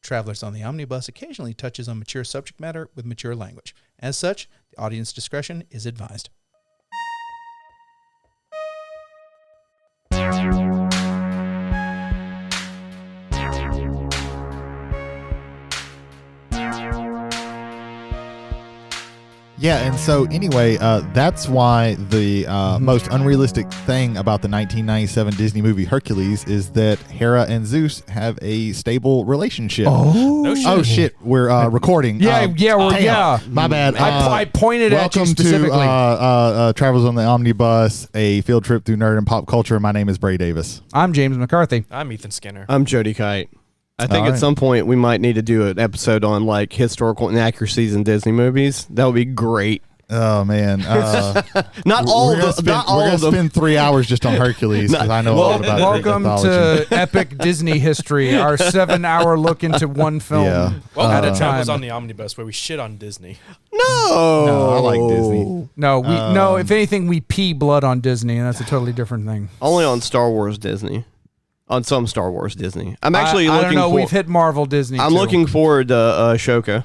Travelers on the Omnibus occasionally touches on mature subject matter with mature language. As such, the audience discretion is advised. Yeah, and so anyway, that's why the most unrealistic thing about the 1997 Disney movie Hercules is that Hera and Zeus have a stable relationship. No shit, we're recording. Yeah. My bad. I pointed at you specifically. Welcome to Travels on the Omnibus, a field trip through nerd and pop culture. My name is Brady Davis. I'm James McCarthy. I'm Ethan Skinner. I'm Jody Kite. I think at some point we might need to do an episode on like historical inaccuracies in Disney movies. That would be great. Oh man, not all of them. We're gonna spend 3 hours just on Hercules because I know a lot about Welcome to Epic Disney History, our 7-hour look into one film Welcome at a to time. Travels on the Omnibus, where we shit on Disney. No, I like Disney. No, if anything, we pee blood on Disney, and that's a totally different thing. Only on Star Wars Disney. On some Star Wars Disney. I'm actually I looking don't know. We've hit Marvel Disney. I'm looking forward to Ashoka.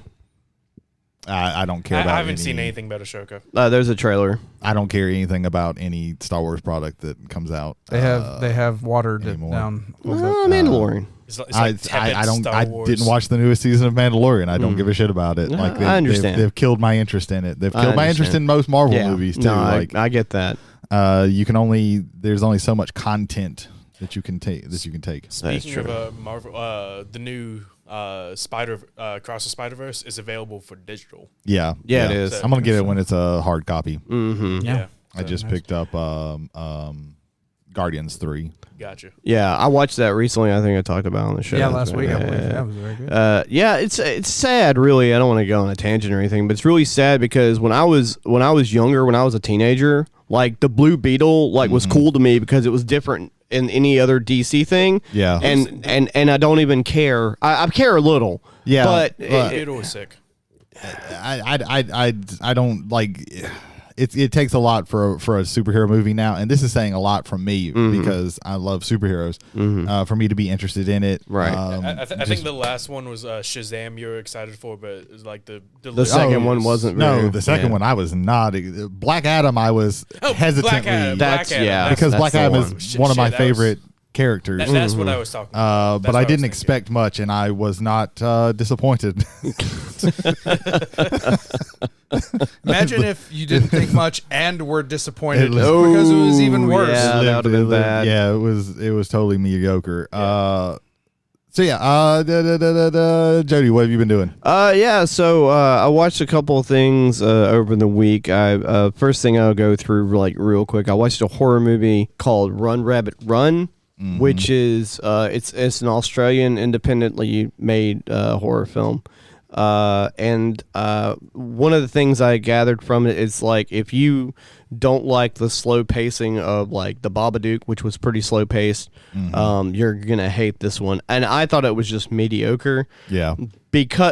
I don't care about I haven't seen anything about Ashoka. There's a trailer. I don't care anything about any Star Wars product that comes out. They have watered anymore. it down. Mandalorian. It's like I didn't watch the newest season of Mandalorian. I don't give a shit about it. Like I understand. They've killed my interest in it. They've killed my interest in most Marvel movies too. No, I get that. There's only so much content that you can take. Speaking of Marvel, the new Across the Spider-Verse is available for digital. Yeah, it is. So, I'm gonna get it when it's a hard copy. Mm-hmm. Yeah. I just picked up Guardians 3. Gotcha. Yeah, I watched that recently. I think I talked about it on the show. Yeah, last week I believe that was very good. It's sad, really. I don't want to go on a tangent or anything, but it's really sad because when I was younger, when I was a teenager, like the Blue Beetle, was cool to me because it was different in any other DC thing. Yeah, and I don't even care. I care a little. Yeah, but Beetle was sick. I don't like. It takes a lot for a superhero movie now, and this is saying a lot from me because I love superheroes. For me to be interested in it, right? I think the last one was Shazam. You're excited for, but it was like the second one wasn't. The second one I was not. Black Adam, I was hesitantly. Because Black Adam is one of my favorite characters. That's what I was talking about. But I didn't expect much, and I was not disappointed. Imagine if you didn't think much and were disappointed because it was even worse. Yeah, that would have been bad. Yeah, it was totally mediocre. Yeah. Jody, what have you been doing? So I watched a couple of things over the week. First thing I'll go through real quick. I watched a horror movie called Run Rabbit Run, which is it's an Australian independently made horror film. And one of the things I gathered from it is if you don't like the slow pacing of the Babadook, which was pretty slow paced, you're gonna hate this one. And I thought it was just mediocre. Yeah.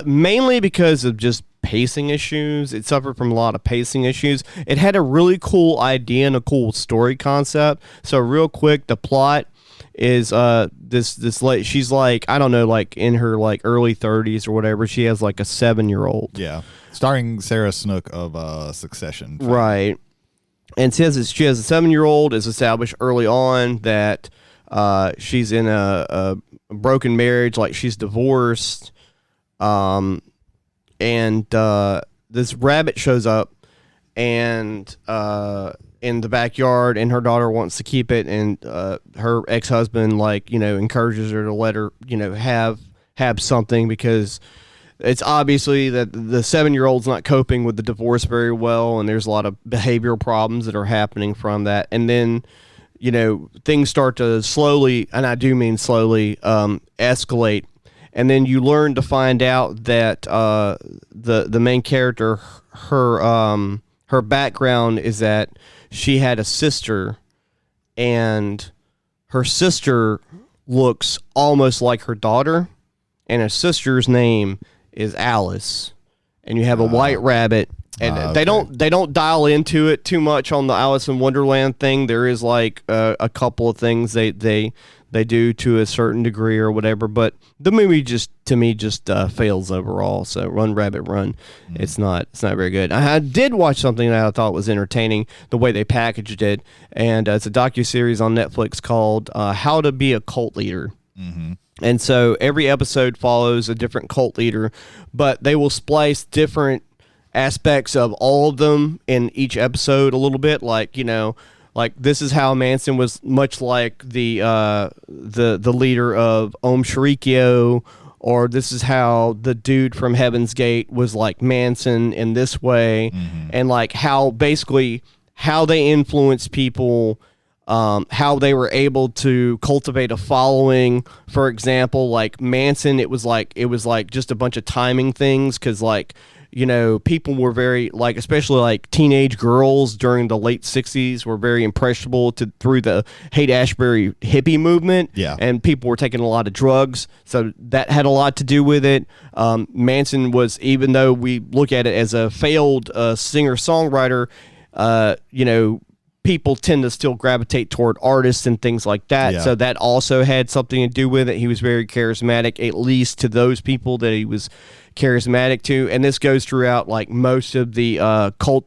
Mainly because of just pacing issues. It suffered from a lot of pacing issues. It had a really cool idea and a cool story concept. So real quick, the plot is this she's I don't know, in her early 30s or whatever. She has a 7-year-old. Yeah, starring Sarah Snook of Succession. Right, and she has a 7-year-old. It's established early on that she's in a broken marriage, she's divorced, and this rabbit shows up and in the backyard, and her daughter wants to keep it, and her ex-husband encourages her to let her have something because it's obviously that the 7-year-old's not coping with the divorce very well, and there's a lot of behavioral problems that are happening from that. And then things start to slowly, and I do mean slowly, escalate. And then you learn to find out that the main character, her background is that she had a sister, and her sister looks almost like her daughter, and her sister's name is Alice. And you have a white rabbit, and they don't dial into it too much on the Alice in Wonderland thing. There is a couple of things they They do to a certain degree or whatever, but the movie just fails overall. So Run Rabbit Run, it's not very good. I did watch something that I thought was entertaining the way they packaged it, and it's a docuseries on Netflix called How to Be a Cult Leader. And so every episode follows a different cult leader, but they will splice different aspects of all of them in each episode a little bit, like this is how Manson was much like the leader of Om Sharikyo, or this is how the dude from Heaven's Gate was like Manson in this way, and like how they influence people, how they were able to cultivate a following. For example, like Manson, it was like just a bunch of timing things, because people were very, like, especially like teenage girls during the late 60s were very impressionable through the Haight-Ashbury hippie movement. Yeah. And people were taking a lot of drugs. So that had a lot to do with it. Manson was, even though we look at it as a failed singer-songwriter, people tend to still gravitate toward artists and things like that. Yeah. So that also had something to do with it. He was very charismatic, at least to those people that he was charismatic to. And this goes throughout like most of the cult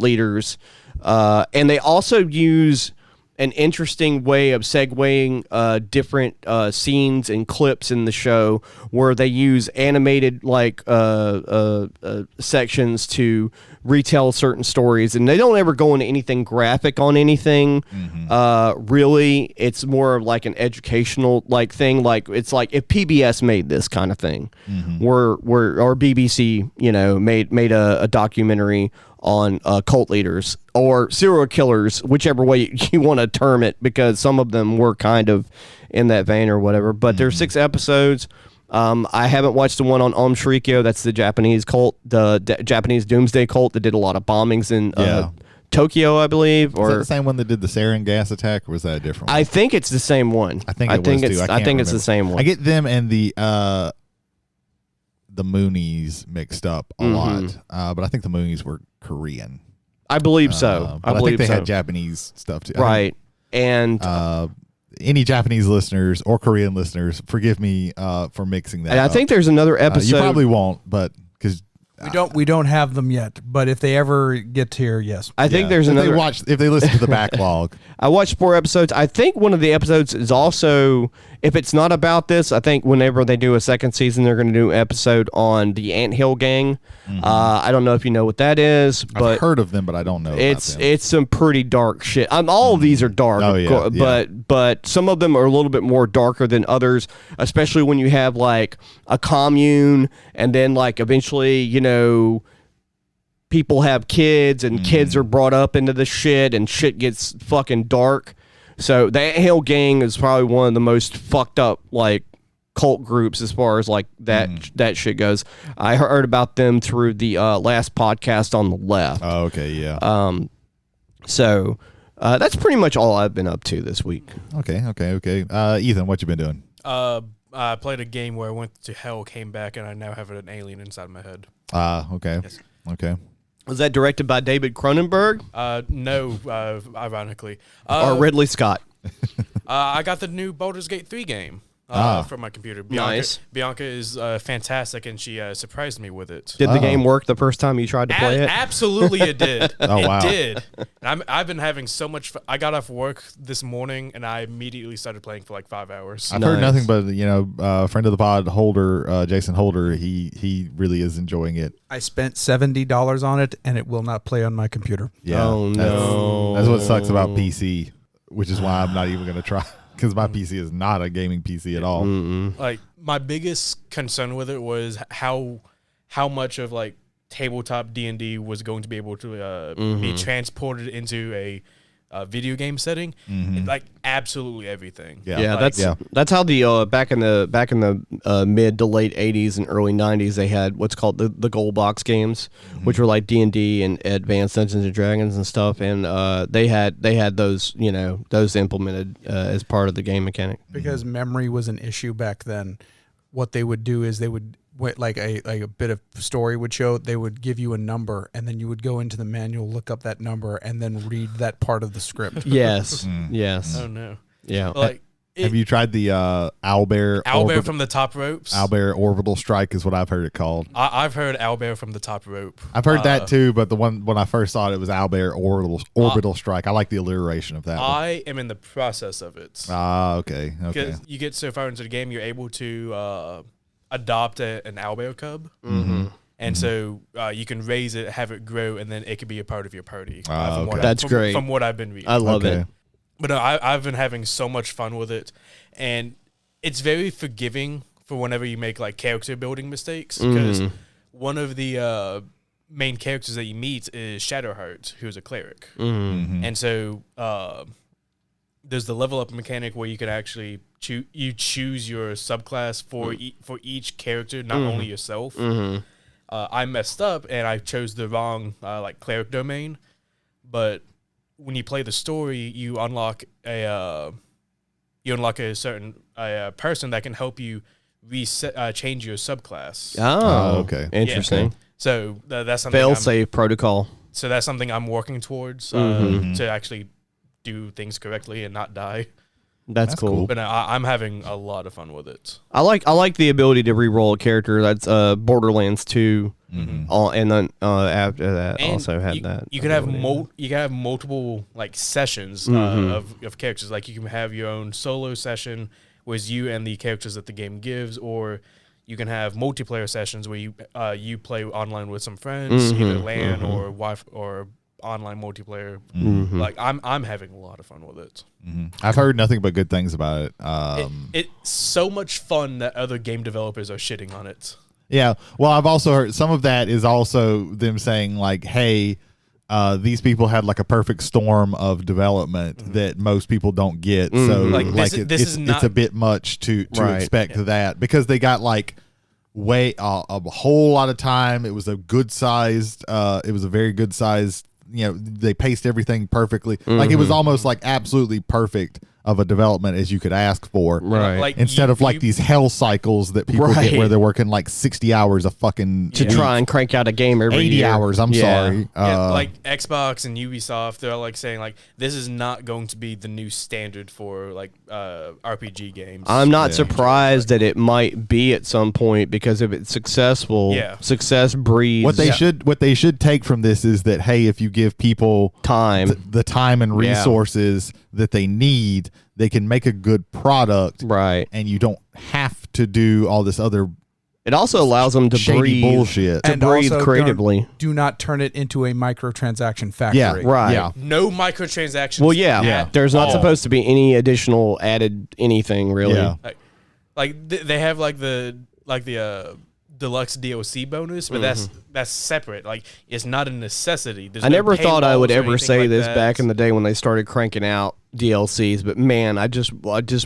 leaders. And they also use an interesting way of segueing different scenes and clips in the show, where they use animated sections to retell certain stories, and they don't ever go into anything graphic on anything. Really, it's more of like an educational like thing. Like it's like if PBS made this kind of thing, or BBC, made a documentary on cult leaders or serial killers, whichever way you want to term it, because some of them were kind of in that vein or whatever. But there's 6 episodes. I haven't watched the one on Om Sharikyo. That's the Japanese cult, the Japanese doomsday cult that did a lot of bombings in Tokyo, I believe. Or is that the same one that did the sarin gas attack, or was that a different one? I think it's the same one. I think it's the same one. I get them and the Moonies mixed up a lot, but I think the Moonies were Korean. I believe so. I think they had Japanese stuff too. Right. And any Japanese listeners or Korean listeners, forgive me for mixing that. And I think there's another episode. You probably won't, but because we don't have them yet. But if they ever get here, yes. I think there's another. If they listen to the backlog. I watched 4 episodes. I think one of the episodes is also, if it's not about this, I think whenever they do a second season, they're going to do an episode on the Anthill Gang. I don't know if you know what that is, but I've heard of them, but I don't know. It's some pretty dark shit. All of these are dark, but some of them are a little bit more darker than others, especially when you have like a commune, and then like eventually, people have kids, and kids are brought up into the shit, and shit gets fucking dark. So the Anthill Gang is probably one of the most fucked up like cult groups as far as like that shit goes. I heard about them through the last podcast on the left. Oh, okay, yeah. So that's pretty much all I've been up to this week. Okay. Ethan, what you been doing? I played a game where I went to hell, came back, and I now have an alien inside my head. Okay. Yes. Okay. Was that directed by David Cronenberg? No, ironically. Or Ridley Scott? I got the new Baldur's Gate 3 game from my computer. Nice. Bianca is fantastic, and she surprised me with it. Did the game work the first time you tried to play it? Absolutely, it did. Oh, wow. It did. And I've been having so much fun. I got off work this morning, and I immediately started playing for like 5 hours. I've heard nothing but friend of the pod, Holder, Jason Holder. He really is enjoying it. I spent $70 on it, and it will not play on my computer. Yeah. Oh, no. That's what sucks about PC, which is why I'm not even going to try, because my PC is not a gaming PC at all. Like, my biggest concern with it was how much of like tabletop D&D was going to be able to be transported into a video game setting. Like absolutely everything. That's how the back in the mid to late 80s and early 90s they had what's called the gold box games, which were like D&D and Advanced Dungeons and Dragons and stuff, and they had those those implemented as part of the game mechanic. Because memory was an issue back then. What they would do is they would like a bit of story would show, they would give you a number, and then you would go into the manual, look up that number, and then read that part of the script. Yes. Yes. Oh no. Yeah. Like Have you tried the owlbear? Owlbear from the top ropes. Owlbear orbital strike is what I've heard it called. I've heard owlbear from the top rope. I've heard that too, but the one when I first saw it was owlbear orbital strike. I like the alliteration of that. I am in the process of it. Okay. Because you get so far into the game, you're able to adopt an owlbear cub. And so you can raise it, have it grow, and then it could be a part of your party. That's great. From what I've been reading. I love it. But I've been having so much fun with it, and it's very forgiving for whenever you make like character building mistakes. Because one of the main characters that you meet is Shadowheart, who's a cleric, and so there's the level up mechanic where you can actually choose your subclass for each character, not only yourself. I messed up and I chose the wrong like cleric domain, but when you play the story, you unlock a certain person that can help you change your subclass. Oh, okay, interesting. Yeah. So that's something. Fail-safe protocol. So that's something I'm working towards to actually do things correctly and not die. That's cool. But I'm having a lot of fun with it. I like the ability to re-roll a character. That's Borderlands 2, and then after that and also had that. You could have multiple like sessions of characters. Like you can have your own solo session, where it's you and the characters that the game gives, or you can have multiplayer sessions where you play online with some friends, either LAN or or online multiplayer. Like I'm having a lot of fun with it. I've heard nothing but good things about it. It's so much fun that other game developers are shitting on it. Yeah, well, I've also heard some of that is also them saying like, hey, these people had like a perfect storm of development that most people don't get. So it's a bit much to expect that, because they got like a whole lot of time. It was a good sized very good sized, they paced everything perfectly. Like it was almost like absolutely perfect of a development as you could ask for. Right. Like Instead of like these hell cycles that people get where they're working like 60 hours a fucking to try and crank out a game every 80 year. hours. I'm sorry. Like Xbox and Ubisoft, they're like saying like this is not going to be the new standard for like RPG games. I'm not surprised that it might be at some point, because if it's successful, success breeds. What they should take from this is that, hey, if you give people the time and resources that they need, they can make a good product, right? And you don't have to do all this other. It also allows them to breathe bullshit. To breathe creatively. Do not turn it into a microtransaction factory. Yeah, right. Yeah. No microtransactions. Well, yeah. There's not supposed to be any additional added anything really. Yeah. Like they have like the deluxe DLC bonus, but that's separate. Like it's not a necessity. I never thought I would ever say this back in the day when they started cranking out DLCs, but man, I just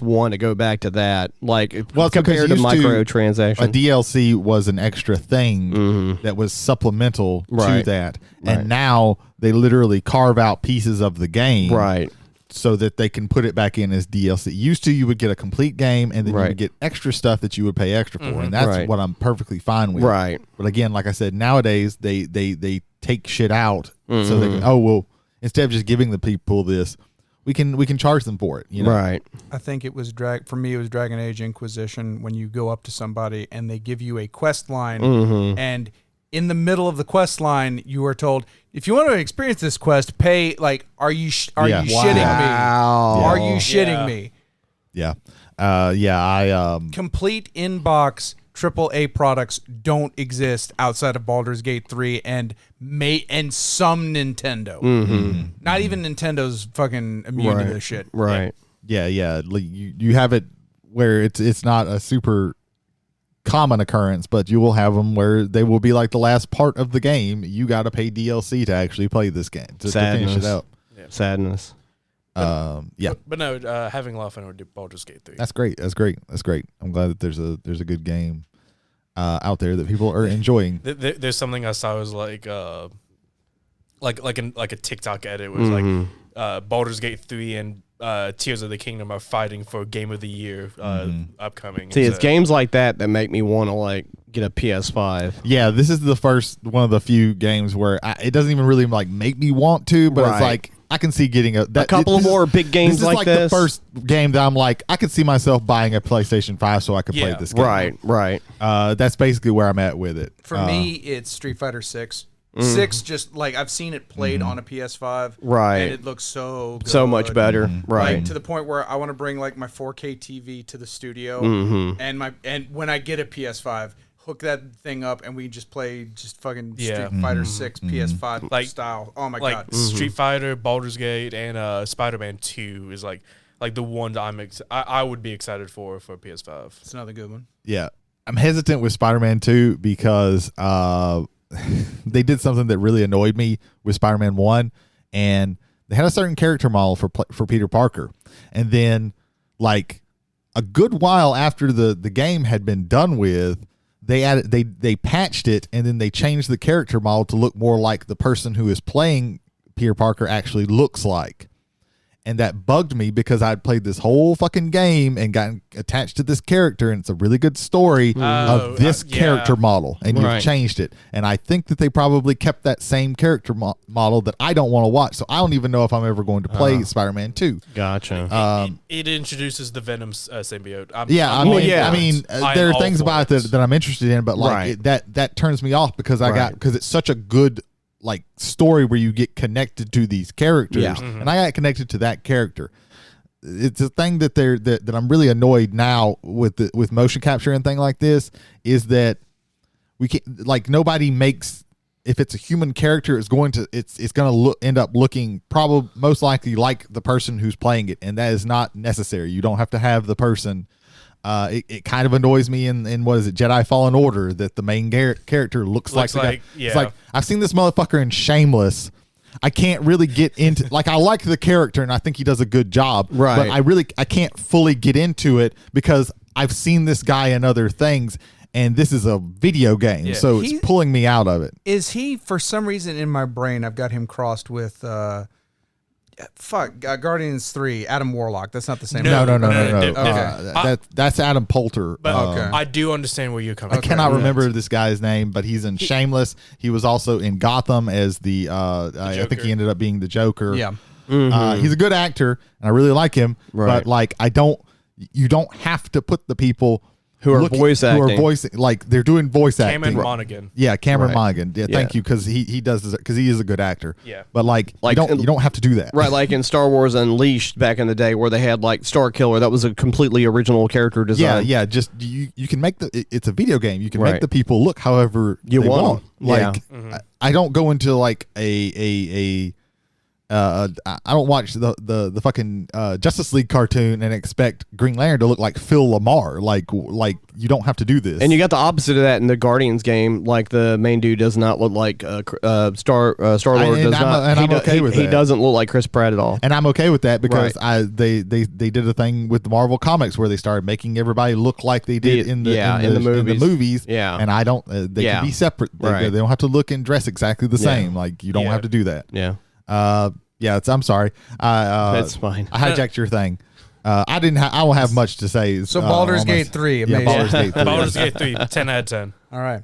want to go back to that. Like, compared to microtransactions, a DLC was an extra thing that was supplemental to that, and now they literally carve out pieces of the game, right? So that they can put it back in as DLC. Used to, you would get a complete game, and then you would get extra stuff that you would pay extra for, and that's what I'm perfectly fine with. Right. But again, like I said, nowadays they take shit out, so they can, instead of just giving the people this, we can charge them for it. Right. I think it was for me. It was Dragon Age Inquisition, when you go up to somebody and they give you a quest line, and in the middle of the quest line, you are told, if you want to experience this quest, pay. Like, are you shitting me? Are you shitting me? Yeah. I complete inbox AAA products don't exist outside of Baldur's Gate 3 and some Nintendo. Not even Nintendo's fucking immune to this shit. Right. Yeah. You have it where it's not a super common occurrence, but you will have them where they will be like the last part of the game. You got to pay DLC to actually play this game to finish it out. Yeah. Sadness. But no, having a lot of fun with Baldur's Gate 3. That's great. I'm glad that there's a good game out there that people are enjoying. There's something I saw was like a TikTok edit was like Baldur's Gate 3 and Tears of the Kingdom are fighting for Game of the Year upcoming. See, it's games like that make me want to like get a PS5. Yeah, this is the first one of the few games where it doesn't even really like make me want to, but it's like I can see getting a couple of more big games this is like this. the first game that I'm like, I could see myself buying a PlayStation 5 so I could play this game. Right. That's basically where I'm at with it. For me, it's Street Fighter 6. 6, just like I've seen it played on a PS5, Right. And it looks so good. So much better, right? Like, to the point where I want to bring like my 4K TV to the studio, and when I get a PS5, hook that thing up, and we just play fucking Street Fighter 6 PS5 Like- style. Oh my like god! Street Fighter, Baldur's Gate, and Spider-Man 2 is like the ones I would be excited for PS5. It's another good one. Yeah. I'm hesitant with Spider-Man 2 because they did something that really annoyed me with Spider-Man 1, and they had a certain character model for Peter Parker. And then like a good while after the game had been done with, they patched it, and then they changed the character model to look more like the person who is playing Peter Parker actually looks like. And that bugged me because I'd played this whole fucking game and gotten attached to this character, and it's a really good story of this character model, and you've changed it. And I think that they probably kept that same character model that I don't want to watch, so I don't even know if I'm ever going to play Spider-Man 2. Gotcha. It introduces the Venom symbiote. I mean, there are things about it that I'm interested in, but like that turns me off because because it's such a good like story where you get connected to these characters, and I got connected to that character. It's a thing that that I'm really annoyed now with motion capture and thing like this is that we can't, like, nobody makes, if it's a human character, it's going to end up looking probably most likely like the person who's playing it, and that is not necessary. You don't have to have the person. It kind of annoys me in what is it, Jedi Fallen Order, that the main character looks like the guy. Yeah. It's like, I've seen this motherfucker in Shameless. I can't really get into, like, I like the character and I think he does a good job, but I can't fully get into it because I've seen this guy in other things, and this is a video game, so it's pulling me out of it. Is he, for some reason in my brain, I've got him crossed with Guardians 3, Adam Warlock. That's not the same. No. Okay. That's Adam Poulter. But I do understand where you're coming from. I cannot remember this guy's name, but he's in Shameless. He was also in Gotham as the I think he ended up being the Joker. Yeah. He's a good actor, and I really like him. But like, you don't have to put the people who are voicing, like, they're doing voice acting. Cameron Monaghan. Yeah, Cameron Monaghan. Yeah, thank you, because he does, because he is a good actor. Yeah. But like you don't have to do that. Right, like in Star Wars Unleashed back in the day, where they had like Star Killer. That was a completely original character design. Yeah. Just you can make it's a video game. You can make the people look however you want. Like, I don't go into like I don't watch the fucking Justice League cartoon and expect Green Lantern to look like Phil Lamar. Like you don't have to do this. And you got the opposite of that in the Guardians game. Like, the main dude does not look like Star Lord does not. And I'm okay with that. He doesn't look like Chris Pratt at all. And I'm okay with that because they did a thing with the Marvel comics where they started making everybody look like they did in the movies. Yeah. And I don't. They can be separate. They don't have to look and dress exactly the same. Like, you don't have to do that. Yeah. I'm sorry. That's fine. I hijacked your thing. I don't have much to say. So Baldur's Gate 3. Amazing. Yeah, Baldur's Gate 3. Baldur's Gate 3, 10 out of 10. All right.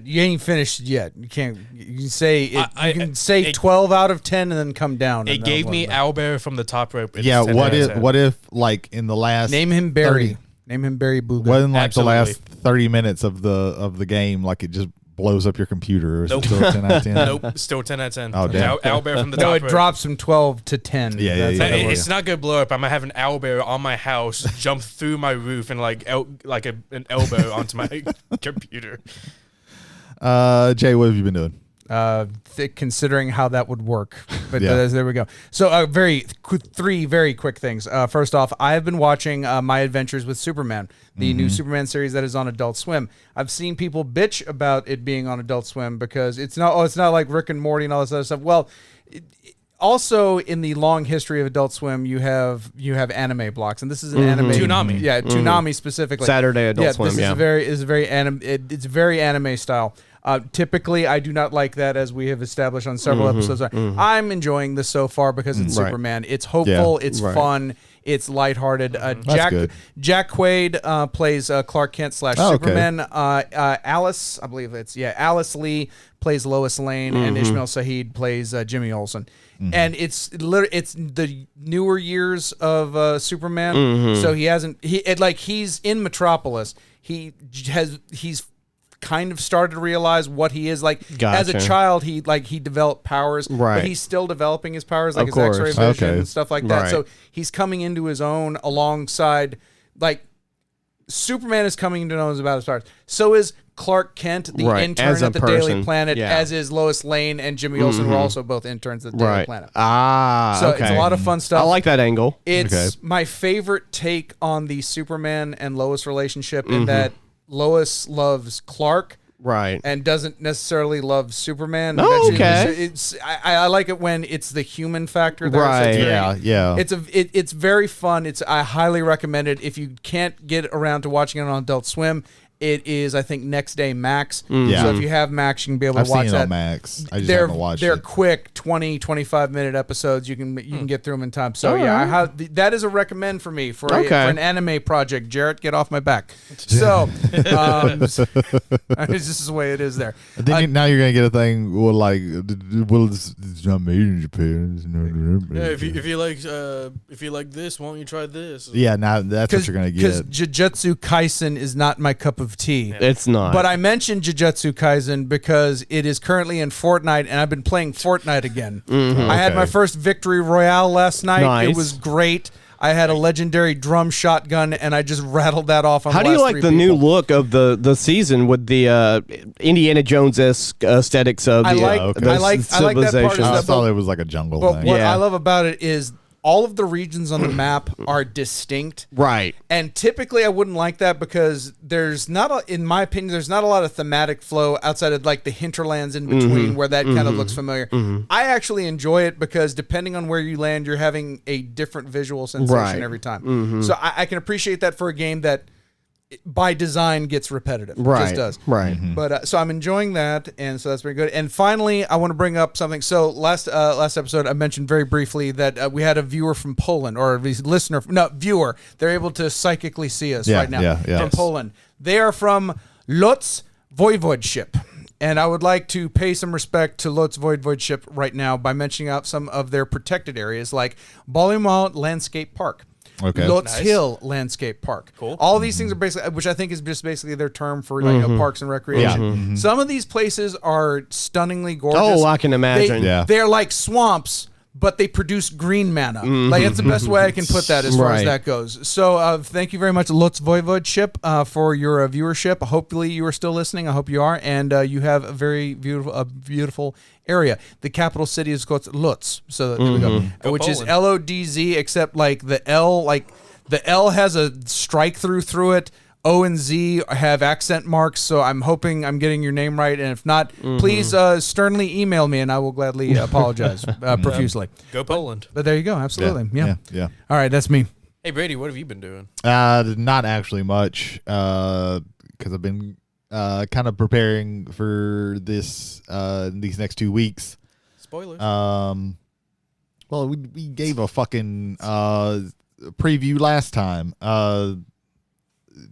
You ain't finished yet. You can't. You can say it. You can say 12 out of 10 and then come down. It gave me Owlbear from the top rope. Yeah. What if like in the last name him Barry? Name him Barry Booger. Wasn't like the last 30 minutes of the game, like, it just blows up your computer? Or still 10 out of 10? Nope, still 10 out of 10. Oh, damn. Owlbear from the top rope. No, it drops from 12 to 10. Yeah. It's not gonna blow up. I'm gonna have an owlbear on my house jump through my roof and like an elbow onto my computer. Jay, what have you been doing? Considering how that would work, but there we go. So three very quick things. First off, I have been watching My Adventures with Superman, the new Superman series that is on Adult Swim. I've seen people bitch about it being on Adult Swim because it's not like Rick and Morty and all this other stuff. Well, also in the long history of Adult Swim, you have anime blocks, and this is an anime. Toonami. Yeah, Toonami specifically. Saturday Adult Swim. This is it's very anime style. Typically, I do not like that, as we have established on several episodes. I'm enjoying this so far because it's Superman. It's hopeful. It's fun. It's lighthearted. good. Jack Quaid plays Clark Kent / Superman. Alice, I believe Alice Lee plays Lois Lane, and Ishmael Saeed plays Jimmy Olsen. And it's the newer years of Superman. So he's in Metropolis. He's kind of started to realize what he is like. As a child. He developed powers, but he's still developing his powers, like his X-ray vision and stuff like that. So he's coming into his own alongside, like, Superman is coming to know about his powers. So is Clark Kent, the intern at the Daily Planet, as is Lois Lane and Jimmy Olsen, were also both interns at the Daily Planet. So it's a lot of fun stuff. I like that angle. It's my favorite take on the Superman and Lois relationship, in that Lois loves Clark, and doesn't necessarily love Superman. I like it when it's the human factor there. So it's very fun. I highly recommend it. If you can't get around to watching it on Adult Swim, it is, I think, next day Max. So if you have Max, you can be able to watch that. I've seen it on Max. I just haven't watched it. They're quick 20, 25-minute episodes. You can get through them in time. So that is a recommend for me for an anime project. Jarrett, get off my back. So this is the way it is there. Then now you're gonna get a thing. It's not made in Japan. if you like this, why don't you try this? Yeah, now that's what you're gonna get. Because Jujutsu Kaisen is not my cup of tea. It's not. But I mentioned Jujutsu Kaisen because it is currently in Fortnite, and I've been playing Fortnite again. I had my first victory royale last night. Nice. It was great. I had a legendary drum shotgun, and I just rattled that off on How the do you last like three the people. new look of the season with the Indiana Jones-esque aesthetics of I the like that part. civilization? I thought it was like a jungle But thing. what I love about it is all of the regions on the map are distinct. Right. And typically I wouldn't like that because in my opinion, there's not a lot of thematic flow outside of like the hinterlands in between where that kind of looks familiar. I actually enjoy it because depending on where you land, you're having a different visual sensation every time. So I can appreciate that for a game that by design gets repetitive. It just does. But so I'm enjoying that, and so that's very good. And finally, I want to bring up something. So last episode, I mentioned very briefly that we had a viewer from Poland, or a viewer. They're able to psychically see us right now from Poland. They are from Lodz Voivodeship. And I would like to pay some respect to Lodz Voivodeship right now by mentioning out some of their protected areas, like Baldur Landscape Park. Lodz Hill Landscape Park. Cool. All these things are basically, which I think is just basically their term for parks and recreation. Some of these places are stunningly gorgeous. Oh, I can imagine. They're like swamps, but they produce green mana. Like, that's the best way I can put that as far as that goes. So thank you very much, Lodz Voivodeship, for your viewership. Hopefully you are still listening. I hope you are. And you have a very beautiful area. The capital city is called Lodz. So there we go. Which is Lodz, except like the L has a strike through it. O and Z have accent marks, so I'm hoping I'm getting your name right. And if not, please sternly email me, and I will gladly apologize profusely. Go Poland. But there you go. Absolutely. Yeah. All right, that's me. Hey, Brady, what have you been doing? Not actually much, because I've been kind of preparing for this these next 2 weeks. Spoilers. Well, we gave a fucking preview last time.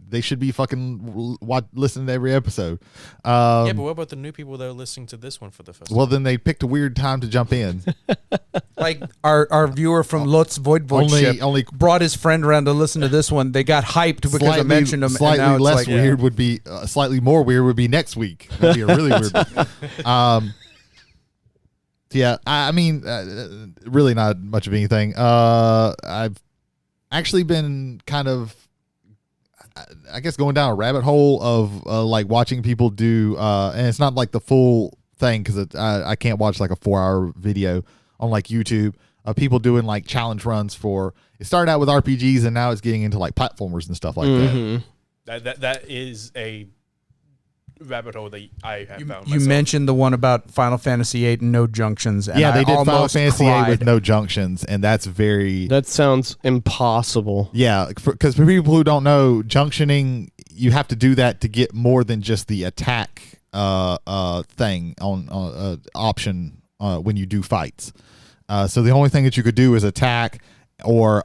They should be fucking listening to every episode. Yeah, but what about the new people that are listening to this one for the first time? Well, then they picked a weird time to jump in. Like our viewer from Lodz Voivodeship only brought his friend around to listen to this one. They got hyped because I mentioned him. Slightly and now less it's like, weird would be, slightly more weird would be next week. That'd be a really weird one. Yeah, I mean, really not much of anything. I've actually been kind of, I guess, going down a rabbit hole of like watching people do, and it's not like the full thing because I can't watch like a 4-hour video on like YouTube of people doing like challenge runs for. It started out with RPGs and now it's getting into like platformers and stuff like that. That is a rabbit hole that I have found. You mentioned the one about Final Fantasy VIII and no junctions. And yeah, they did Final almost Fantasy cried. VIII with no junctions, and that's very. That sounds impossible. Yeah, because for people who don't know, junctioning, you have to do that to get more than just the attack thing on option when you do fights. So the only thing that you could do is attack or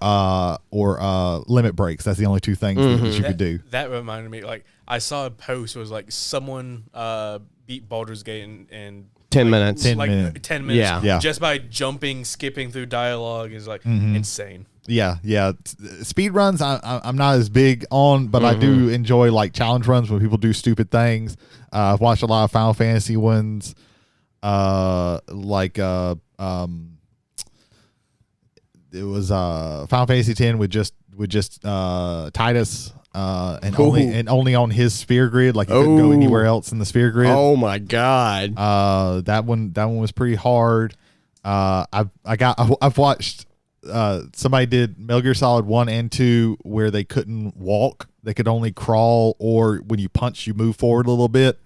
limit breaks. That's the only two things that you could do. That reminded me, like, I saw a post was like someone beat Baldur's Gate in 10 minutes. 10 like minutes. 10 minutes. Yeah. Just by jumping, skipping through dialogue is like insane. Yeah. Speed runs, I'm not as big on, but I do enjoy like challenge runs when people do stupid things. I've watched a lot of Final Fantasy ones, it was Final Fantasy X with just Titus, and only on his sphere grid, like you couldn't go anywhere else in the sphere grid. Oh my god. That one was pretty hard. I've watched somebody did Metal Gear Solid 1 and 2 where they couldn't walk, they could only crawl, or when you punch you move forward a little bit.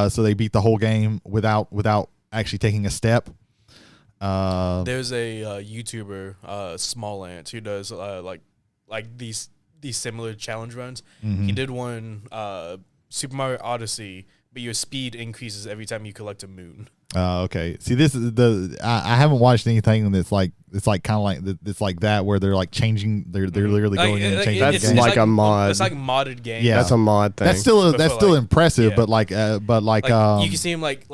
So they beat the whole game without actually taking a step. There's a YouTuber, Small Ant, who does like these similar challenge runs. He did one Super Mario Odyssey, but your speed increases every time you collect a moon. Okay. See, this is I haven't watched anything that's like kind of like it's like that where they're like changing. They're literally going in and changing. That's the game. like a mod. It's like modded game. Yeah. That's a mod thing. That's still impressive, yeah. but you can see him like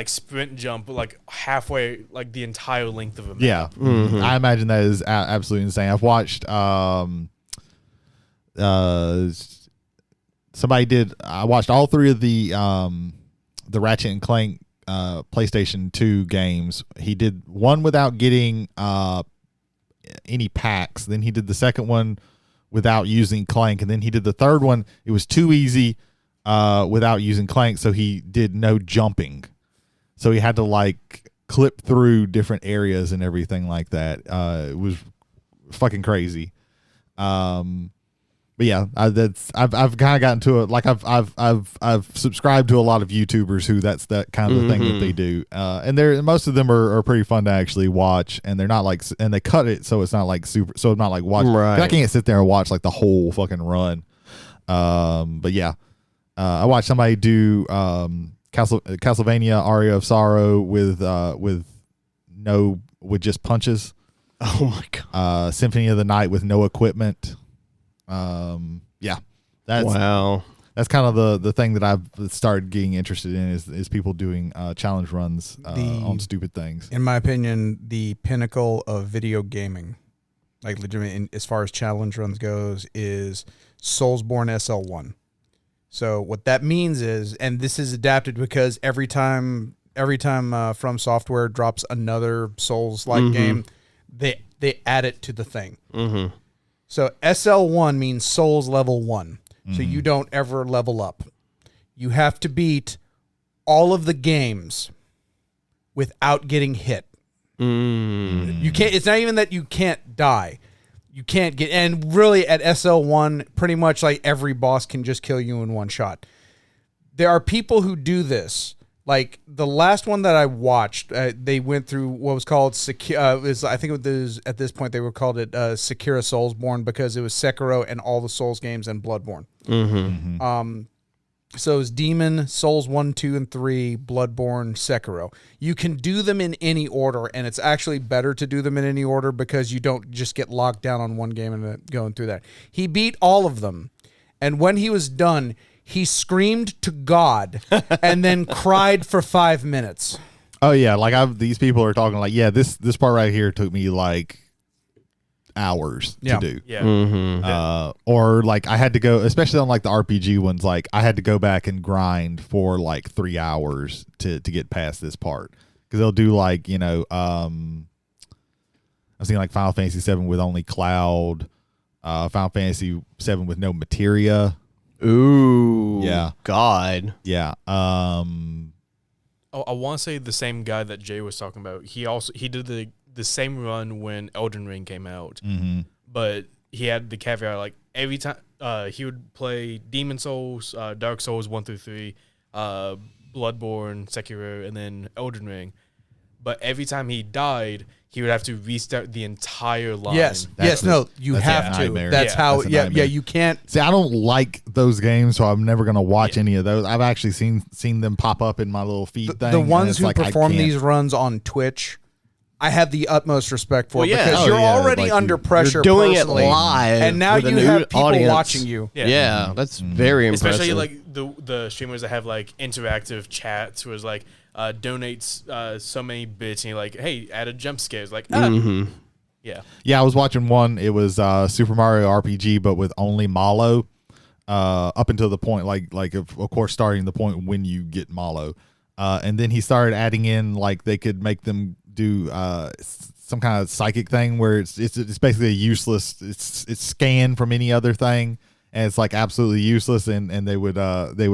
sprint jump like halfway, like the entire length of a map. yeah. I imagine that is absolutely insane. I've watched I watched all three of the Ratchet and Clank PlayStation 2 games. He did one without getting any packs. Then he did the second one without using Clank, and then he did the third one. It was too easy without using Clank, so he did no jumping. So he had to like clip through different areas and everything like that. It was fucking crazy. But yeah, I've kind of gotten to it. Like I've subscribed to a lot of YouTubers who that's that kind of thing that they do. And most of them are pretty fun to actually watch, and they're not like, and they cut it so it's not like super, so it's not like watch. Right. I can't sit there and watch like the whole fucking run. But yeah, I watched somebody do Castlevania Aria of Sorrow with just punches. Oh my god. Symphony of the Night with no equipment. Yeah, that's kind of the thing that I've started getting interested in is people doing challenge runs on stupid things. In my opinion, the pinnacle of video gaming, like legitimate as far as challenge runs goes, is Soulsborne SL1. So what that means is, and this is adapted because every time From Software drops another Souls-like game, they add it to the thing. So SL1 means Souls level 1. So you don't ever level up. You have to beat all of the games without getting hit. You can't. It's not even that you can't die. You can't get. And really, at SL1, pretty much like every boss can just kill you in one shot. There are people who do this. Like the last one that I watched, they went through what was called I think it was at this point they were called it Sekiro Soulsborne, because it was Sekiro and all the Souls games and Bloodborne. So it was Demon, Souls 1, 2, and 3, Bloodborne, Sekiro. You can do them in any order, and it's actually better to do them in any order because you don't just get locked down on one game and going through that. He beat all of them, and when he was done, he screamed to God and then cried for 5 minutes. Oh yeah, like these people are talking like, yeah, this part right here took me like hours to do. Yeah. Or like I had to go, especially on like the RPG ones, like I had to go back and grind for like 3 hours to get past this part, because they'll do like, I've seen like Final Fantasy 7 with only Cloud, Final Fantasy 7 with no materia. Ooh. Yeah. God. Yeah. I want to say the same guy that Jay was talking about. He did the same run when Elden Ring came out, but he had the caveat like every time he would play Demon Souls, Dark Souls 1 through 3, Bloodborne, Sekiro, and then Elden Ring. But every time he died, he would have to restart the entire line. You have to. Nightmare. That's how. Yeah, you can't. See, I don't like those games, so I'm never gonna watch any of those. I've actually seen them pop up in my little feed thing. The ones who perform these runs on Twitch, I have the utmost respect for Well, yeah. because Oh, you're yeah, already like under pressure. You're doing personally, it live, and now with a you new have people audience. watching you. Yeah, that's very impressive. Especially like the streamers that have like interactive chats, where it's like donates so many bits, and you're like, hey, add a jump scare. It's like, yeah. Yeah, I was watching one. It was Super Mario RPG, but with only Malo. Up until the point, like of course, starting the point when you get Malo, and then he started adding in like they could make them do some kind of psychic thing where it's basically a useless. It's scanned from any other thing, and it's like absolutely useless. And they would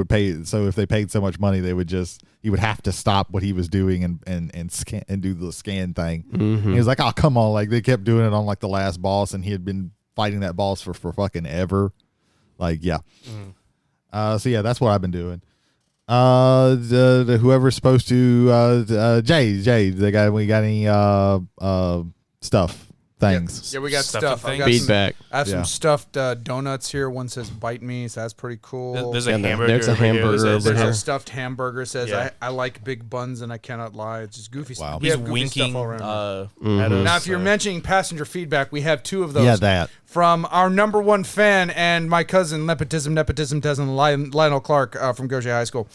pay. So if they paid so much money, he would have to stop what he was doing and scan and do the scan thing. And he was like, oh come on, like they kept doing it on like the last boss, and he had been fighting that boss for fucking ever. Like, yeah. So yeah, that's what I've been doing. Whoever's supposed to, Jay, we got any stuff, things? Yeah, we got Stuff stuff. and I got things. Feedback. I have Yeah. some stuffed donuts here. One says "bite me," so that's pretty cool. There's a Yeah, hamburger. there's a over here that hamburger says, over There's here. a stuffed hamburger. Says Yeah. I like big buns and I cannot lie. It's just goofy stuff. Wow. We He's have goofy winking stuff all around. at us. Now, if you're mentioning passenger feedback, we have two of those. Yeah, that. From our number one fan and my cousin, nepotism, Lionel Clark from Gaucher High School.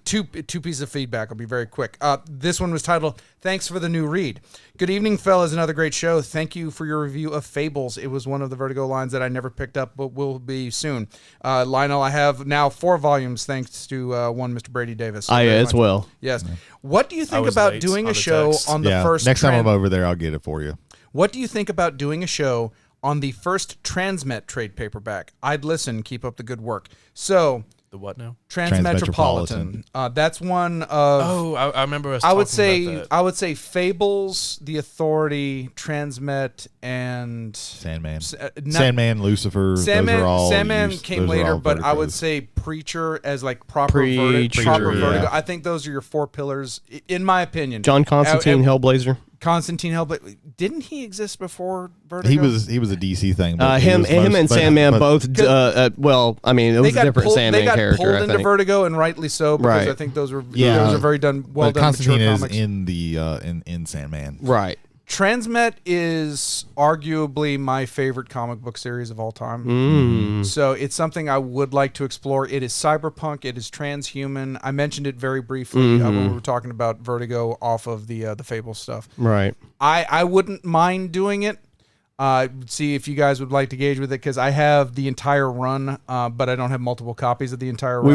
Two pieces of feedback. I'll be very quick. This one was titled, "Thanks for the new read. Good evening, fellas. Another great show. Thank you for your review of Fables. It was one of the Vertigo lines that I never picked up, but will be soon. Lionel, I have now 4 volumes, thanks to one Mr. Brady Davis. I Very as much. well. Yes. What do you think was about late doing on a the show text. on the Yeah. first Next time I'm over there, I'll get it for you. What do you think about doing a show on the first Transmet trade paperback? I'd listen. Keep up the good work. So, The what now? Transmetropolitan. That's one of. Oh, I remember us I would talking say about that. I would say Fables, The Authority, Transmet, and Sandman, not- Sandman, Lucifer. those are all Sandman used- came those are later, all but I would Vertigos. say Preacher as like proper Preacher, proper yeah. Vertigo. I think those are your 4 pillars, in my opinion. John Constantine, Hellblazer. Constantine Hellblazer. Didn't he exist before Vertigo? He was a DC thing. But Him and Sandman both. Well, I mean, it was a different Sandman they got character. pulled I into think. Vertigo, and rightly so, because Right. I think those were Yeah. very well But done mature Constantine is comics. in the in Sandman. Right. Transmet is arguably my favorite comic book series of all time. So it's something I would like to explore. It is cyberpunk. It is transhuman. I mentioned it very briefly when we were talking about Vertigo off of the Fable stuff. Right. I wouldn't mind doing it. See if you guys would like to gauge with it, because I have the entire run, but I don't have multiple copies of the entire run. We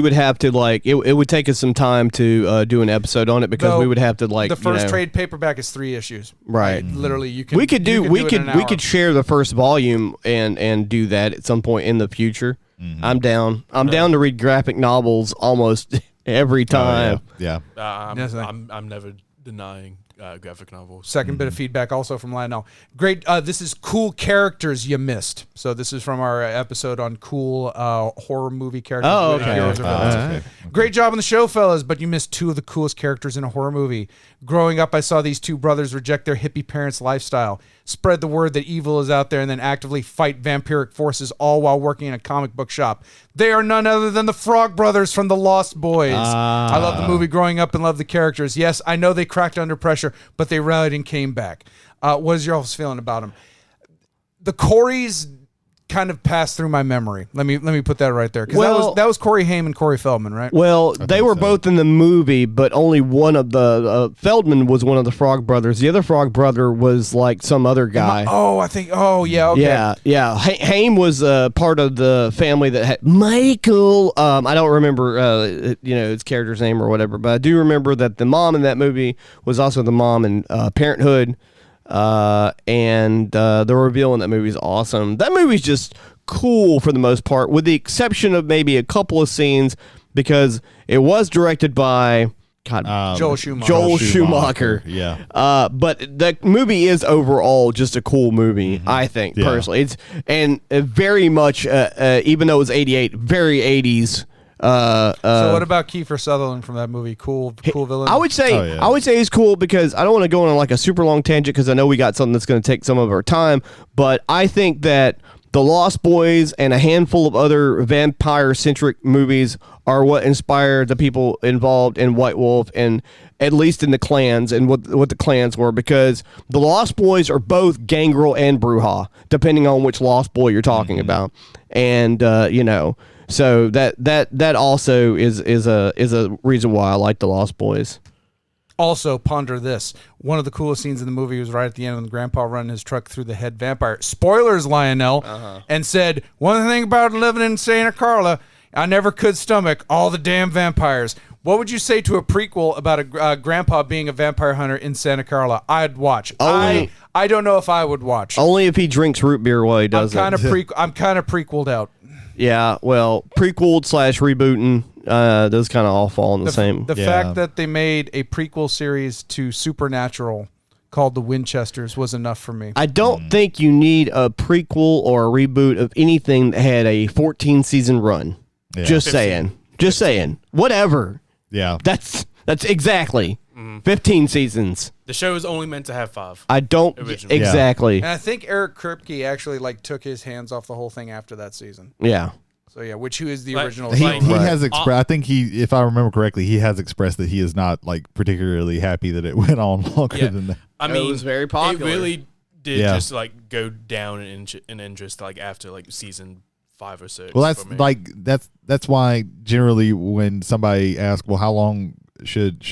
would have to like it would take us some time to do an episode on it, because Though we would have to like the first you know, trade paperback is 3 issues. Right. Literally, you can. we could you do we do it could in an we hour. could share the first volume and do that at some point in the future. I'm down. I'm down to read graphic novels almost every time. Yeah. Yes, I- I'm never denying graphic novels. Second bit of feedback also from Lionel. Great. This is cool characters you missed. So this is from our episode on cool horror movie characters. Oh, with okay. heroes or villains. Okay. Great job on the show, fellas, but you missed 2 of the coolest characters in a horror movie. Growing up, I saw these 2 brothers reject their hippie parents' lifestyle, spread the word that evil is out there, and then actively fight vampiric forces, all while working in a comic book shop. They are none other than the Frog Brothers from The Lost Boys. I love the movie growing up and love the characters. Yes, I know they cracked under pressure, but they rallied and came back. What is your all's feeling about them? The Coreys kind of passed through my memory. Let me put that right there, because that was Corey Haim and Corey Feldman, right? Well, they were both in the movie, but only one of the Feldman was one of the Frog Brothers. The other Frog Brother was like some other guy. Yeah, okay. Yeah. Haim was part of the family that had Michael. I don't remember, his character's name or whatever, but I do remember that the mom in that movie was also the mom in Parenthood. And the reveal in that movie is awesome. That movie's just cool for the most part, with the exception of maybe a couple of scenes, because it was directed by Joel Schumacher. Joel Schumacher. Yeah. But the movie is overall just a cool movie, I think, Yeah. personally. It's very much, even though it was 88, very 80s. So what about Kiefer Sutherland from that movie? Cool villain. I would say Oh, yeah. I would say he's cool, because I don't want to go on like a super long tangent, because I know we got something that's going to take some of our time, but I think that The Lost Boys and a handful of other vampire-centric movies are what inspired the people involved in White Wolf, and at least in the clans and what the clans were, because the Lost Boys are both Gangrel and Brujah, depending on which Lost Boy you're talking about. And so that also is a reason why I like the Lost Boys. Also, ponder this. One of the coolest scenes in the movie was right at the end when Grandpa running his truck through the head vampire. Spoilers, Lionel. And said, one thing about living in Santa Carla, I never could stomach all the damn vampires. What would you say to a prequel about a grandpa being a vampire hunter in Santa Carla? I'd watch. I don't know if I would watch. Only if he drinks root beer while he does I'm kind of prequeled out. Yeah, well, prequeled / rebooting, those kind of all fall in the same. The fact that they made a prequel series to Supernatural called The Winchesters was enough for me. I don't think you need a prequel or a reboot of anything that had a 14-season run. Yeah. Just 15. saying. Whatever. Yeah. That's exactly 15 seasons. The show is only meant to have 5. I don't originally. exactly. And I think Eric Kripke actually took his hands off the whole thing after that season. Yeah. So yeah, who is the original? He has expressed. I think if I remember correctly, he has expressed that he is not particularly happy that it went on longer than that. I mean, it was very popular. It really did just go down in interest after season 5 or 6. Well, that's why generally when somebody asks, well, how long should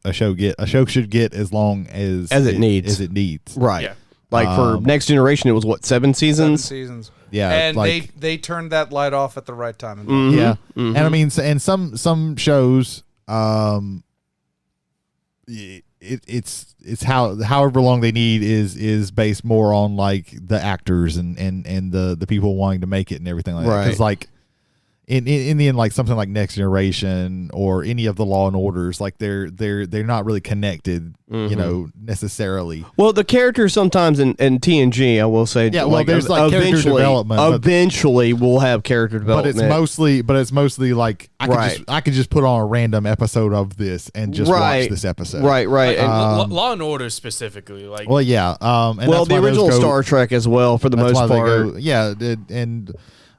a show get? A show should get as long as it needs. Right. Yeah. For Next Generation, it was 7 seasons? 7 seasons. Yeah. And they turned that light off at the right time. Yeah. And I mean, and some shows, it's however long they need is based more on the actors and the people wanting to make it and everything like that. Because in the end, something like Next Generation or any of the Law and Orders, they're not really connected, necessarily. Well, the characters sometimes in TNG, I will say, there's character development. Eventually, we'll have character development. But it's mostly I could just put on a random episode of this and just watch this episode. Right. And Law and Order specifically, and the original Star Trek as well for the most part.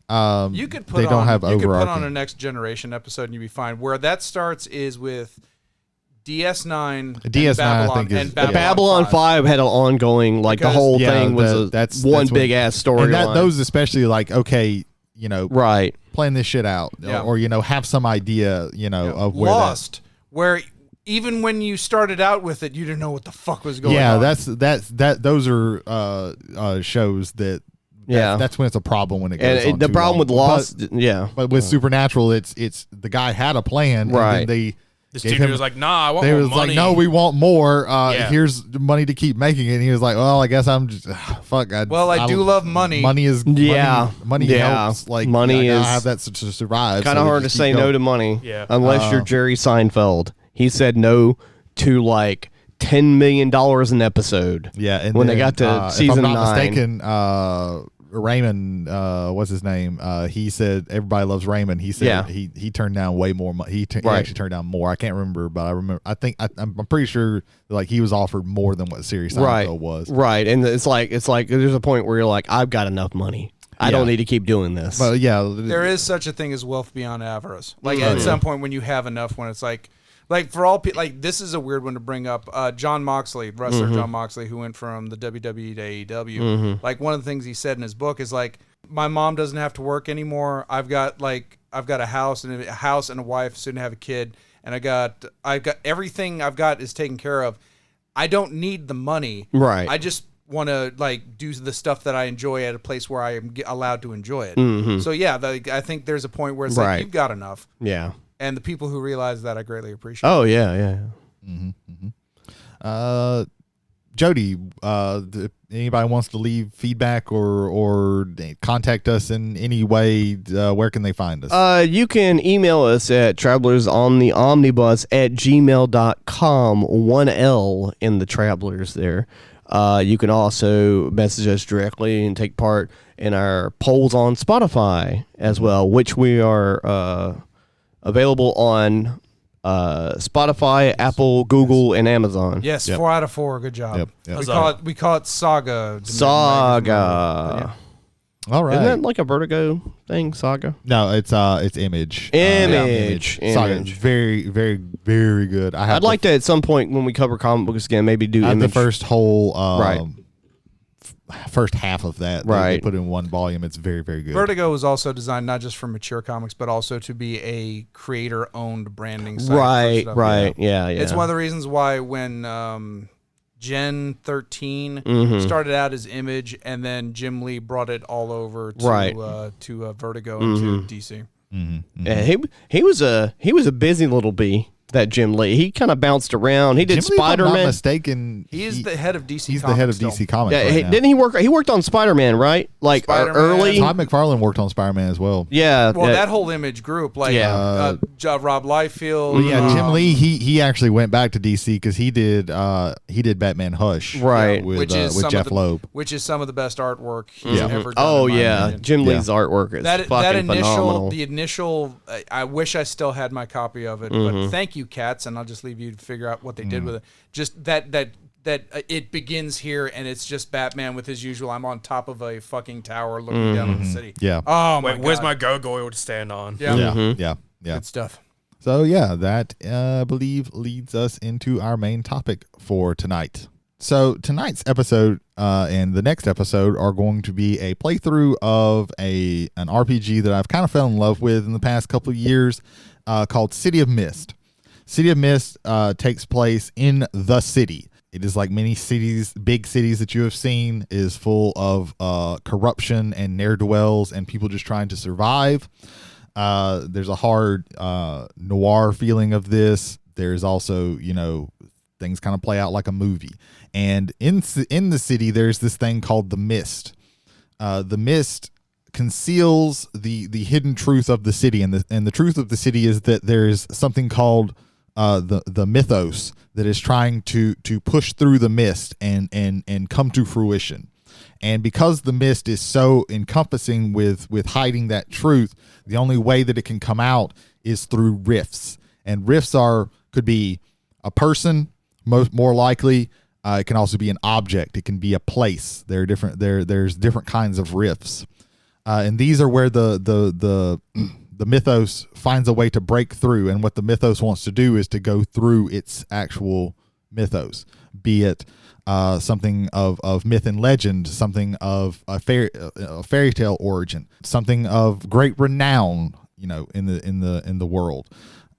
You could put on a Next Generation episode and you'd be fine. Where that starts is with DS9, Babylon 5 had an ongoing the whole thing was that's one big ass story. And those especially plan this shit out or have some idea of where Lost where even when you started out with it you didn't know what the fuck was going on. Those are shows that. That's when it's a problem when it goes on the problem with Lost, but with Supernatural, it's the guy had a plan, right? And then the studio was like, "Nah, I want more money." They was like, "No, we want more. Here's money to keep making it." And he was like, "Well, I guess I'm just fuck." I do love money. Money is money helps. Money is I have that to survive. Kind of hard to say no to money, unless you're Jerry Seinfeld. He said no to $10 million an episode. Yeah, and when then, they got to season 9, if I'm not mistaken, Raymond, what's his name? He said everybody loves Raymond. He said he turned down way more money. He actually turned down more. I can't remember, but I remember. I'm pretty sure he was offered more than what Series Seinfeld was. Right, and it's like there's a point where you're like, I've got enough money. I don't need to keep doing this. But there is such a thing as wealth beyond avarice. At some point when you have enough, when it's for all people, this is a weird one to bring up. John Moxley, wrestler John Moxley, who went from the WWE to AEW. One of the things he said in his book is my mom doesn't have to work anymore. I've got a house and a wife, soon to have a kid, and I've got everything I've got is taken care of. I don't need the money. Right. I just want to do the stuff that I enjoy at a place where I am allowed to enjoy it. So I think there's a point where it's you've got enough. Yeah. And the people who realize that, I greatly appreciate. Oh yeah. Jody, if anybody wants to leave feedback or contact us in any way, where can they find us? You can email us at travelers@gmail.com. 1 L in the Travelers there. You can also message us directly and take part in our polls on Spotify as well, which we are available on Spotify, Apple, Google, and Amazon. Yes, 4 out of 4. Good job. Yep. We call it Saga. All right. Isn't that like a Vertigo thing, Saga? No, it's Image. Image. Saga. Very, very, very good. I'd like to at some point when we cover comic books again, maybe do Image. The first whole Right. First half of that. They put in one volume. It's very, very good. Vertigo was also designed not just for mature comics, but also to be a creator-owned branding site. Right, right. Yeah. It's one of the reasons why when Gen 13 started out as Image, and then Jim Lee brought it all over to Vertigo and to DC. Yeah, he was a busy little bee. That Jim Lee, he kind of bounced around. He did Spider-Man. If I'm not mistaken, he is the head of DC. He's Comics the head of still. DC Comics. Yeah, right now. didn't he work? He worked on Spider-Man, right? Like Spider-Man. early. Todd McFarlane worked on Spider-Man as well. Yeah. Well, that whole Image group, like Rob Liefeld. Well, yeah, Jim Lee. He actually went back to DC because he did Batman Hush, right, with Jeff Loeb, which is some of the best artwork he's ever done. Oh yeah, Jim Lee's artwork is fucking phenomenal. The initial. I wish I still had my copy of it, but thank you, Cats, and I'll just leave you to figure out what they did with it. Just that it begins here, and it's just Batman with his usual. I'm on top of a fucking tower looking down on the city. Yeah. Oh my God. Where's my gargoyle to stand on? Yeah. Good stuff. So yeah, that I believe leads us into our main topic for tonight. So tonight's episode and the next episode are going to be a playthrough of an RPG that I've kind of fell in love with in the past couple of years, called City of Mist. City of Mist takes place in the city. It is like many cities, big cities that you have seen, is full of corruption and ne'er-do-wells and people just trying to survive. There's a hard noir feeling of this. There's also, things kind of play out like a movie. And in the city, there's this thing called the Mist. The Mist conceals the hidden truth of the city, and the truth of the city is that there's something called the mythos that is trying to push through the mist and come to fruition. And because the mist is so encompassing with hiding that truth, the only way that it can come out is through rifts. And rifts could be a person, more likely. It can also be an object. It can be a place. There's different kinds of rifts. And these are where the mythos finds a way to break through, and what the mythos wants to do is to go through its actual mythos, be it something of myth and legend, something of a fairy tale origin, something of great renown, in the world,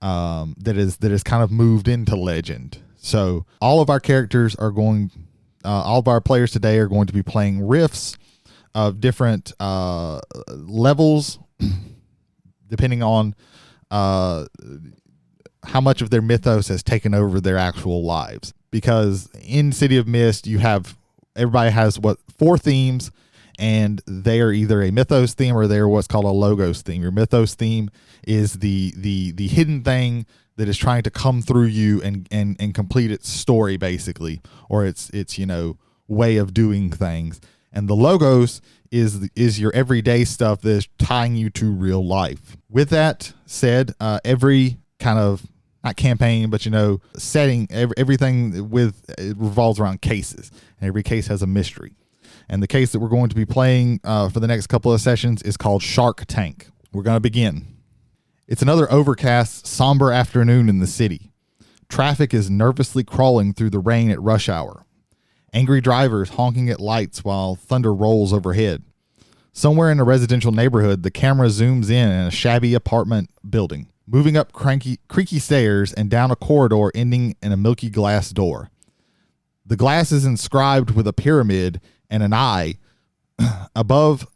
that is kind of moved into legend. So all of our characters all of our players today are going to be playing riffs of different levels, depending on how much of their mythos has taken over their actual lives. Because in City of Mist, everybody has 4 themes, and they are either a mythos theme or they're what's called a logos theme. Your mythos theme is the hidden thing that is trying to come through you and complete its story, basically, or its way of doing things. And the logos is your everyday stuff that is tying you to real life. With that said, every kind of, not campaign, but setting, everything it revolves around cases, and every case has a mystery. And the case that we're going to be playing for the next couple of sessions is called Shark Tank. We're going to begin. It's another overcast, somber afternoon in the city. Traffic is nervously crawling through the rain at rush hour. Angry drivers honking at lights while thunder rolls overhead. Somewhere in a residential neighborhood, the camera zooms in a shabby apartment building, moving up creaky stairs and down a corridor ending in a milky glass door. The glass is inscribed with a pyramid and an eye. Above,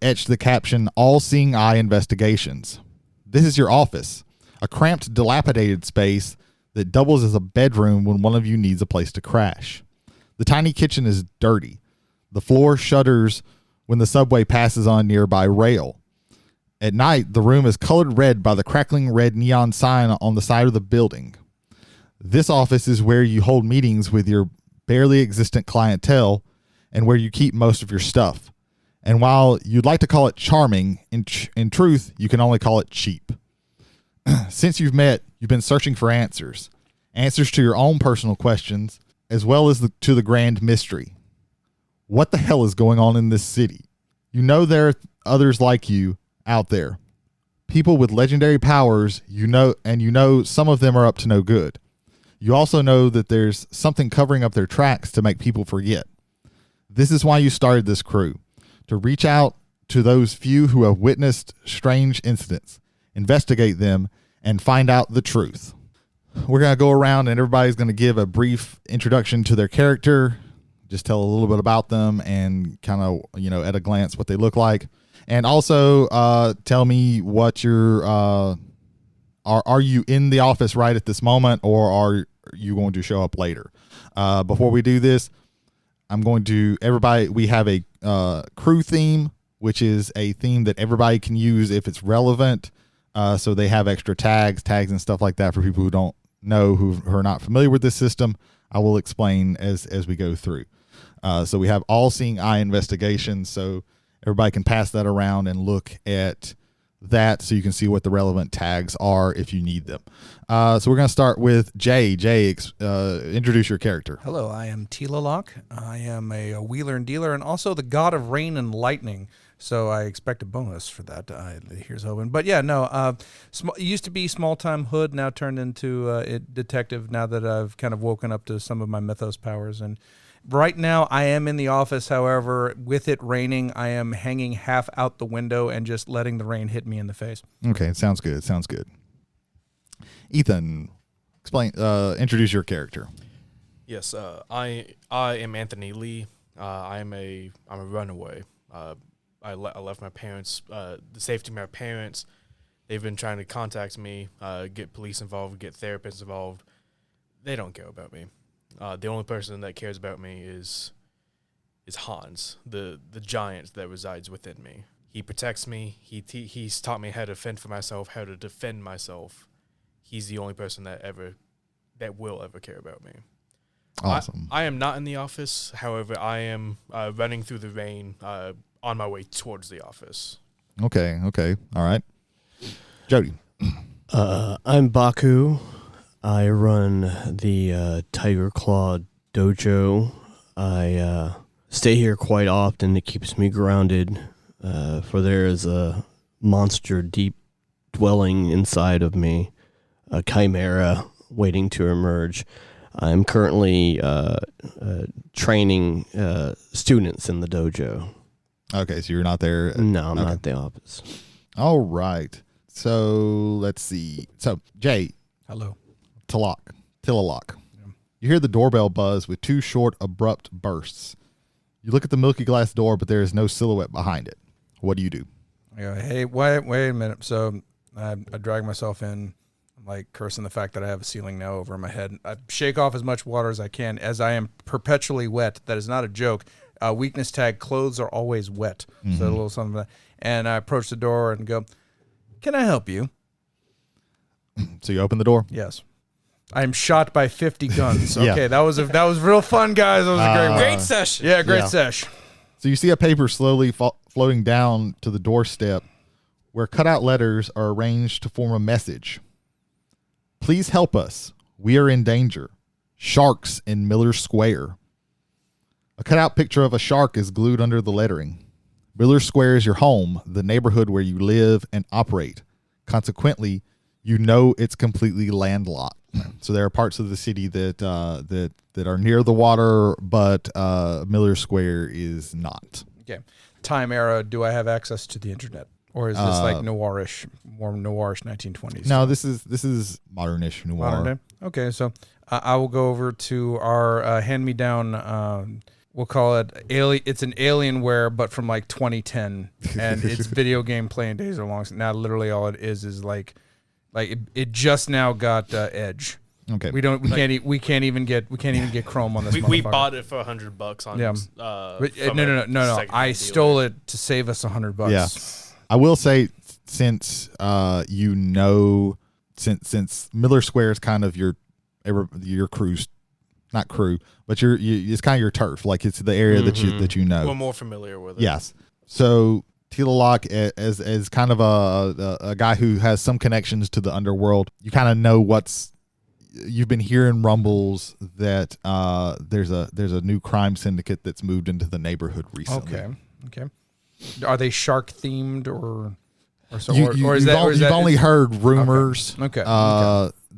etched the caption, "All-Seeing Eye Investigations." This is your office, a cramped, dilapidated space that doubles as a bedroom when one of you needs a place to crash. The tiny kitchen is dirty. The floor shudders when the subway passes on nearby rail. At night, the room is colored red by the crackling red neon sign on the side of the building. This office is where you hold meetings with your barely existent clientele and where you keep most of your stuff. And while you'd like to call it charming, in truth, you can only call it cheap. Since you've met, you've been searching for answers to your own personal questions, as well as to the grand mystery. What the hell is going on in this city? You know there are others like you out there. People with legendary powers, and you know some of them are up to no good. You also know that there's something covering up their tracks to make people forget. This is why you started this crew, to reach out to those few who have witnessed strange incidents, investigate them, and find out the truth. We're going to go around and everybody's going to give a brief introduction to their character, just tell a little bit about them and kind of, at a glance what they look like. And also tell me what your are you in the office right at this moment, or are you going to show up later? Before we do this, we have a crew theme, which is a theme that everybody can use if it's relevant. So they have extra tags and stuff like that for people who don't know, who are not familiar with this system. I will explain as we go through. So we have all-seeing eye investigation, so everybody can pass that around and look at that so you can see what the relevant tags are if you need them. So we're going to start with Jay. Jay, introduce your character. Hello, I am Tilalok. I am a wheeler and dealer and also the god of rain and lightning. So I expect a bonus for that. Here's hoping. But yeah, no, it used to be small-time hood, now turned into detective now that I've kind of woken up to some of my mythos powers. And right now I am in the office. However, with it raining, I am hanging half out the window and just letting the rain hit me in the face. Okay, sounds good. Ethan, introduce your character. Yes, I am Anthony Lee. I'm a runaway. I left my parents, the safety of my parents. They've been trying to contact me, get police involved, get therapists involved. They don't care about me. The only person that cares about me is Hans, the giant that resides within me. He protects me. He's taught me how to fend for myself, how to defend myself. He's the only person that will ever care about me. Awesome. I am not in the office. However, I am running through the rain on my way towards the office. Okay. All right. Jody. I'm Baku. I run the Tiger Claw Dojo. I stay here quite often. It keeps me grounded, for there is a monster deep dwelling inside of me, a chimera waiting to emerge. I'm currently training students in the dojo. Okay, so you're not there? No, I'm not at the office. All right. So let's see. So, Jay. Hello. Tilalok. Yeah. You hear the doorbell buzz with two short, abrupt bursts. You look at the milky glass door, but there is no silhouette behind it. What do you do? I go, hey, wait a minute. So I drag myself in. I'm like cursing the fact that I have a ceiling now over my head. I shake off as much water as I can, as I am perpetually wet. That is not a joke. Weakness tag, clothes are always wet. Mm-hmm. So a little something like that. And I approach the door and go, can I help you? So you open the door? Yes. I'm shot by 50 guns. Yeah. Okay, that was real fun, guys. That was a great one. Great session. Yeah, great sesh. So you see a paper slowly floating down to the doorstep where cutout letters are arranged to form a message. Please help us. We are in danger. Sharks in Miller Square. A cutout picture of a shark is glued under the lettering. Miller Square is your home, the neighborhood where you live and operate. Consequently, you know it's completely landlocked. So there are parts of the city that are near the water, but Miller Square is not. Okay. Time era, do I have access to the internet? Or is this like noirish, more noirish 1920s? No, this is modernish noir. Modern day? Okay, so I will go over to our hand-me-down, we'll call it, it's an Alienware, but from like 2010, and its video game playing days are long. Now literally all it is like it just now got Edge. Okay. We can't even get Chrome on this. We bought it for $100 on. Yeah. No. I stole it to save us $100. Yeah. I will say, since since Miller Square is kind of your crew's, not crew, but it's kind of your turf. Like it's the area that you know. We're more familiar with it. Yes. So Tilalok, as kind of a guy who has some connections to the underworld, you kind of know you've been hearing rumbles that there's a new crime syndicate that's moved into the neighborhood recently. Okay. Are they shark themed or so? You've only heard rumors. Okay.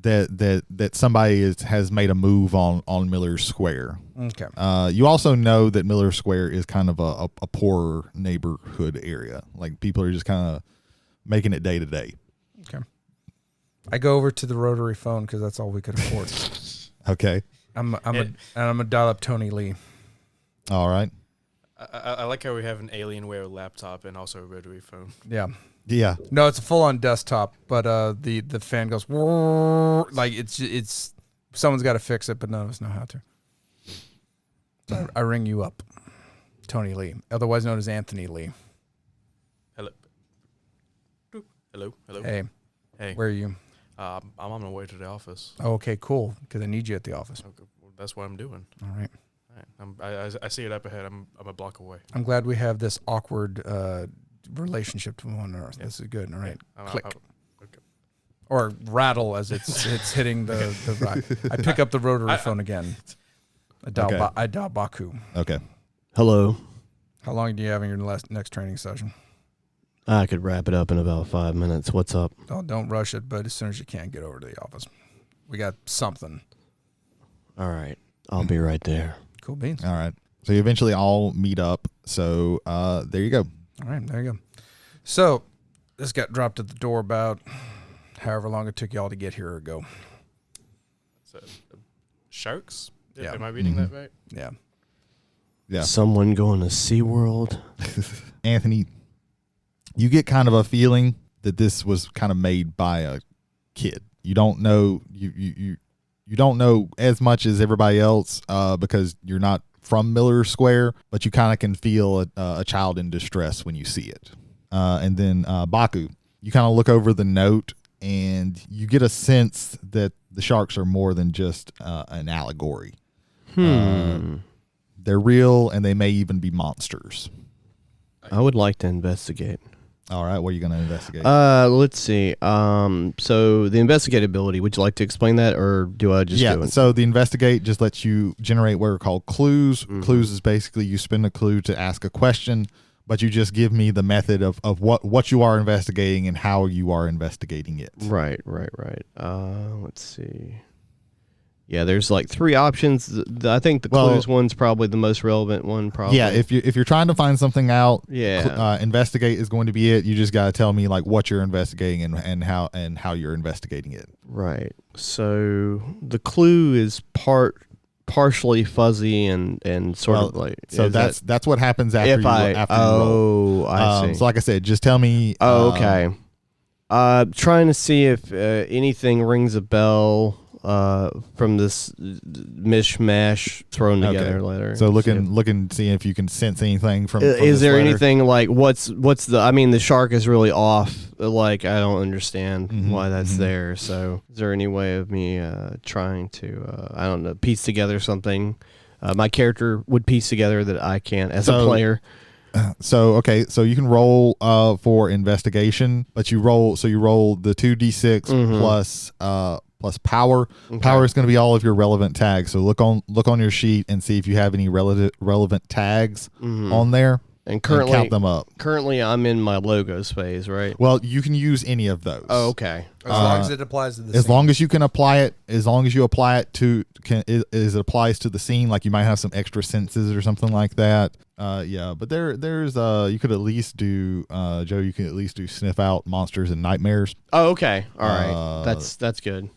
That somebody has made a move on Miller Square. Okay. You also know that Miller Square is kind of a poorer neighborhood area. Like people are just kind of making it day to day. Okay. I go over to the rotary phone because that's all we could afford. Okay. I'm gonna dial up Tony Lee. All right. I like how we have an Alienware laptop and also a rotary phone. Yeah. Yeah. No, it's a full on desktop, but the fan goes like it's someone's got to fix it, but none of us know how to. So I ring you up, Tony Lee, otherwise known as Anthony Lee. Hello. Hello. Hey, where are you? I'm on my way to the office. Oh, okay, cool. Because I need you at the office. Okay, well, that's what I'm doing. All right. I see it up ahead. I'm a block away. I'm glad we have this awkward relationship to one another. Yeah. This is good. All right. Click. Okay. Or rattle as it's hitting the right. I pick up the rotary phone again. I dial Baku. Okay. Hello. How long do you have in your next training session? I could wrap it up in about 5 minutes. What's up? Oh, don't rush it, but as soon as you can, get over to the office. We got something. All right. I'll be right there. Cool beans. All right. So you eventually all meet up. So there you go. All right, there you go. So this got dropped at the door about however long it took y'all to get here or go. So, sharks? Yeah. Am I reading that right? Yeah. Yeah. Someone going to SeaWorld? Anthony, you get kind of a feeling that this was kind of made by a kid. You don't know you don't know as much as everybody else because you're not from Miller Square, but you kind of can feel a child in distress when you see it. And then Baku, you kind of look over the note and you get a sense that the sharks are more than just an allegory. They're real and they may even be monsters. I would like to investigate. All right, what are you going to investigate? Let's see. So the investigatability, would you like to explain that, or do I just do it? So the investigate just lets you generate what are called clues. Mm-hmm. Clues is basically you spend a clue to ask a question, but you just give me the method of what you are investigating and how you are investigating it. Right. Let's see. Yeah, there's like 3 options. I think the clues one's probably the most relevant one. Probably. Yeah, if you're trying to find something out, yeah, investigate is going to be it. You just got to tell me like what you're investigating and how you're investigating it. Right. So the clue is partially fuzzy and sort of like. So that's what happens after you roll. I see. So like I said, just tell me. Okay. Trying to see if anything rings a bell. From this mishmash thrown together letter. So looking, seeing if you can sense anything from. Is there letter. anything like what's the? I mean, the shark is really off. Like I don't understand why that's there. So is there any way of me trying to I don't know, piece together something? My character would piece together that I can't as a player. So you can roll for investigation, but you roll the 2d6 plus power. Okay. Power is going to be all of your relevant tags. So look on your sheet and see if you have any relevant tags on there, and count them up. Currently, I'm in my logos phase, right? Well, you can use any of those. Oh, okay. As long as it applies to the scene. As long as you can apply it, as long as you apply it to it applies to the scene. Like you might have some extra senses or something like that. Yeah, but there's you could at least do Joe. You can at least do sniff out monsters and nightmares. Oh, okay. All right. That's good.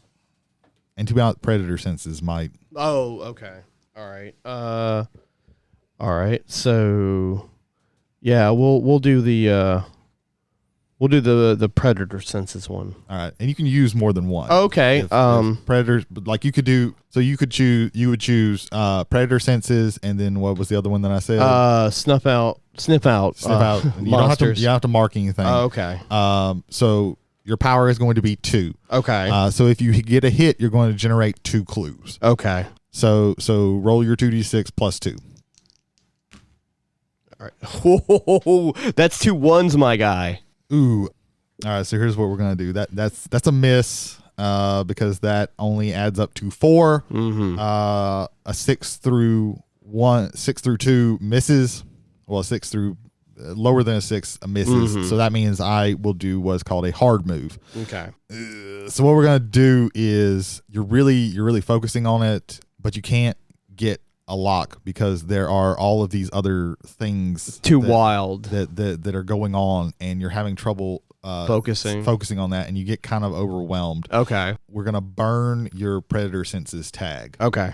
And to be honest, predator senses might. Oh, okay. All right. All right. So, yeah, we'll do the predator senses one. All right, and you can use more than one. Okay. If predators, like you would choose predator senses, and then what was the other one that I said? Sniff out. You don't have to mark anything. Oh, okay. So your power is going to be 2. Okay. So if you get a hit, you're going to generate 2 clues. Okay. So roll your 2d6 plus 2. All right. Whoa, that's 2 1s, my guy. Ooh. All right. So here's what we're gonna do. That's a miss because that only adds up to 4. Mm-hmm. A 6 through 2 misses. Well, 6 through lower than a 6 misses. So that means I will do what's called a hard move. Okay. So what we're gonna do is you're really focusing on it, but you can't get a lock because there are all of these other things Wild that are going on, and you're having trouble focusing on that, and you get kind of overwhelmed. Okay. We're gonna burn your predator senses tag. Okay.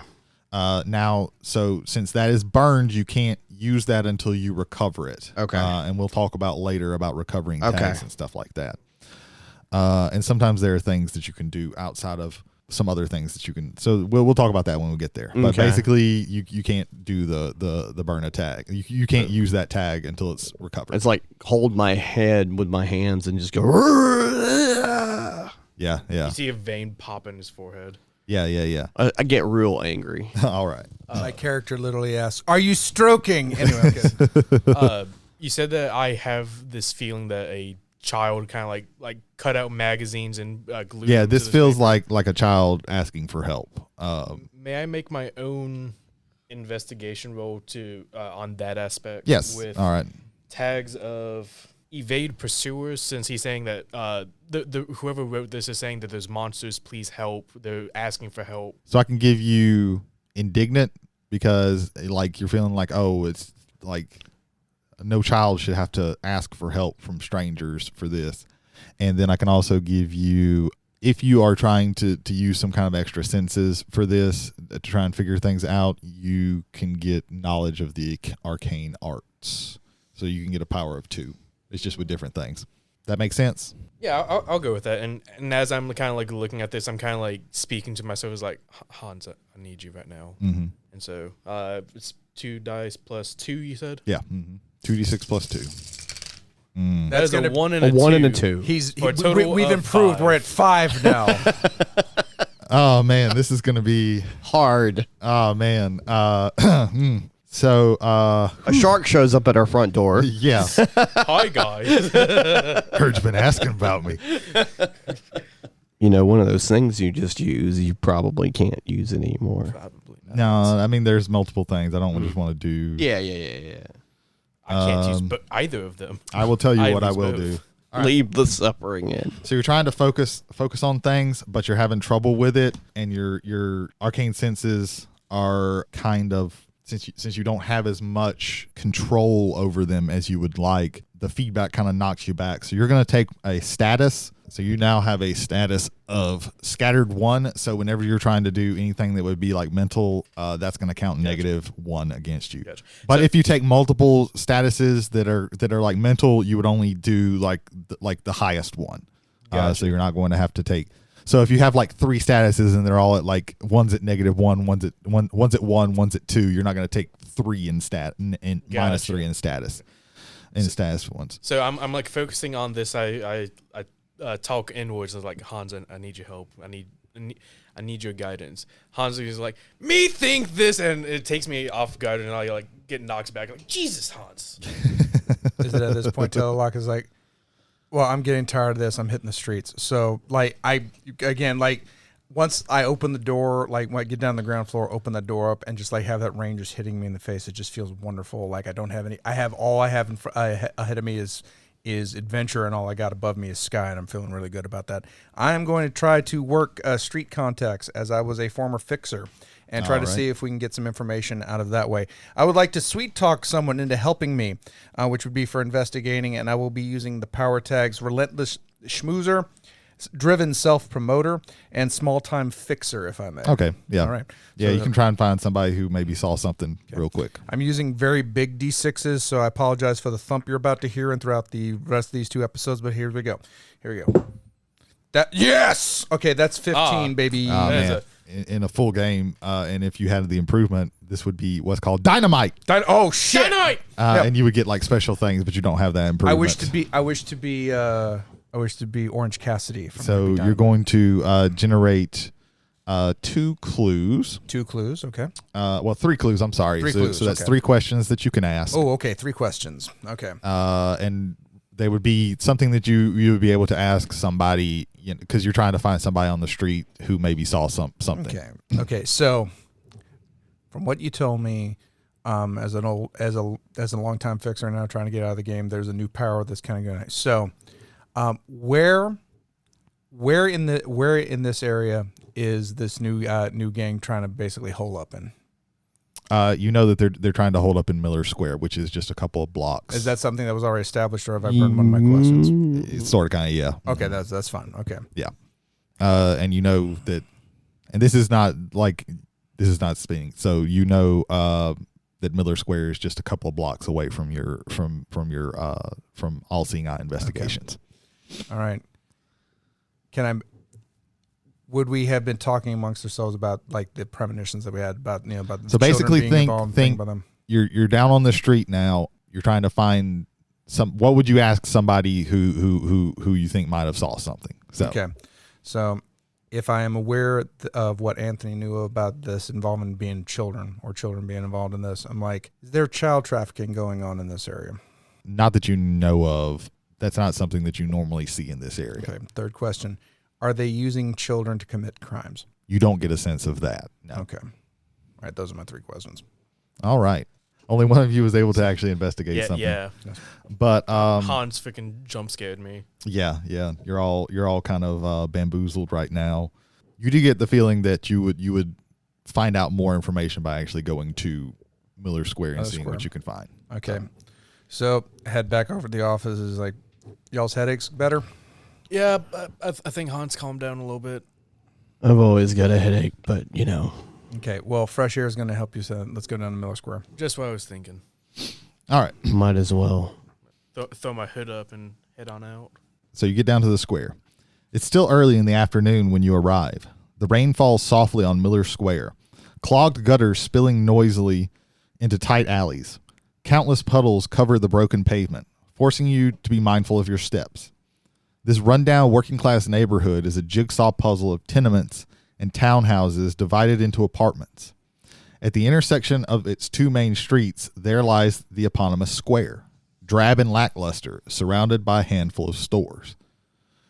Now, so since that is burned, you can't use that until you recover it. Okay. And we'll talk about later about recovering tags and stuff like that. And sometimes there are things that you can do outside of some other things that you can. So we'll talk about that when we get there. But basically, you can't do the burn a tag. You can't use that tag until it's recovered. It's like hold my head with my hands and just go. Yeah. You see a vein pop in his forehead. Yeah. I get real angry. All right. My character literally asks, "Are you stroking?" Anyway, okay. You said that I have this feeling that a child kind of like cut out magazines and glued. Yeah, them this to feels paper. like a child asking for help. May I make my own investigation roll to on that aspect? Yes. With All right. tags of evade pursuers, since he's saying that the whoever wrote this is saying that there's monsters, please help. They're asking for help. So I can give you indignant because like you're feeling like, oh, it's like no child should have to ask for help from strangers for this. And then I can also give you, if you are trying to use some kind of extra senses for this to try and figure things out, you can get knowledge of the arcane arts. So you can get a power of 2. It's just with different things. That makes sense? Yeah, I'll go with that. And as I'm kind of like looking at this, I'm kind of like speaking to myself as like, Hans, I need you right now. Mm-hmm. And so it's 2 dice plus 2, you said? Yeah. Mm-hmm. 2d6 plus 2. That is a 1 and a 2. 1 and a 2. We've improved. 5. We're at 5 now. Oh, man, this is going to be Hard. Oh, man. So A shark shows up at our front door. yeah. Hi, guys. Heard you've been asking about me. One of those things you just use, you probably can't use it anymore. Probably not. No, I mean, there's multiple things. I don't just want to do. Yeah. I can't use either of them. I will tell you I what I lose will both. do. Leave the suffering in. So you're trying to focus on things, but you're having trouble with it, and your arcane senses are kind of, since you don't have as much control over them as you would like, the feedback kind of knocks you back. So you're going to take a status. So you now have a status of scattered 1. So whenever you're trying to do anything that would be like mental, that's going to count -1 against you. Gotcha. But So- if you take multiple statuses that are like mental, you would only do like the highest one. So you're not going to have to take. So if you have like 3 statuses and they're all at like one's at -1, one's at 1, one's at 2, you're not going to take 3 in stat and minus 3 in status. Status ones. So I'm like focusing on this. I talk inwards. I was like, Hans, I need your help. I need your guidance. Hans is like, me think this, and it takes me off guard, and I like get knocked back. I'm like, Jesus, Hans. Is it at this point Telelok is like, well, I'm getting tired of this. I'm hitting the streets. So like once I open the door, like when I get down the ground floor, open that door up and just like have that rain just hitting me in the face. It just feels wonderful. Like all I have ahead of me is adventure, and all I got above me is sky, and I'm feeling really good about that. I am going to try to work street contacts, as I was a former fixer, and try to see if we can get some information out of that way. I would like to sweet talk someone into helping me, which would be for investigating, and I will be using the power tags Relentless Schmoozer, Driven Self-Promoter, and Small-Time Fixer, if I may. Okay, yeah. All right. Yeah, So you can try and find somebody who maybe saw something real quick. I'm using very big D6s, so I apologize for the thump you're about to hear and throughout the rest of these 2 episodes, but here we go. Yes! Okay, that's 15, baby. Oh, That is man. In a full game, and if you had the improvement, this would be what's called dynamite. Oh, shit! Dynamite! And you would get like special things, but you don't have that improvement. I wish to be Orange Cassidy. From So Happy you're Diamond. going to generate 2 clues. 2 clues, okay. 3 clues. I'm sorry. 3 so, clues, so that's okay. 3 questions that you can ask. Oh, okay, 3 questions. Okay. And they would be something that you would be able to ask somebody, because you're trying to find somebody on the street who maybe saw something. Okay. So from what you told me, as a longtime fixer now trying to get out of the game, there's a new power that's kind of going. So, where in this area is this new gang trying to basically hole up in? You know that they're trying to hold up in Miller Square, which is just a couple of blocks. Is that something that was already established, or have I burned one of my questions? It's sort of kind of, yeah. Okay, that's fine. Okay. Yeah. And you know that, and this is not spinning. So you know that Miller Square is just a couple of blocks away from your from All Seeing Eye Investigations. Okay. All right. Would we have been talking amongst ourselves about like the premonitions that we had about about so basically think by them? You're down on the street now. You're trying to find some. What would you ask somebody who you think might have saw something? So okay, so if I am aware of what Anthony knew about this involvement being children or children being involved in this, I'm like, is there child trafficking going on in this area? Not that you know of. That's not something that you normally see in this area. Okay. Third question. Are they using children to commit crimes? You don't get a sense of that. No. Okay. All right. Those are my 3 questions. All right. Only one of you was able to actually investigate something. Yeah. But Hans freaking jump scared me. Yeah. You're all kind of bamboozled right now. You do get the feeling that you would find out more information by actually going to Miller Square and seeing what you can find. Okay. So head back over to the office. Is like, y'all's headaches better? Yeah, I think Hans calmed down a little bit. I've always got a headache, but you know. Okay, well, fresh air is going to help you. So let's go down to Miller Square. Just what I was thinking. All right. Might as well. Throw my hood up and head on out. So you get down to the square. It's still early in the afternoon when you arrive. The rain falls softly on Miller Square, clogged gutters spilling noisily into tight alleys. Countless puddles cover the broken pavement, forcing you to be mindful of your steps. This rundown working-class neighborhood is a jigsaw puzzle of tenements and townhouses divided into apartments. At the intersection of its 2 main streets, there lies the eponymous square, drab and lackluster, surrounded by a handful of stores.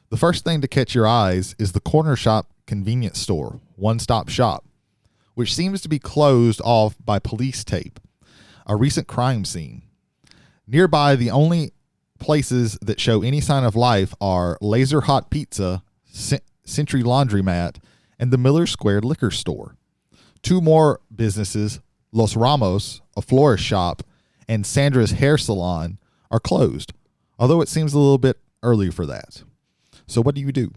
The first thing to catch your eyes is the corner shop convenience store, One Stop Shop, which seems to be closed off by police tape, a recent crime scene. Nearby, the only places that show any sign of life are Laser Hot Pizza, Century Laundromat, and the Miller Square Liquor Store. 2 more businesses, Los Ramos, a florist shop, and Sandra's Hair Salon, are closed, although it seems a little bit early for that. So what do you do?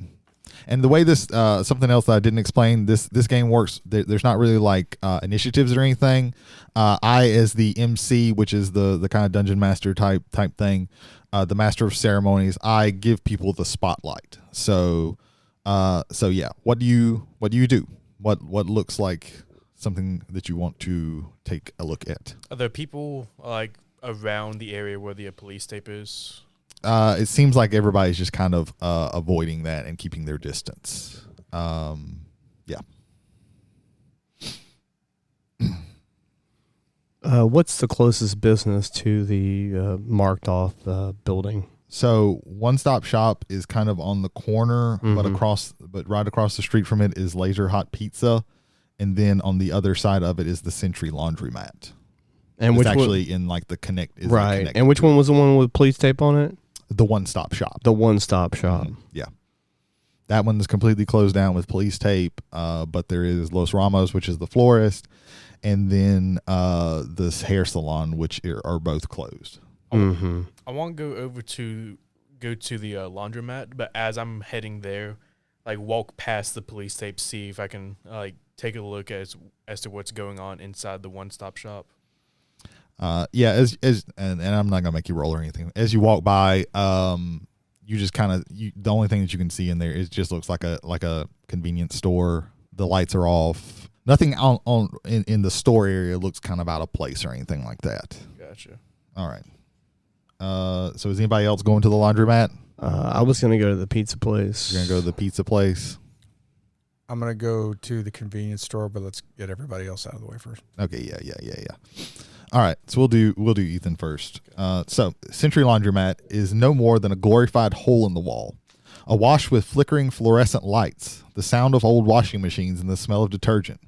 And the way this, something else that I didn't explain, this game works, there's not really like initiatives or anything. I, as the MC, which is the kind of dungeon master type thing, the master of ceremonies, I give people the spotlight. So yeah, what do you do? What looks like something that you want to take a look at? Are there people like around the area where the police tape is? It seems like everybody's just kind of avoiding that and keeping their distance. Yeah. What's the closest business to the marked off building? So One Stop Shop is kind of on the corner, but right across the street from it is Laser Hot Pizza, and then on the other side of it is the Century Laundromat. And it's which actually in like the connect. Right. And which one was the one with police tape on it? The One Stop Shop. The One Stop Shop. Yeah. That one is completely closed down with police tape, but there is Los Ramos, which is the florist, and then this hair salon, which are both closed. I want to go over to the laundromat, but as I'm heading there, like walk past the police tape, see if I can like take a look as to what's going on inside the One Stop Shop. Yeah, and I'm not gonna make you roll or anything. As you walk by, you just kind of the only thing that you can see in there is just looks like a convenience store. The lights are off. Nothing in the store area looks kind of out of place or anything like that. Gotcha. All right. So is anybody else going to the laundromat? I was gonna go to the pizza place. You're gonna go to the pizza place. I'm gonna go to the convenience store, but let's get everybody else out of the way first. Okay. Yeah. All right, so we'll do Ethan first. So Century Laundromat is no more than a glorified hole in the wall, awash with flickering fluorescent lights, the sound of old washing machines, and the smell of detergent.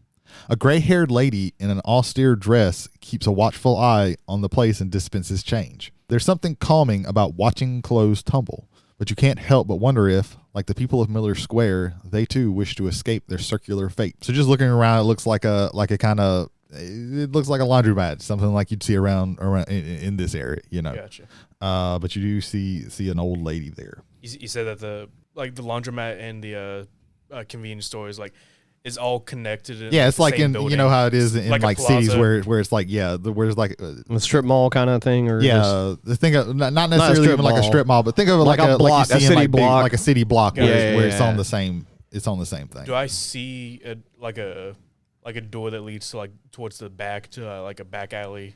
A gray-haired lady in an austere dress keeps a watchful eye on the place and dispenses change. There's something calming about watching clothes tumble, but you can't help but wonder if, like the people of Miller Square, they too wish to escape their circular fate. So just looking around, it looks like a kind of, it looks like a laundromat, something like you'd see around in this area, you know. Gotcha. But you do see an old lady there. You said that the laundromat and the convenience store is all connected. Yeah, it's like in building. you know how it is in like cities where it's like where it's like A strip mall kind of thing, or think of not necessarily strip even like a mall. strip mall, but think of it Like like a block, like you see a in city block. like a city block Yeah, where it's yeah. on the same thing. Do I see a door that leads to towards the back to like a back alley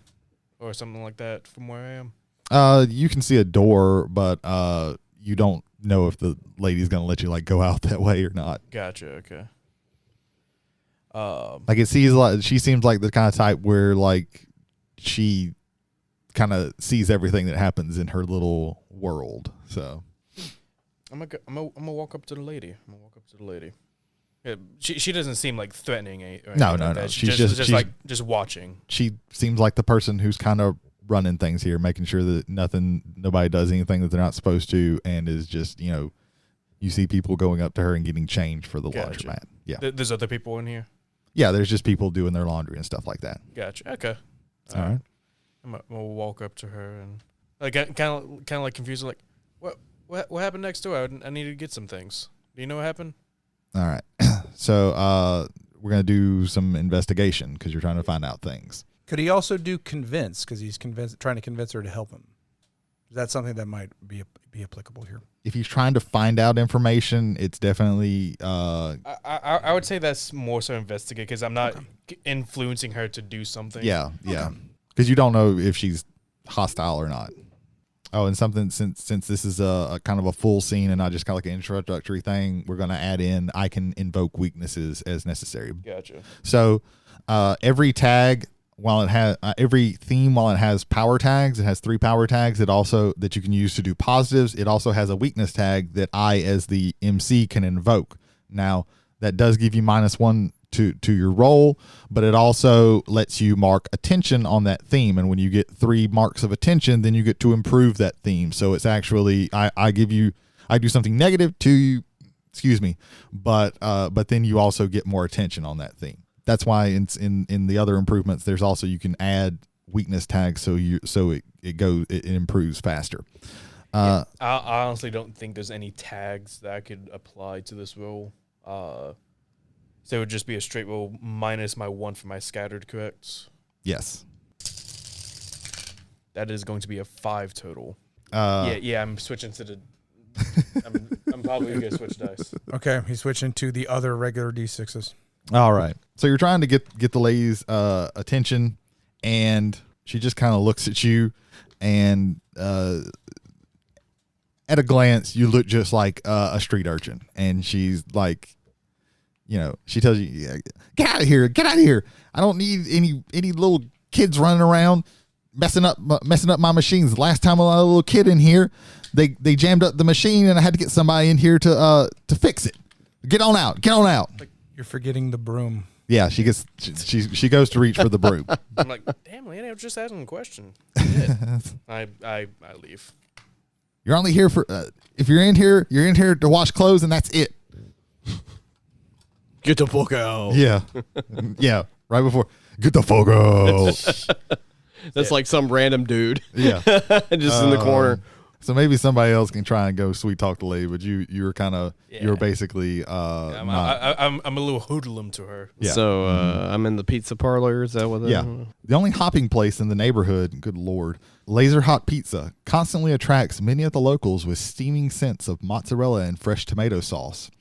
or something like that from where I am? You can see a door, but you don't know if the lady's gonna let you go out that way or not. Gotcha. Okay. It sees she seems like the kind of type where she kind of sees everything that happens in her little world. So I'm gonna walk up to the lady. Yeah, she doesn't seem threatening. No. That. She's just watching. She seems like the person who's kind of running things here, making sure that nobody does anything that they're not supposed to, and is just you see people going up to her and getting change for the Gotcha. laundromat. Yeah, There's other people in here. yeah. There's just people doing their laundry and stuff like that. Gotcha. Okay. All right. I'm gonna walk up to her and kind of confused. What happened next door? I needed to get some things. Do you know what happened? All right. So we're gonna do some investigation because you're trying to find out things. Could he also do convince, because he's trying to convince her to help him? Is that something that might be applicable here? If he's trying to find out information, it's definitely. I would say that's more so investigate because I'm not influencing her to do something. Yeah. Because you don't know if she's hostile or not. Oh, and something since this is a kind of a full scene and not just kind of like an introductory thing, we're going to add in I can invoke weaknesses as necessary. Gotcha. So every tag, while it has every theme, while it has power tags, it has 3 power tags. It also that you can use to do positives. It also has a weakness tag that I, as the MC, can invoke. Now that does give you -1 to your roll, but it also lets you mark attention on that theme. And when you get 3 marks of attention, then you get to improve that theme. So it's actually I do something negative to you, but then you also get more attention on that theme. That's why in the other improvements, there's also you can add weakness tags so it improves faster. I honestly don't think there's any tags that I could apply to this roll. So it would just be a straight roll minus my 1 for my scattered corrects. Yes. That is going to be a 5 total. Yeah. I'm switching to the. I'm probably gonna switch dice. Okay, he's switching to the other regular D6s. All right. So you're trying to get the lady's attention, and she just kind of looks at you, and at a glance, you look just like a street urchin, and she's like, she tells you, get out of here. I don't need any little kids running around messing up my machines. The last time I had a little kid in here, they jammed up the machine, and I had to get somebody in here to fix it. Get on out. You're forgetting the broom. Yeah, she goes to reach for the broom. I'm like, damn, lady, I was just asking a question. I leave. You're only here for if you're in here to wash clothes, and that's it. Get the fuck out. Yeah, yeah. Right before get the fuck out. That's like some random dude. Yeah, just in the corner. So maybe somebody else can try and go sweet talk the lady, but you were kind of you were basically I'm a little hoodlum to her. Yeah. So I'm in the pizza parlor. Is that what? The only hopping place in the neighborhood, good Lord, Laser Hot Pizza, constantly attracts many of the locals with steaming scents of mozzarella and fresh tomato sauce.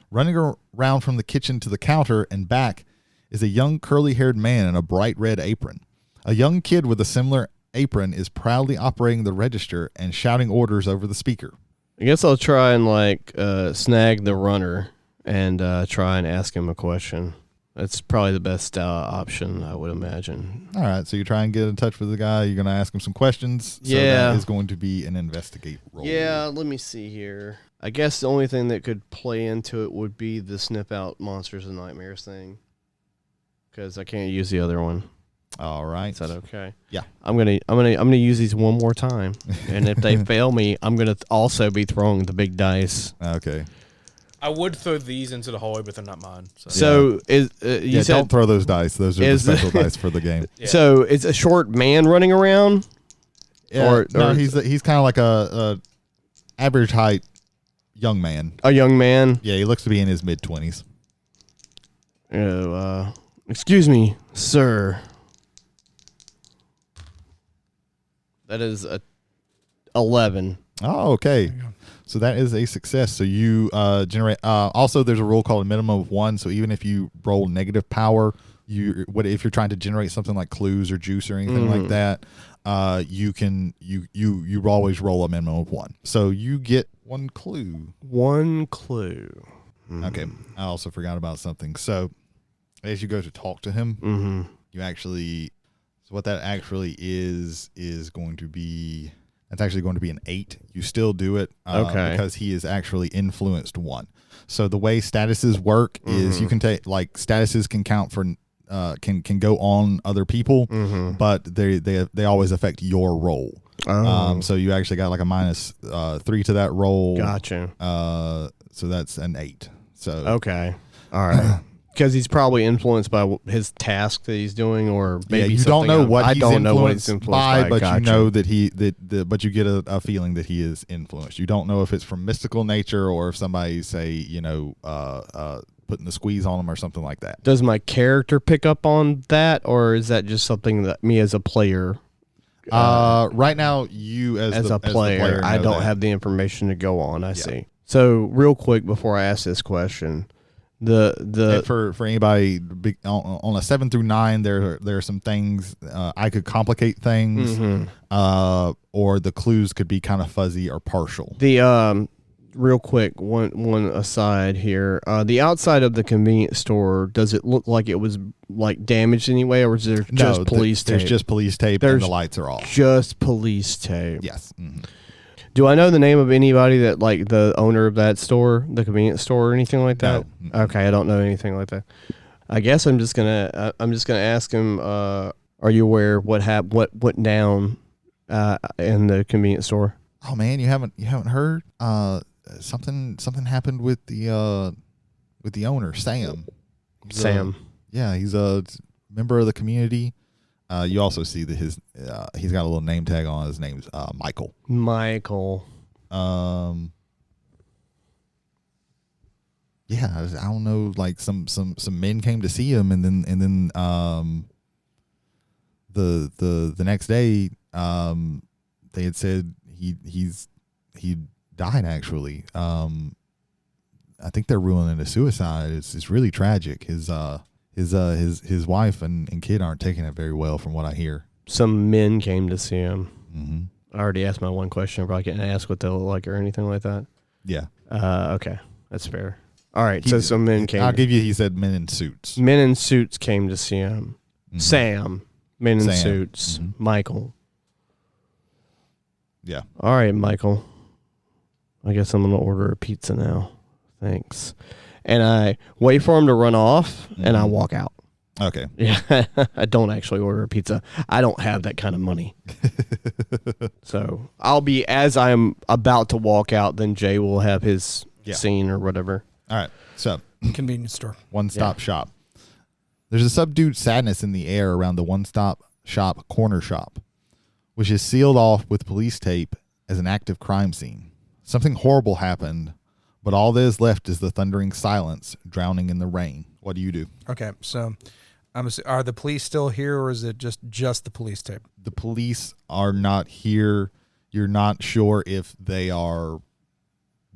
Running around from the kitchen to the counter and back is a young curly-haired man in a bright red apron. A young kid with a similar apron is proudly operating the register and shouting orders over the speaker. I guess I'll try and snag the runner and try and ask him a question. That's probably the best option, I would imagine. All right, so you try and get in touch with the guy. You're going to ask him some questions. So Yeah. that is going to be an investigate roll. Yeah, let me see here. I guess the only thing that could play into it would be the snip out monsters and nightmares thing. because I can't use the other one. All right. Is that okay? Yeah. I'm gonna use these one more time, and if they fail me, I'm gonna also be throwing the big dice. Okay. I would throw these into the hallway, but they're not mine. So, So you Yeah, said don't throw those dice. Those are the is- special dice for the game. Yeah. so it's a short man running around. Yeah, no, or- he's kind of like a average height young man. A young man. Yeah, he looks to be in his mid-20s. Excuse me, sir. That is a 11. Oh, okay. So that is a success. So you generate. Also, there's a rule called a minimum of 1. So even if you roll negative power, if you're trying to generate something like clues or juice or anything like that, you always roll a minimum of 1. So you get 1 clue. 1 clue. Okay. I also forgot about something. So as you go to talk to him, you actually. So what that actually is going to be. That's actually going to be an 8. You still do it because he is actually influenced 1. So the way statuses work is you can take statuses can count for can go on other people, but they always affect your roll. So you actually got like a -3 to that roll. Gotcha. So that's an 8. So Okay. All right. Because he's probably influenced by his task that he's doing, or maybe you don't know what I he's don't know what influenced, he's influenced by, but gotcha. you know that but you get a feeling that he is influenced. You don't know if it's from mystical nature or if somebody putting the squeeze on him or something like that. Does my character pick up on that, or is that just something that me as a player? Right now, you as a player, I know don't that. have the information to go on. I see. So real quick before I ask this question, And for anybody on a 7 through 9, there are some things I could complicate things, or the clues could be kind of fuzzy or partial. the real quick one aside here, the outside of the convenience store, does it look like it was like damaged anyway, or is there just police tape? There's just police tape and the lights are off. Just police tape. Yes. Do I know the name of anybody that, like, the owner of that store, the convenience store, or anything like that? No. Okay, I don't know anything like that. I guess I'm just gonna ask him. Are you aware what went down in the convenience store? Oh man, you haven't heard? Something happened with the owner, Sam. Sam. Yeah, he's a member of the community. You also see that he's got a little name tag on. His name's Michael. Michael. Yeah, I don't know. Like some men came to see him, and then the next day, they had said he died. Actually, I think they're ruling it a suicide. It's really tragic. His wife and kid aren't taking it very well, from what I hear. Some men came to see him. Mm-hmm. I already asked my one question. I'm probably getting asked what they look like or anything like that. Yeah. Okay, that's fair. All right, so some men came. I'll give you. He said men in suits. Men in suits came to see him. Mhm. Sam. Men in Sam. suits. Mhm. Michael. Yeah. All right, Michael. I guess I'm gonna order a pizza now. Thanks. And I wait for him to run off, and I walk out. Okay. Yeah, I don't actually order a pizza. I don't have that kind of money. So I'll be, as I'm about to walk out, then Jay will have his scene or whatever. All right. So Convenience store. one-stop shop. There's a subdued sadness in the air around the one-stop shop corner shop, which is sealed off with police tape as an active crime scene. Something horrible happened, but all that is left is the thundering silence drowning in the rain. What do you do? Okay, so are the police still here, or is it just the police tape? The police are not here. You're not sure if they are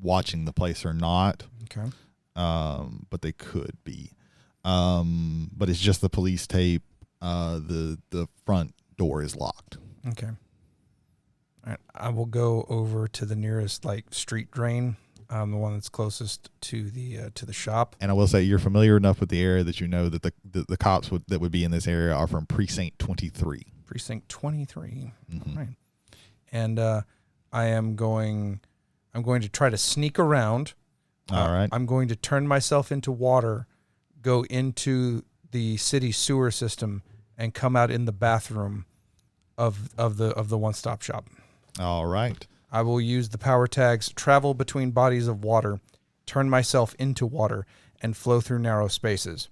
watching the place or not. Okay. But they could be. But it's just the police tape. The front door is locked. Okay. All right. I will go over to the nearest street drain, the one that's closest to the shop. And I will say you're familiar enough with the area that you know that the cops that would be in this area are from Precinct 23. Precinct 23. Mm-hmm. All right. And I'm going to try to sneak around. All right. I'm going to turn myself into water, go into the city sewer system and come out in the bathroom of the one-stop shop. All right. I will use the power tags, travel between bodies of water, turn myself into water, and flow through narrow spaces.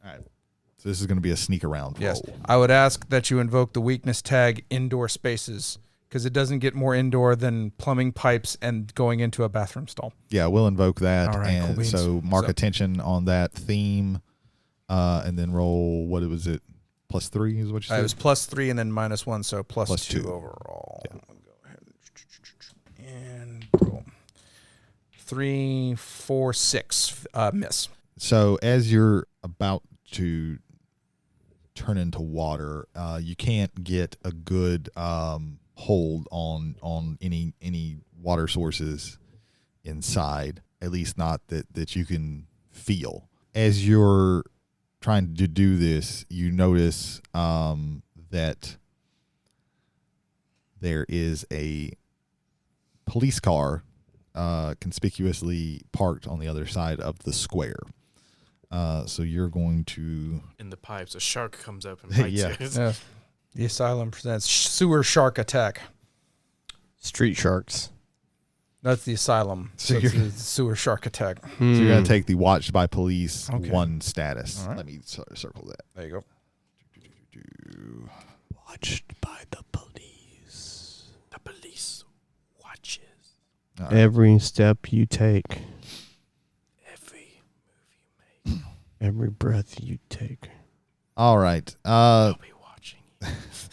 All right. So this is going to be a sneak around roll. Yes. I would ask that you invoke the weakness tag indoor spaces, because it doesn't get more indoor than plumbing pipes and going into a bathroom stall. Yeah, we'll invoke that. All right, and cool beans. so mark So- attention on that theme, and then roll, what was it? +3 is what you said? It was +3 and then -1, so plus two +2 overall. Yeah. Go ahead and roll. 3, 4, 6. Miss. So as you're about to turn into water, you can't get a good hold on any water sources inside, at least not that you can feel. As you're trying to do this, you notice that there is a police car conspicuously parked on the other side of the square. So you're going to... In the pipes, a shark comes up and bites Yeah. you. Yeah. The Asylum presents sewer shark attack. Street sharks. That's the Asylum. So So it's you're- the sewer shark attack. So you're going to take the watched by police Okay. 1 status. All right. Let me circle that. There you go. Watched by the police. The police watches All right. Every step you take, every move you make. every breath you take. All right. I'll be watching you.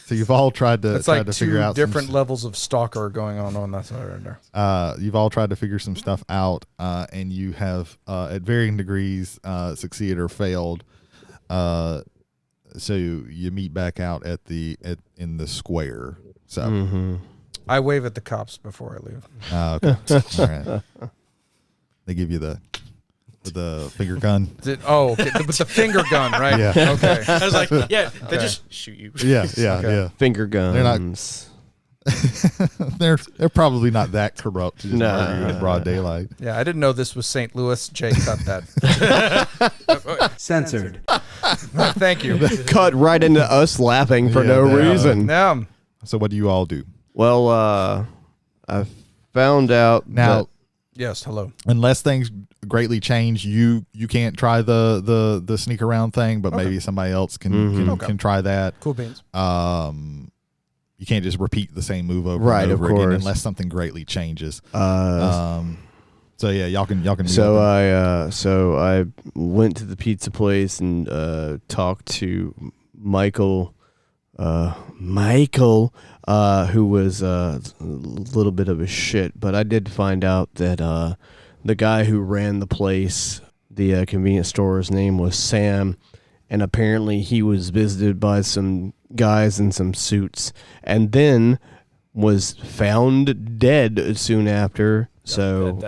So you've all tried to It's like figure two out different some, levels of stalker going on that side right there. you've all tried to figure some stuff out, and you have at varying degrees succeeded or failed. So you meet back out in the square. So Mm-hmm. I wave at the cops before I leave. okay. All right. They give you the finger gun. With the finger gun, right? Yeah. Okay. I was like, yeah, they Okay. just shoot you. Yeah, Okay. Finger guns. They're probably not that corrupt to just No. murder you in broad daylight. Yeah, I didn't know this was St. Louis. Jake cut that. Censored. Thank you. Cut right into us laughing for Yeah, no they are. reason. Now, So what do you all do Well, I found out now? yes, hello. Unless things greatly change, you can't try the sneak around thing, but maybe somebody else Mhm. can try that. Cool beans. You can't just repeat the same move over Right, and of over again course. unless something greatly changes. that, So yeah, y'all can do So that. so I went to the pizza place and talked to Michael, who was a little bit of a shit, but I did find out that the guy who ran the place, the convenience store's name was Sam, and apparently he was visited by some guys in some suits, and then was found dead soon after. So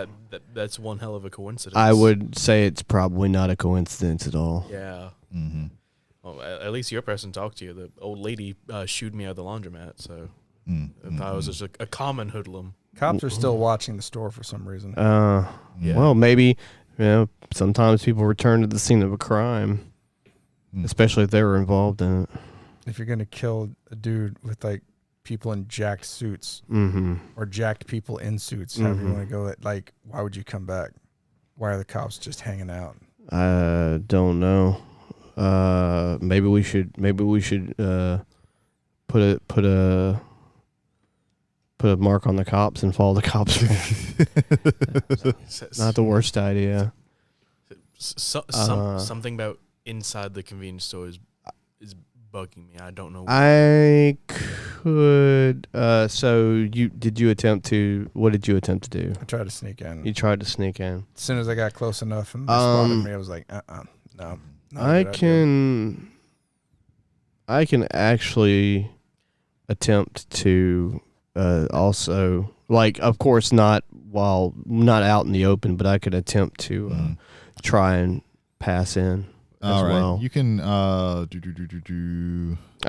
That's one hell of a coincidence. I would say it's probably not a coincidence at all. Yeah. Mm-hmm. Well, at least your person talked to you. The old lady shooed me at the laundromat, so I thought it was just a common hoodlum. Cops are still watching the store for some reason. Yeah. Well, maybe sometimes people return to the scene of a crime, especially if they were involved in it. If you're gonna kill a dude with like people in jacked suits Mm-hmm. or jacked people in suits, however you Mhm. want to go, like, why would you come back? Why are the cops just hanging out? I don't know. Maybe we should put a mark on the cops and follow the cops. Not the worst idea. Something about inside the convenience store is bugging me. I don't know. I could. So what did you attempt to do? I tried to sneak in. You tried to sneak in. As soon as I got close enough and they spotted me, I was like, no. I can actually attempt to also, like, of course not out in the open, but I could attempt to try and pass in as All right. well. You can I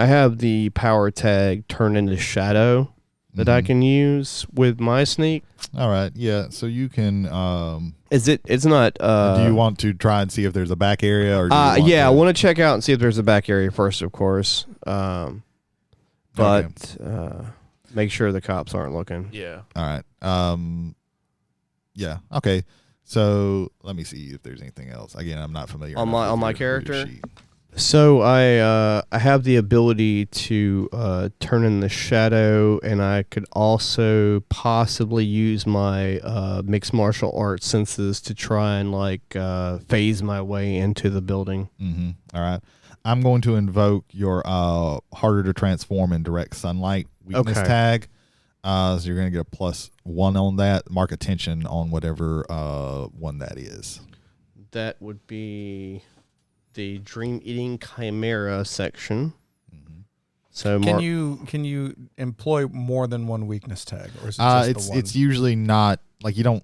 have the power tag turn into shadow, that I can use with my sneak. All right. Yeah. So you can. Is it? It's not. Do you want to try and see if there's a back area, or? Do you want yeah, I to, want to check out and see if there's a back area first, of course. But make sure the cops aren't looking. Yeah. All right. Yeah. Okay. So let me see if there's anything else. Again, I'm not familiar On enough my- with on my your character? sheet. So I have the ability to turn in the shadow, and I could also possibly use my mixed martial arts senses to try and phase my way into the building. Mm-hmm. All right. I'm going to invoke your harder to transform in direct sunlight weakness Okay. tag. So you're going to get a +1 on that. Mark attention on whatever one that is. That would be the Dream Eating Chimera section. Mm-hmm. So Can you employ more than one weakness tag, or is it just the one? It's usually not like you don't.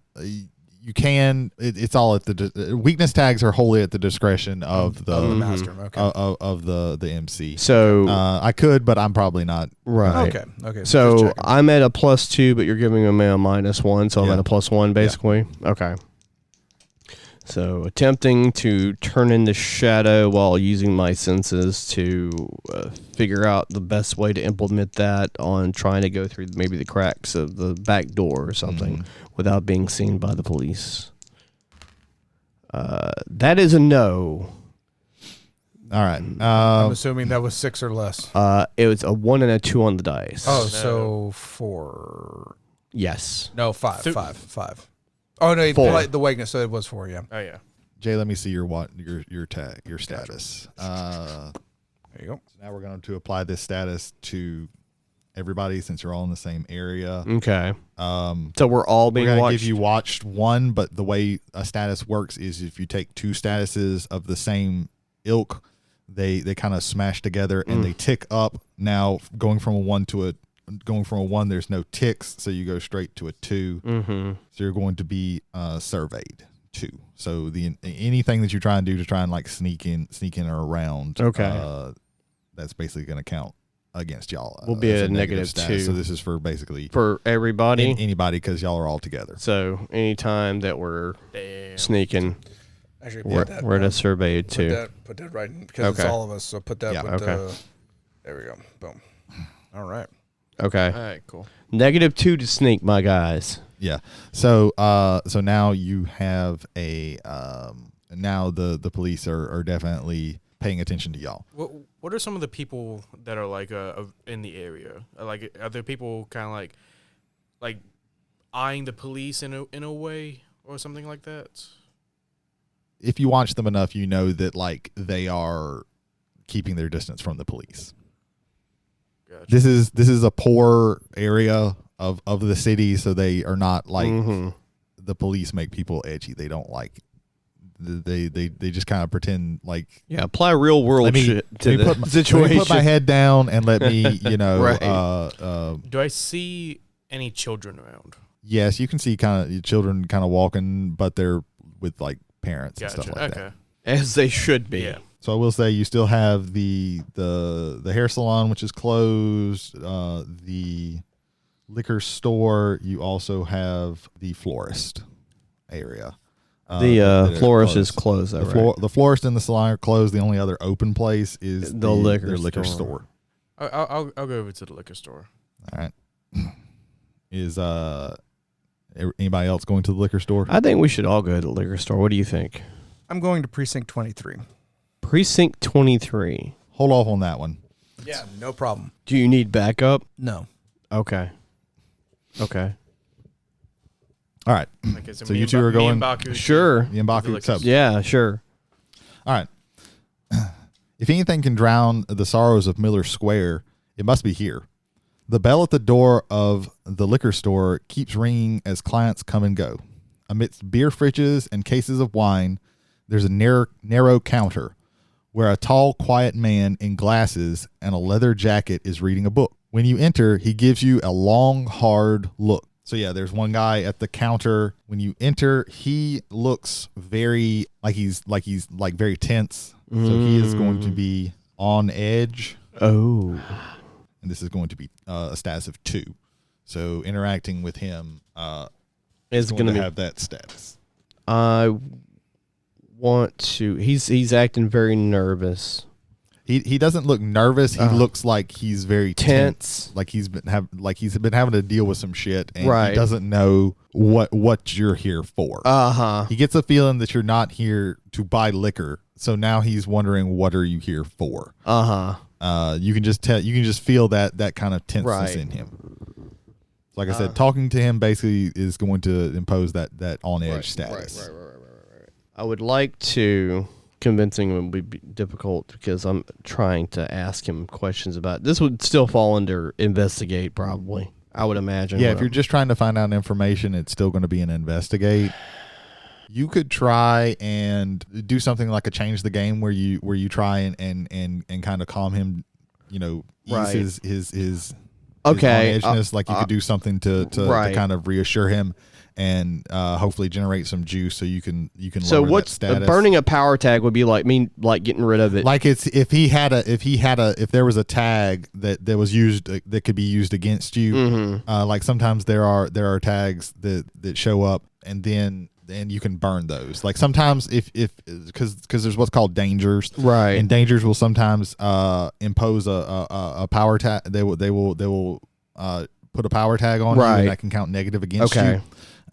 You can. It's all at the weakness tags are wholly at the discretion of the master. Okay. of the MC. So I could, but I'm probably not. right. Okay. Okay. just So checking. I'm at a +2, but you're giving me a -1, so I'm Yeah. at a +1 basically. Okay. So attempting to turn into shadow while using my senses to figure out the best way to implement that on trying to go through maybe the cracks of the back door or something without being seen by the police. That is a no. All right. I'm assuming that was 6 or less. It was a 1 and a 2 on the dice. Oh, so 4. yes. No, 5. 5. Oh no, you 4. played the weakness, so it was 4. Yeah. Oh yeah. Jay, let me see your tag, your status. There you go. So now we're going to apply this status to everybody since you're all in the same area. Okay. So we're all we're being going to watched. give you watched 1, but the way a status works is if you take 2 statuses of the same ilk, they kind of smash together and they tick up. Now going from a 1, there's no ticks, so you go straight to a 2. Mm-hmm. So you're going to be surveyed 2. So anything that you try and do to try and sneak in or around, Okay. that's basically going to count against y'all. Will be as a negative status. 2. So this is for basically For everybody. anybody because y'all are all together. So anytime that we're Damn. sneaking, Actually, we're at a survey too. Put that right in, because it's Okay. all of us. So put that Yeah, with okay. the. There we go. Boom. All right. Okay. All right. Cool. -2 to sneak, my guys. Yeah. So now you have a now the police are definitely paying attention to y'all. What are some of the people that are in the area? Are there people kind of like eyeing the police in a way or something like that? If you watch them enough, you know that they are keeping their distance from the police. Gotcha. This is a poor area of the city, so they are not the police make people edgy. They don't they just kind of pretend Yeah, apply real world shit to the situation. Let me put my head down and let me Right. Do I see any children around? yes, you can see kind of children kind of walking, but they're with parents and Gotcha. stuff like Okay. that. As they should be. Yeah. So I will say you still have the hair salon, which is closed, the liquor store. You also have the florist area. The that are florist is closed, though, right? The florist and the salon are closed. The only other open place is The their liquor store. I'll go over to the liquor store. All right. Is anybody else going to the liquor store? I think we should all go to the liquor store. What do you think? I'm going to precinct 23. Precinct 23. Hold off on that one. Yeah, no problem. Do you need backup? No. Okay. Okay. All right. So you two are going. Sure. The M'Baku liquor sub. Yeah, sure. All right. If anything can drown the sorrows of Miller Square, it must be here. The bell at the door of the liquor store keeps ringing as clients come and go. Amidst beer fridges and cases of wine, there's a narrow counter where a tall, quiet man in glasses and a leather jacket is reading a book. When you enter, he gives you a long, hard look. So yeah, there's one guy at the counter. When you enter, he looks very very tense. So he is going to be on edge. Oh. And this is going to be a status of 2. So interacting with him It's going to be have that status. I want to. He's acting very nervous. He doesn't look nervous. He looks like he's very tense. Like he's been having to deal with some shit, and Right. he doesn't know what you're here for. He He gets a feeling that you're not here to buy liquor, so now he's wondering, what are you here for? You can just tell. You can just feel that kind of tenseness Right. in him. Like I said, talking to him basically is going to impose that on edge status. Right. I would like to. Convincing him would be difficult because I'm trying to ask him questions about this. Would still fall under investigate, probably. I would imagine. Yeah, if you're just trying to find out information, it's still going to be an investigate. You could try and do something like a change the game where you try and kind of calm him, ease Right. his Okay, on-edgeness. Like you could do something to right. kind of reassure him and hopefully generate some juice so you can so lower what's that status. burning a power tag would be like getting rid of it. Like it's if there was a tag that was used that could be used against you. Like sometimes there are tags that show up and then you can burn those. Like sometimes because there's what's called dangers, Right. And dangers will sometimes impose a power tag. They will put a power tag on you, Right. and that can count negative against Okay. you.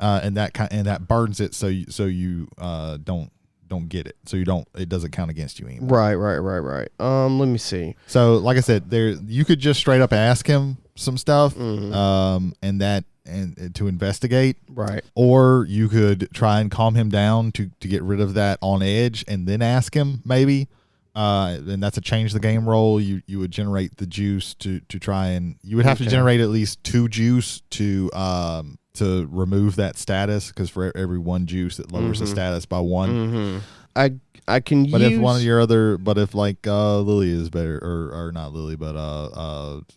And that burns it so you don't get it, so it doesn't count against you anymore. Right. Let me see. So like I said, you could just straight up ask him some stuff, and to investigate, Right. or you could try and calm him down to get rid of that on edge, and then ask him maybe. And that's a change the game roll. You would generate the juice to try and you would have to generate at least 2 juice to remove that status, because for every 1 juice it lowers the status by 1. I can But use. if one of your other, if like Lily is better, or not Lily, but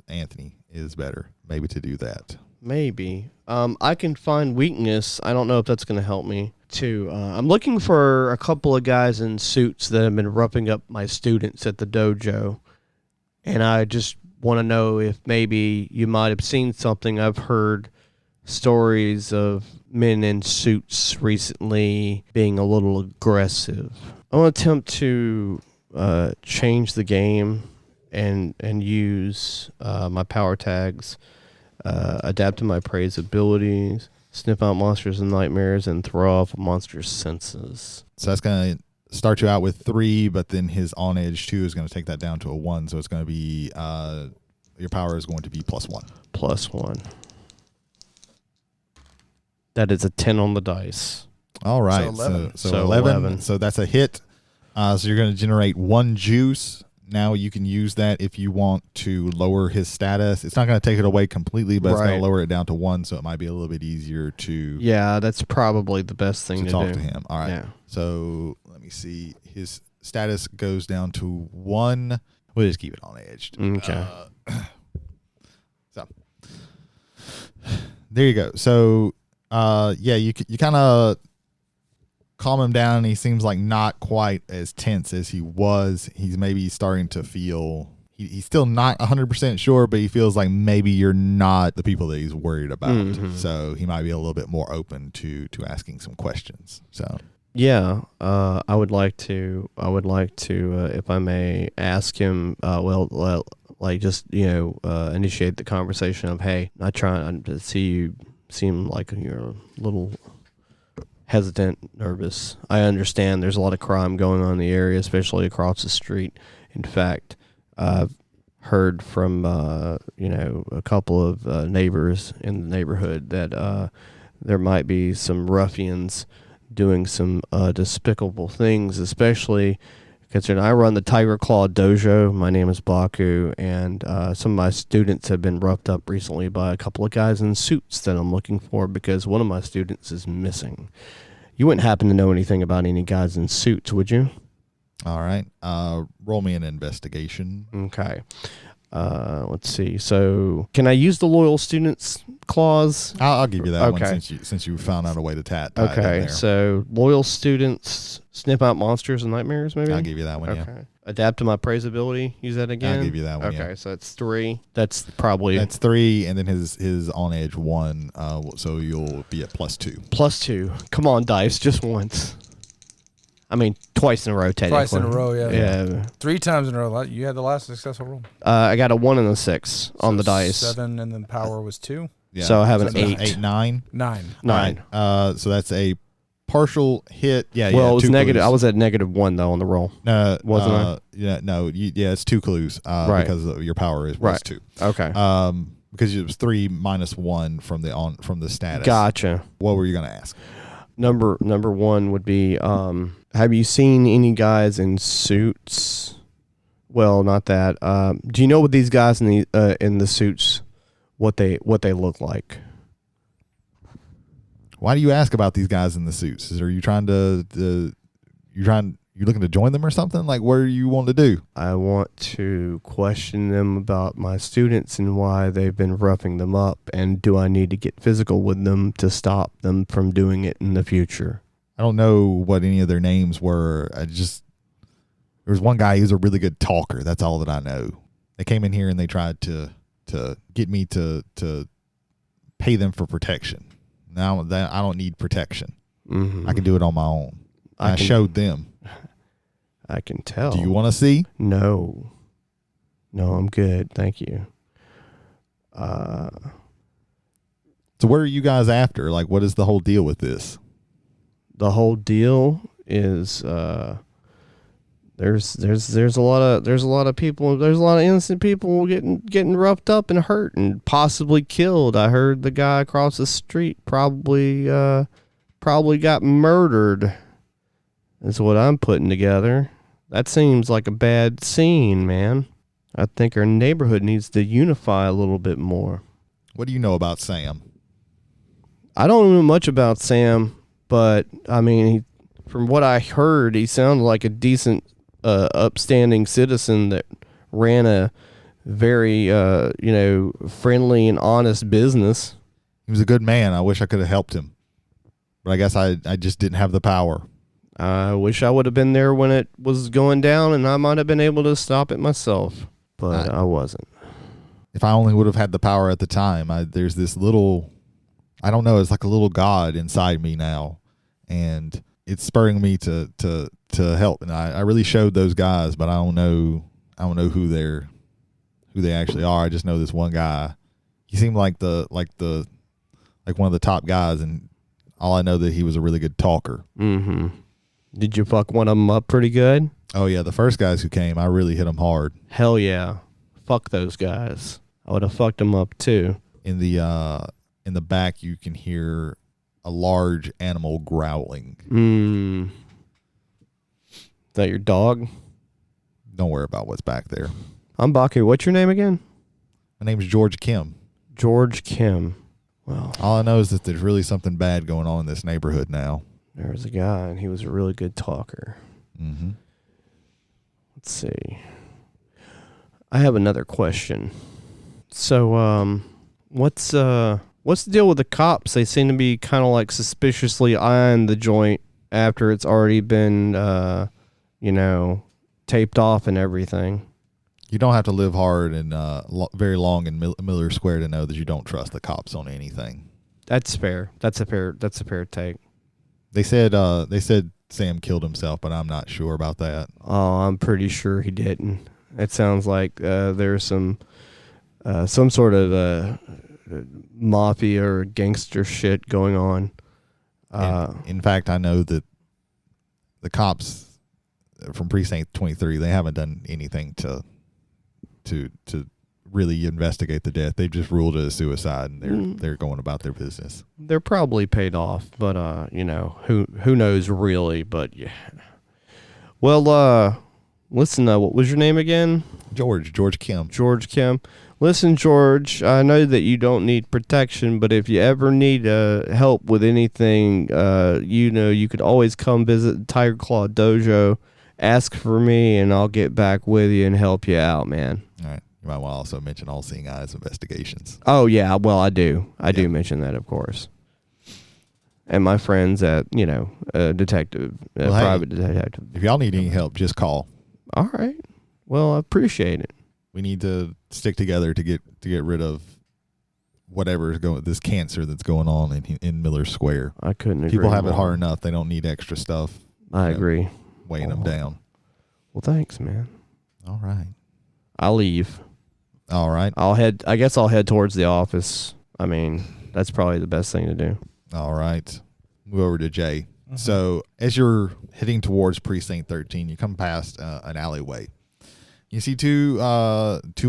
Anthony is better, maybe to do that. Maybe. I can find weakness. I don't know if that's going to help me too. I'm looking for a couple of guys in suits that have been roughing up my students at the dojo, and I just want to know if maybe you might have seen something. I've heard stories of men in suits recently being a little aggressive. I want to attempt to change the game and use my power tags, adapt to my prey's abilities, sniff out monsters and nightmares, and throw off a monster's senses. So that's going to start you out with 3, but then his on edge 2 is going to take that down to a 1. So it's going to be your power is going to be +1. +1. That is a 10 on the dice. All right. So 11. So 11. So that's a hit. So you're going to generate 1 juice. Now you can use that if you want to lower his status. It's not going to take it away completely, but it's going to lower it down to 1, so it might be a little bit easier to Yeah, that's probably the best thing to talk do. to him. All right. Yeah. So let me see. His status goes down to 1. We'll just keep it on edged. Okay. So there you go. So you kind of calm him down, and he seems like not quite as tense as he was. He's maybe starting to feel he's still not 100% sure, but he feels like maybe you're not the people that he's worried about. So he might be a little bit more open to asking some questions. So Yeah, I would like to, if I may, ask him. Initiate the conversation of, hey, I try to see you seem like you're a little hesitant, nervous. I understand there's a lot of crime going on in the area, especially across the street. In fact, I've heard from a couple of neighbors in the neighborhood that there might be some ruffians doing some despicable things, especially considering I run the Tiger Claw Dojo. My name is Baku, and some of my students have been roughed up recently by a couple of guys in suits that I'm looking for because one of my students is missing. You wouldn't happen to know anything about any guys in suits, would you? all right. Roll me an investigation. Okay. Let's see. So, can I use the loyal students clause? I'll give you that Okay. one since you found out a way to tie it in Okay. there. So, loyal students sniff out monsters and nightmares. Maybe I'll give you that one. Okay. Yeah. Adapt to my praise ability. Use that again. I'll give you that one. Okay, Yeah. so that's 3. That's probably That's 3, and then his on edge 1. So you'll be at +2. +2. Come on, dice, just once. I mean, twice in a row, technically. Twice in a row, yeah. Yeah. 3 times in a row. You had the last successful roll. I got a 1 and a 6 on the dice. 7, and then power was 2. Yeah. So I have an So 8. 9. 9. 9. So that's a partial hit. Yeah. Well, yeah, it was 2 negative. clues. I was at -1 though on the roll. Wasn't I? Yeah. No. It's 2 clues. Right. Because of your power is Right. +2. Okay. Because it was 3 minus 1 from the status. Gotcha. What were you gonna ask? Number 1 would be, have you seen any guys in suits? Well, not that. Do you know what these guys in the suits, what they look like? Why do you ask about these guys in the suits? Are you trying to you looking to join them or something? Like, what do you want to do? I want to question them about my students and why they've been roughing them up, and do I need to get physical with them to stop them from doing it in the future? I don't know what any of their names were. There was one guy who's a really good talker. That's all that I know. They came in here and they tried to get me to pay them for protection. Now that I don't need protection. Mm-hmm. I can do it on my own. I showed them. I can tell. Do you want to see? No, I'm good. Thank you. So what are you guys after? Like, what is the whole deal with this? The whole deal is there's a lot of people, there's a lot of innocent people getting roughed up and hurt and possibly killed. I heard the guy across the street probably got murdered. Is what I'm putting together. That seems like a bad scene, man. I think our neighborhood needs to unify a little bit more. What do you know about Sam? I don't know much about Sam, but I mean, from what I heard, he sounded like a decent, upstanding citizen that ran a very, friendly and honest business. He was a good man. I wish I could have helped him, but I guess I just didn't have the power. I wish I would have been there when it was going down, and I might have been able to stop it myself, but I wasn't. If I only would have had the power at the time. There's this little, I don't know, it's like a little god inside me now, and it's spurring me to help. And I really showed those guys, but I don't know who they actually are. I just know this one guy. He seemed like one of the top guys, and all I know that he was a really good talker. Mm-hmm. Did you fuck one of them up pretty good? Oh yeah, the first guys who came, I really hit them hard. Hell yeah. Fuck those guys. I would have fucked them up too. In the back, you can hear a large animal growling. Is that your dog? Don't worry about what's back there. I'm Baku. What's your name again? My name's George Kim. George Kim. Well, all I know is that there's really something bad going on in this neighborhood now. There was a guy, and he was a really good talker. Mm-hmm. Let's see. I have another question. So, what's the deal with the cops? They seem to be kind of like suspiciously eyeing the joint after it's already been, taped off and everything. You don't have to live hard and very long in Miller Square to know that you don't trust the cops on anything. That's fair. That's a fair take. They said Sam killed himself, but I'm not sure about that. Oh, I'm pretty sure he didn't. It sounds like there's some sort of mafia or gangster shit going on. In fact, I know that the cops from Precinct 23, they haven't done anything to really investigate the death. They've just ruled it a suicide, and they're going about their business. They're probably paid off, but who knows really? But yeah. Well, listen. What was your name again? George Kim. George Kim. Listen, George. I know that you don't need protection, but if you ever need help with anything, you could always come visit Tiger Claw Dojo. Ask for me, and I'll get back with you and help you out, man. All right. You might want to also mention All Seeing Eyes Investigations. Oh, yeah. Well, I do. I do mention that, of course. And my friends at, detective, private detective. If y'all need any help, just call. All right. Well, I appreciate it. We need to stick together to get rid of whatever is going, this cancer that's going on in Miller Square. I couldn't agree People have it more. hard enough. They don't need extra stuff. I agree. Weighing them down. Well, thanks, man. All right. I'll leave. All right. I guess I'll head towards the office. I mean, that's probably the best thing to do. All right. Move over to Jay. So as you're heading towards Precinct 13, you come past an alleyway. You see two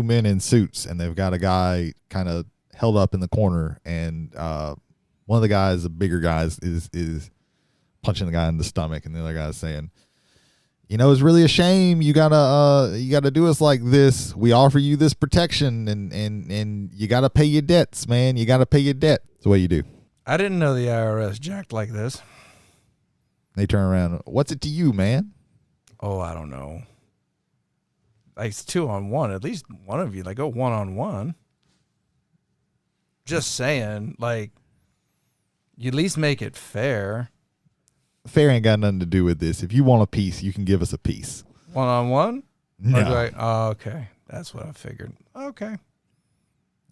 men in suits, and they've got a guy kind of held up in the corner, and one of the guys, the bigger guys, is punching the guy in the stomach, and the other guy's saying, it's really a shame you gotta do us like this. We offer you this protection, and you gotta pay your debts, man. You gotta pay your debt. That's what you do. I didn't know the IRS jacked like this. They turn around. What's it to you, man? Oh, I don't know. Like, it's 2-on-1. At least one of you, like, go 1-on-1. Just saying, like, you at least make it fair. Fair ain't got nothing to do with this. If you want a piece, you can give us a piece. 1-on-1? No. Oh, okay. That's what I figured. Okay.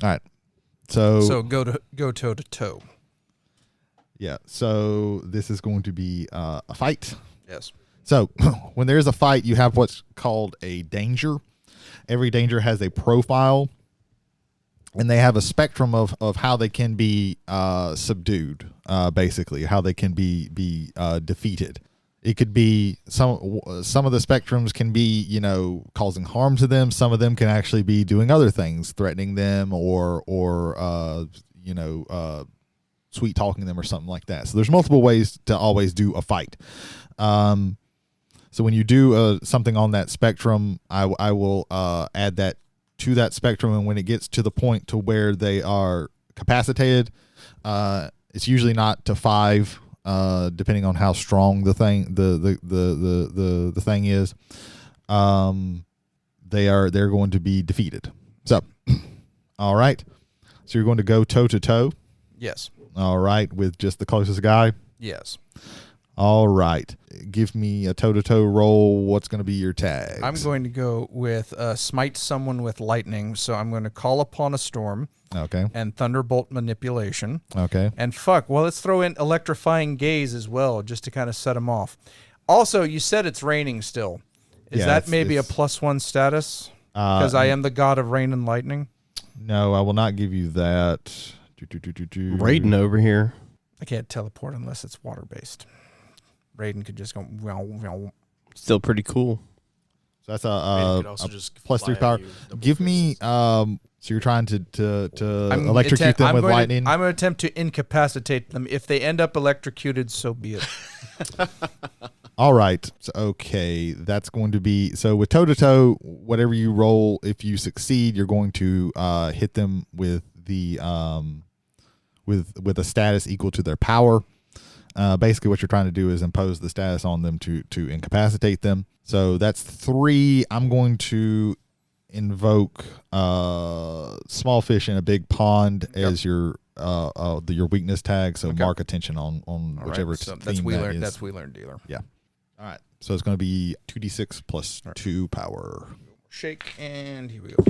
All right. So go toe to toe. Yeah. So this is going to be a fight. Yes. So when there is a fight, you have what's called a danger. Every danger has a profile, and they have a spectrum of how they can be subdued, basically, how they can be defeated. It could be some of the spectrums can be, causing harm to them. Some of them can actually be doing other things, threatening them or sweet talking them or something like that. So there's multiple ways to always do a fight. So when you do something on that spectrum, I will add that to that spectrum, and when it gets to the point to where they are capacitated, it's usually not to 5, depending on how strong the thing the thing is. They're going to be defeated. So, all right. So you're going to go toe to toe. Yes. All right, with just the closest guy. Yes. All right. Give me a toe-to-toe roll. What's going to be your tag? I'm going to go with smite someone with lightning. So I'm going to call upon a storm. Okay. And thunderbolt manipulation. Okay. And let's throw in electrifying gaze as well, just to kind of set them off. Also, you said it's raining still. Is that maybe a +1 status? Because I am the god of rain and lightning? No, I will not give you that. Raiden over here. I can't teleport unless it's water-based. Raiden could just go. Still pretty cool. So that's Could also just +3 fly power. at you, double Give me. fists. So you're trying to electrocute them with lightning. I'm going to attempt to incapacitate them. If they end up electrocuted, so be it. All right. So, okay. That's going to be. So with toe to toe, whatever you roll, if you succeed, you're going to hit them with the with a status equal to their power. Basically, what you're trying to do is impose the status on them to incapacitate them. So that's 3. I'm going to invoke small fish in a big pond as your weakness tag. So mark attention on whichever theme that's we that learned. is. That's we learned dealer. Yeah. All right. So it's going to be 2d6 plus 2 power. Shake, and here we go.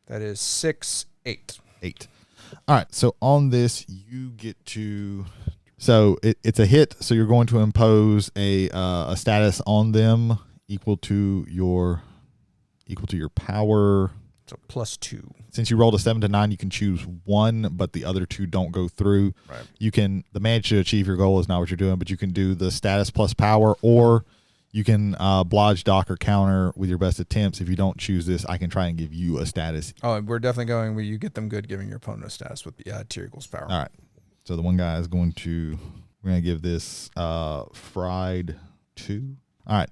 That is 6, 8. 8. All right. So on this, you get to. So it's a hit. So you're going to impose a status on them equal to your power. So +2. Since you rolled a 7 to 9, you can choose one, but the other 2 don't go through. Right. You can. The manage to achieve your goal is not what you're doing, but you can do the status plus power, or you can blodge, dock, or counter with your best attempts. If you don't choose this, I can try and give you a status. Oh, we're definitely going where you get them good, giving your opponent a status with the tier equals power. All right. So the one guy is going to. We're going to give this fried 2. All right.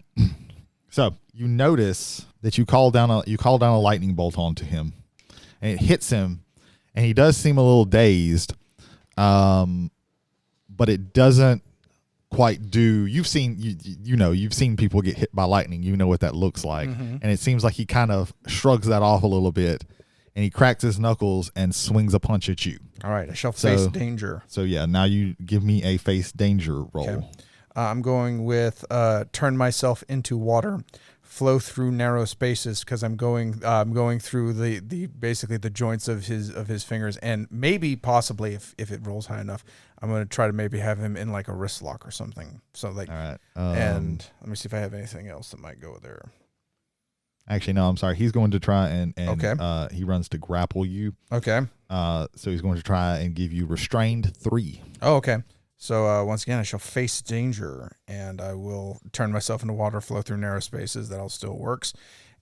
So you notice that you call down a lightning bolt onto him, and it hits him, and he does seem a little dazed, but it doesn't quite do. You've seen you've seen people get hit by lightning. You know what that looks like, and it seems like he kind of shrugs that off a little bit, and he cracks his knuckles and swings a punch at you. All right, I shall face danger. So yeah, now you give me a face danger roll. Okay. I'm going with turn myself into water. flow through narrow spaces because I'm going through the basically the joints of his fingers, and maybe possibly if it rolls high enough, I'm going to try to maybe have him in like a wrist lock or something. So like, All right. and let me see if I have anything else that might go there. Actually, no, I'm sorry. He's going to try and Okay. He runs to grapple you. Okay. So he's going to try and give you restrained 3. Oh, okay. So once again, I shall face danger, and I will turn myself into water, flow through narrow spaces. That all still works.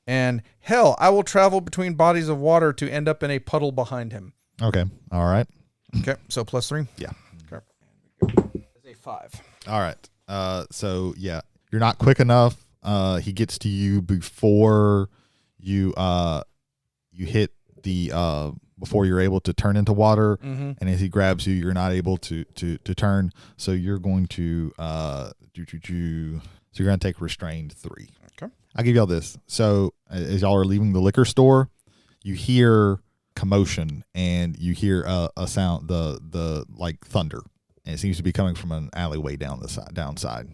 And hell, I will travel between bodies of water to end up in a puddle behind him. Okay. All right. Okay. So +3. Yeah. Okay. It's a 5. All right. So yeah, you're not quick enough. He gets to you before you hit the before you're able to turn into water, and as he grabs you, you're not able to turn. So you're going to So you're going to take restrained 3. Okay. I'll give y'all this. So as y'all are leaving the liquor store, you hear commotion and you hear a sound, the like thunder, and it seems to be coming from an alleyway downside.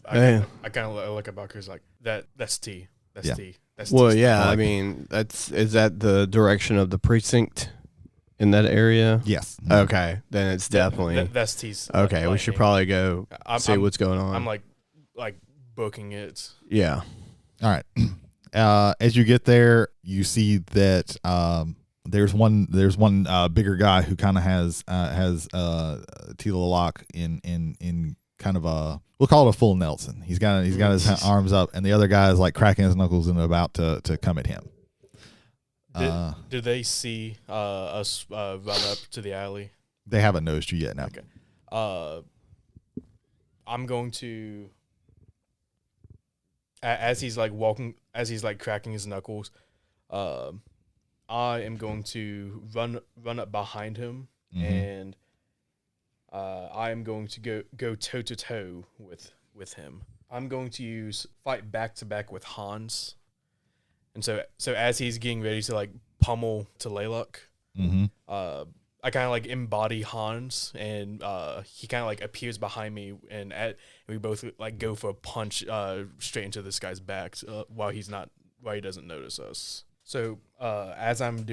I kind of look at Bucker's like that's T. That's Yeah. T. That's Well, T. yeah. I like- mean, is that the direction of the precinct in that area? Yes. Okay, then it's definitely That's T's. okay. We should probably go see what's going on. I'm like booking it. yeah. All right. As you get there, you see that there's one bigger guy who kind of has Tila lock in kind of a, we'll call it a full Nelson. He's got his arms up, and the other guy is like cracking his knuckles and about to come at him. Did they see us run up to the alley? They haven't noticed you yet. No. Okay. I'm going to, as he's like walking, as he's like cracking his knuckles, I am going to run up behind him, and I am going to go toe to toe with him. I'm going to use fight back to back with Hans, and so as he's getting ready to like pummel to Layluck, I kind of like embody Hans, and he kind of like appears behind me, and we both like go for a punch straight into this guy's back while he doesn't notice us. So as I'm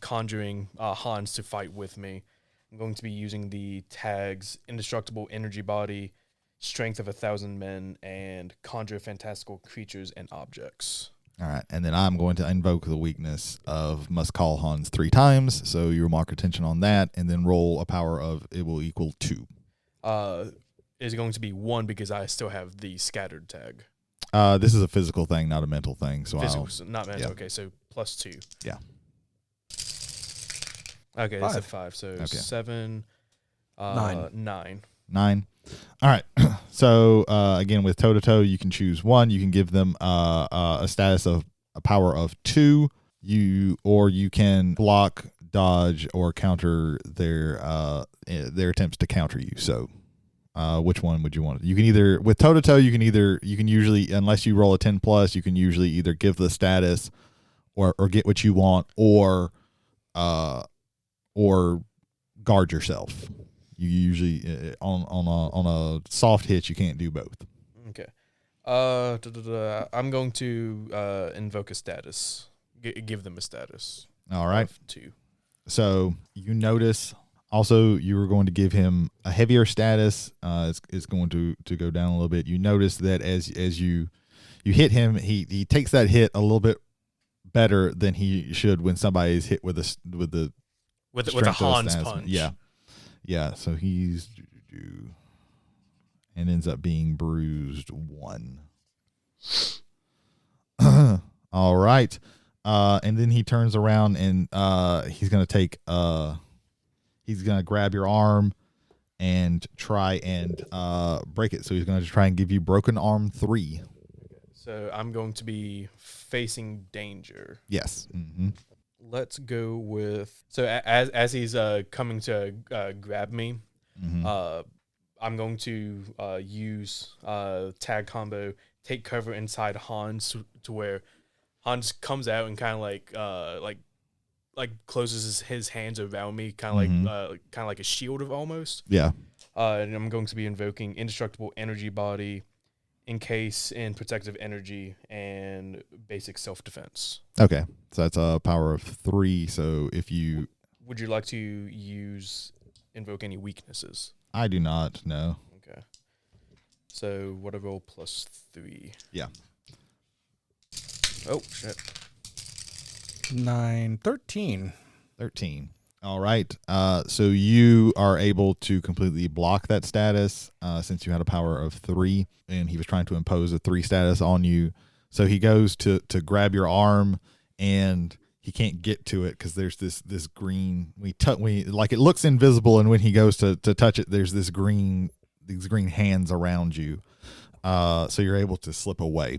conjuring Hans to fight with me, I'm going to be using the tags Indestructible Energy Body, Strength of 1,000 Men, and Conjure Fantastical Creatures and Objects. All right, and then I'm going to invoke the weakness of Must Call Hans 3 times, so you mark attention on that, and then roll a power of it will equal 2. Is going to be 1 because I still have the Scattered tag. This is a physical thing, not a mental thing. So Physical, not mental. yeah. Okay, so +2. Yeah. Okay, 5. that's a 5. So Okay. 7, 9. 9. All right. So again, with toe to toe, you can choose 1. You can give them a status of a power of 2. You can block, dodge, or counter their attempts to counter you. So which one would you want? You can either, with toe to toe, you can usually, unless you roll a 10+, you can usually either give the status or get what you want, or guard yourself. You usually on a soft hit, you can't do both. Okay. I'm going to invoke a status. Give them a status. All right. Of 2. So you notice also you were going to give him a heavier status. It's going to go down a little bit. You notice that as you hit him, he takes that hit a little bit better than he should when somebody is hit with a Hans punch. Yeah. So he's and ends up being bruised 1. All right. And then he turns around and he's going to grab your arm and try and break it. So he's going to try and give you broken arm 3. So I'm going to be facing danger. Yes. Mm-hmm. Let's go with, so as he's coming to grab me, I'm going to use tag combo, take cover inside Hans to where Hans comes out and kind of like closes his hands around me, kind of like a shield of almost. Yeah. And I'm going to be invoking Indestructible Energy Body, encase in protective energy, and basic self-defense. Okay, so that's a power of 3. So if you, Would you like to invoke any weaknesses? I do not know. Okay. So what a roll plus 3. Yeah. Oh shit. 9, 13. 13. All right. So you are able to completely block that status since you had a power of 3, and he was trying to impose a 3 status on you. So he goes to grab your arm, and he can't get to it because there's this green. Like it looks invisible, and when he goes to touch it, there's these green hands around you. So you're able to slip away.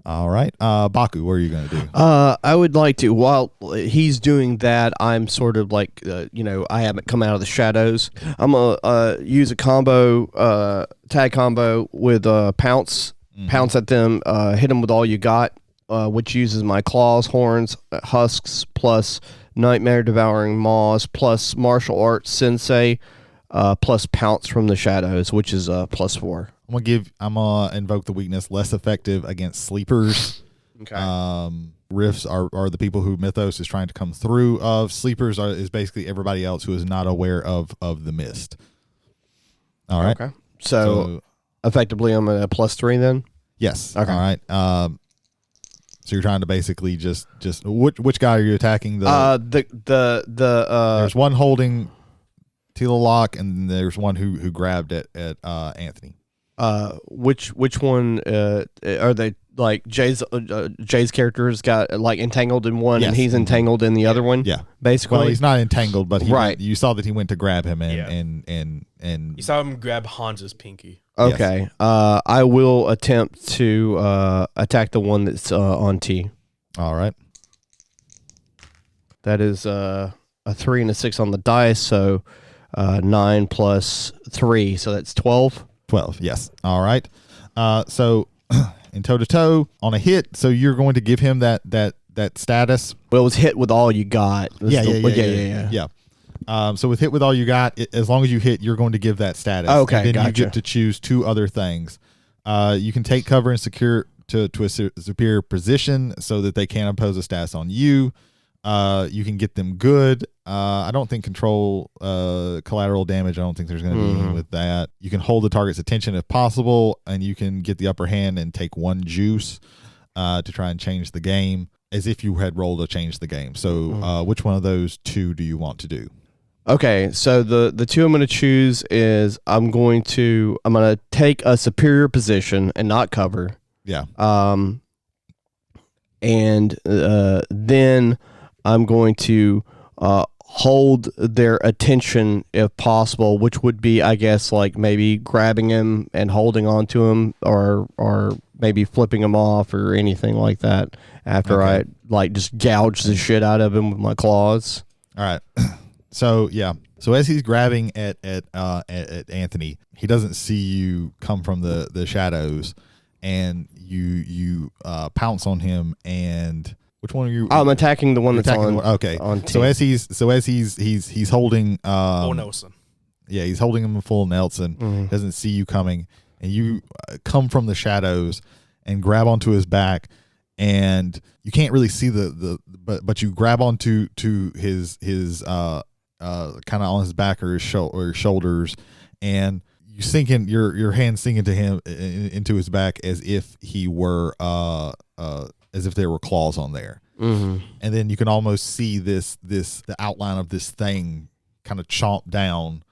All right. Baku, what are you going to do? I would like to, while he's doing that, I'm sort of like, I haven't come out of the shadows. I'm going to use a tag combo with pounce. Mm-hmm. Pounce at them, hit them with all you got, which uses my claws, horns, husks, plus nightmare devouring maws, plus martial arts sensei, plus pounce from the shadows, which is plus 4. I'm gonna invoke the weakness less effective against sleepers. Okay. Rifts are the people who Mythos is trying to come through of. Sleepers is basically everybody else who is not aware of the mist. All right. Okay. So effectively, I'm at a plus 3 then. Yes. Okay. All right. So you're trying to basically just which guy are you attacking? There's one holding Tila Locke, and there's one who grabbed at Anthony. Which one are they? Like Jay's character's got like entangled in one, Yes. and he's entangled in the other one. Yeah, basically. Well, he's not entangled, but Right. You saw that he went to grab him, Yeah. and You saw him grab Hans's pinky. Okay. I will attempt to attack the one that's on T. all right. That is a 3 and a 6 on the dice, so 9 plus 3, so that's 12. 12. Yes. All right. So in toe to toe on a hit, so you're going to give him that status. Well, it was hit with all you got. Yeah. So with hit with all you got, as long as you hit, you're going to give that status. Okay, and then gotcha. you get to choose 2 other things. You can take cover and secure to a superior position so that they can't impose a status on you. You can get them good. I don't think control collateral damage. I don't think there's going to be any with that. You can hold the target's attention if possible, and you can get the upper hand and take 1 juice to try and change the game, as if you had rolled to change the game. So which one of those 2 do you want to do? Okay, so the 2 I'm going to choose is I'm going to take a superior position and not cover. Yeah. And then I'm going to hold their attention if possible, which would be, I guess, like maybe grabbing him and holding on to him, or maybe flipping him off or anything like that after I like just gouge the shit out of him with my claws. All right. So as he's grabbing at Anthony, he doesn't see you come from the shadows, and you pounce on him. And which one are you? I'm attacking the one that's on. Okay. On so as he's holding Oh, Nelson. Yeah, he's holding him in full Nelson. Doesn't see you coming, and you come from the shadows and grab onto his back, and you can't really see but you grab onto his kind of on his back or his shoulders, and you sink in your hand sink into him into his back as if he were as if there were claws on there. And then you can almost see the outline of this thing kind of chomp down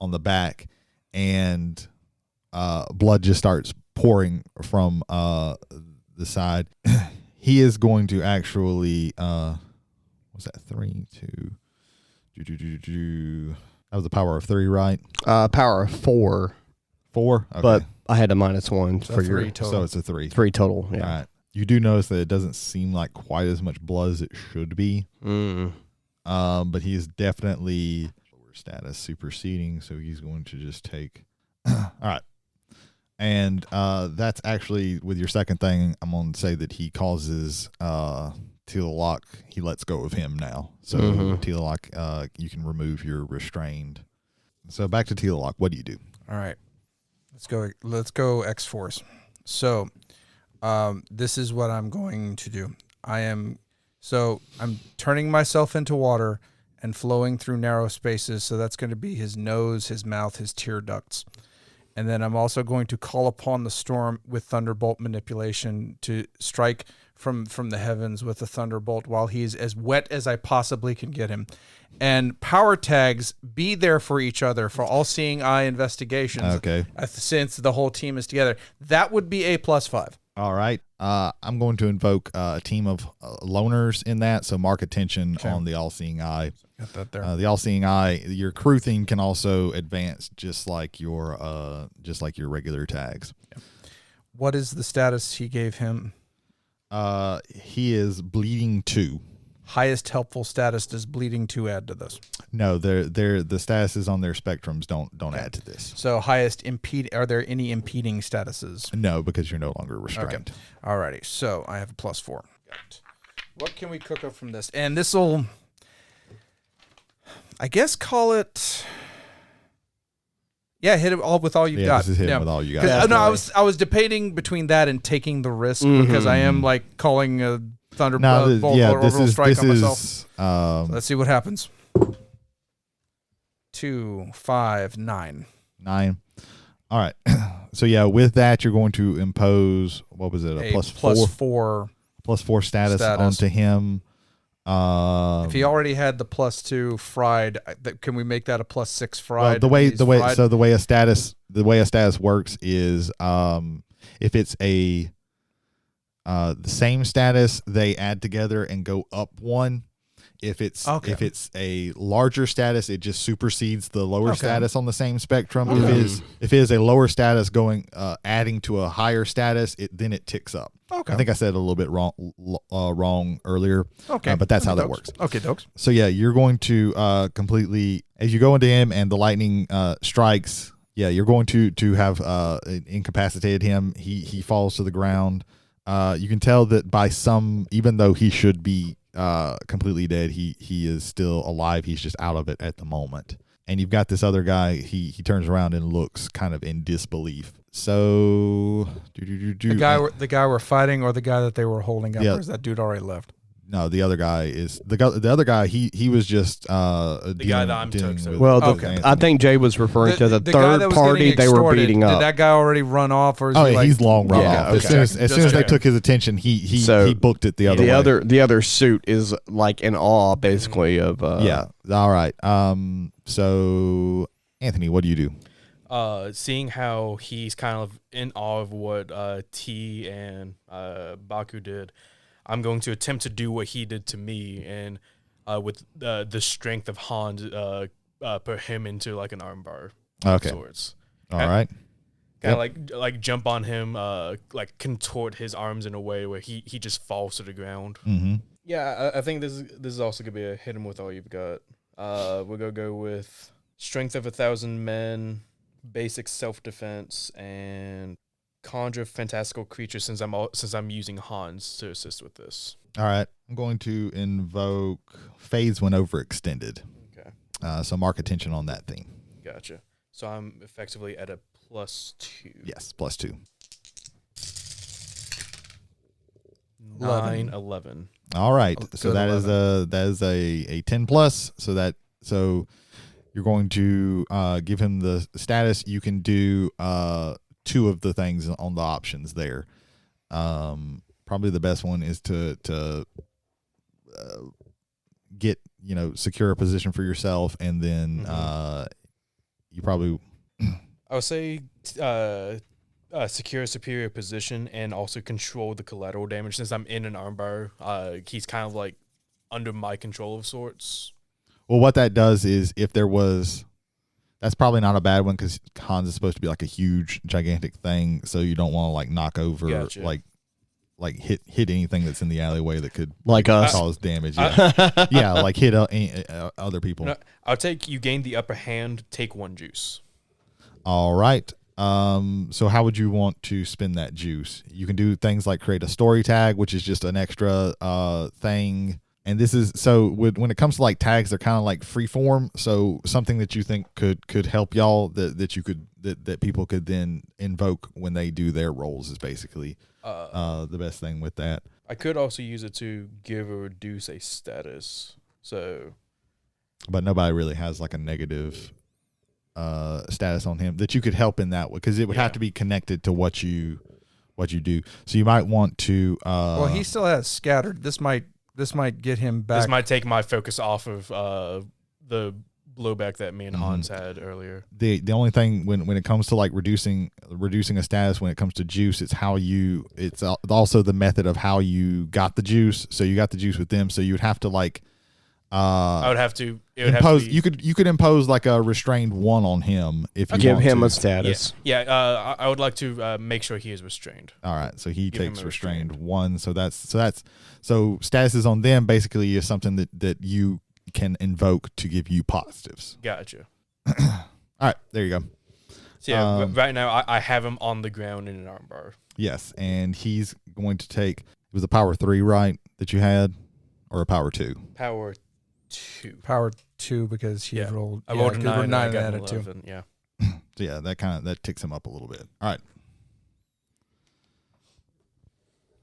on the back, and blood just starts pouring from the side. He is going to actually what's that? 3, 2. That was the power of 3, right? Power of 4. 4, okay. But I had a -1 for your 3 total. So it's a 3. 3 total. Yeah. All right. You do notice that it doesn't seem like quite as much blood as it should be. But he is definitely lower status superseding, so he's going to just take. All right. And that's actually, with your second thing, I'm going to say that he causes Tila Locke, he lets go of him now. So Tila Locke, you can remove your restrained. So back to Tila Locke. What do you do? All right. Let's go X-Force. So, this is what I'm going to do. I'm turning myself into water and flowing through narrow spaces. So that's going to be his nose, his mouth, his tear ducts. And then I'm also going to call upon the storm with thunderbolt manipulation to strike from the heavens with a thunderbolt while he's as wet as I possibly can get him. And power tags, be there for each other for all seeing eye investigations. Okay. Since the whole team is together, that would be a +5. All right. I'm going to invoke a team of loners in that, so mark attention on the all-seeing eye. Got that there. The all-seeing eye, your crew theme can also advance just like your regular tags. Yeah. What is the status he gave him? He is bleeding 2. Highest helpful status. Does bleeding 2 add to this? No, the statuses on their spectrums don't add to this. So highest are there any impeding statuses? No, because you're no longer restrained. Okay. Alrighty. So I have a +4. What can we cook up from this? And this will, I guess, call it. Yeah, hit it all with all you've got. This is hitting with all you got. No, I was debating between that and taking the risk because I am like calling a thunderbolt orbital strike on myself. So let's see what happens. 2, 5, 9. 9. All right. So yeah, with that you're going to impose, what was it? A +4 status onto him. If he already had the +2 fried, can we make that a +6 fried? Well, the way a status works is if it's the same status, they add together and go up 1. If it's a larger status, it just supersedes the lower status on the same spectrum. Okay. If it is a lower status going adding to a higher status, then it ticks up. Okay. I think I said a little bit wrong earlier. Okay. But that's how that works. Okay, dokes. So yeah, you're going to completely, as you go into him and the lightning strikes. Yeah, you're going to have incapacitated him. He falls to the ground. You can tell that by even though he should be completely dead, he is still alive. He's just out of it at the moment. And you've got this other guy. He turns around and looks kind of in disbelief. So the guy we're fighting, or the guy that they were holding up, or is that dude already left? No, the other guy is the other guy. He was just the guy that I'm took. Well, I think Jay was referring to the third party they were beating up. Did that guy already run off, or is he's long run off. Okay. As soon as they took his attention, he booked it the other way. The other suit is like in awe, basically of. Yeah. All right. So Anthony, what do you do? Seeing how he's kind of in awe of what T and Baku did, I'm going to attempt to do what he did to me, and with the strength of Hans, put him into like an armbar of sorts. All right. Kind of like jump on him, like contort his arms in a way where he just falls to the ground. Mm-hmm. Yeah, I think this is also gonna be a hit him with all you've got. We're gonna go with strength of 1,000 men, basic self-defense, and conjure fantastical creatures since I'm using Hans to assist with this. All right. I'm going to invoke phase when overextended. Okay. So mark attention on that thing. Gotcha. So I'm effectively at a +2. Yes, +2. 9, 11. All right. So that is a 10 plus. So you're going to give him the status. You can do 2 of the things on the options there. Probably the best one is to get, secure a position for yourself, and then you probably I would say secure a superior position and also control the collateral damage. Since I'm in an armbar, he's kind of like under my control of sorts. Well, what that does is that's probably not a bad one, because Hans is supposed to be like a huge, gigantic thing, so you don't want to like knock over, like hit anything that's in the alleyway that could cause damage. Yeah, yeah, like hit other people. No, I'll take you gain the upper hand. Take 1 juice. All right. So how would you want to spend that juice? You can do things like create a story tag, which is just an extra thing. And this is when it comes to like tags, they're kind of like free form. So something that you think could help y'all that you could that people could then invoke when they do their rolls is basically the best thing with that. I could also use it to give or reduce a status. So, but nobody really has like a negative status on him that you could help in that way, because it would have to be connected to what you do. So you might want to. Well, he still has scattered. This might get him back. This might take my focus off of the blowback that me and Hans had earlier. The only thing when it comes to like reducing a status, when it comes to juice, it's also the method of how you got the juice. So you got the juice with them, so you would have to like I would have to impose. Have to be, you could impose like a restrained 1 on him if you give want him to. a status. Yeah. I would like to make sure he is restrained. All right, so he Give takes him a restrained restraint. 1. So statuses on them basically is something that you can invoke to give you positives. Gotcha. All right, there you go. So yeah, right now I have him on the ground in an armbar. Yes, and he's going to take. It was a power 3, right? That you had, or a power 2? Power 2. Power 2 because he rolled. I rolled a 9 and I and got added an 2. 11. Yeah. So yeah, that ticks him up a little bit. All right.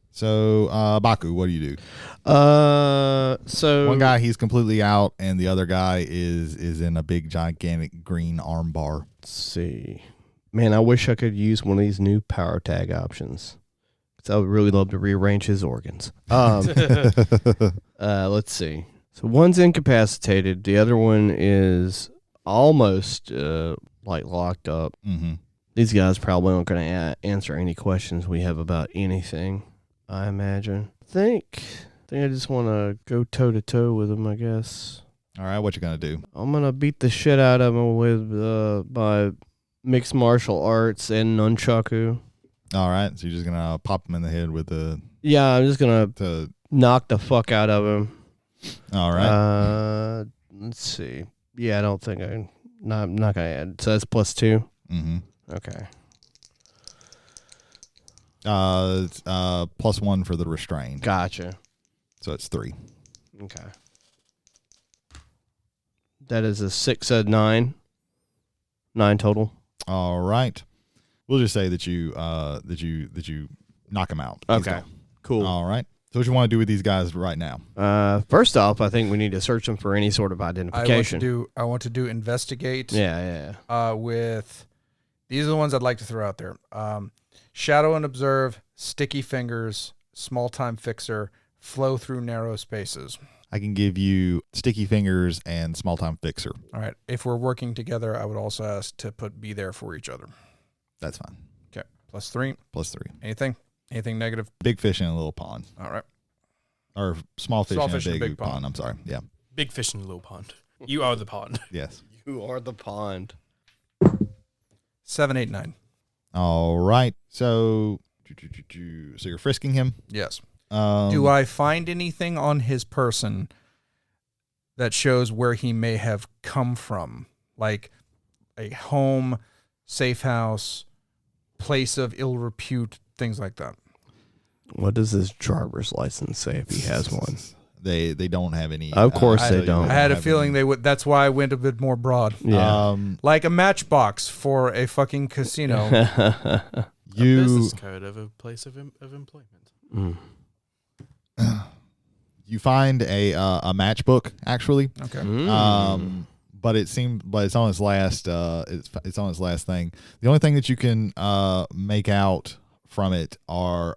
So Baku, what do you do? So One guy, he's completely out, and the other guy is in a big gigantic green arm bar. let's see. Man, I wish I could use one of these new power tag options. 'Cause I would really love to rearrange his organs. Let's see. So one's incapacitated. The other one is almost like locked up. Mm-hmm. These guys probably aren't going to answer any questions we have about anything, I imagine. I think I just want to go toe-to-toe with them, I guess. All right, what you gonna do? I'm going to beat the shit out of them with my mixed martial arts and nunchaku. All right, so you're just gonna pop him in the head with the. Yeah, I'm just going to knock the fuck out of him. All right. Let's see. Yeah, I don't think I'm not going to add. So that's +2? Mm-hmm. Okay. It's +1 for the restraint. Gotcha. So it's 3. Okay. That is a 6, 9. 9 total. All right. We'll just say that you knock him out. He's Okay. gone. Cool. All right. So what you want to do with these guys right now? First off, I think we need to search them for any sort of identification. I want to do investigate. Yeah. With these are the ones I'd like to throw out there. Shadow and observe, sticky fingers, small time fixer, flow through narrow spaces. I can give you sticky fingers and small time fixer. All right. If we're working together, I would also ask to be there for each other. That's fine. Okay. +3. +3. Anything negative? Big fish in a little pond, All right. or small fish, in a big pond. pond. I'm sorry. Yeah. Big fish in a little pond. You are the pond. Yes. You are the pond. 7, 8, 9. All right. So you're frisking him. Yes. Um, Do I find anything on his person that shows where he may have come from? Like a home, safe house, place of ill repute, things like that. What does his driver's license say if he has one? They don't have any. Of course they don't. I had a have feeling any. they would. That's why I went a bit more broad. Yeah. Like a matchbox for a fucking casino. A business card of a place of employment. Mm. You find a matchbook actually. Okay. But it's on its last it's on its last thing. The only thing that you can make out from it are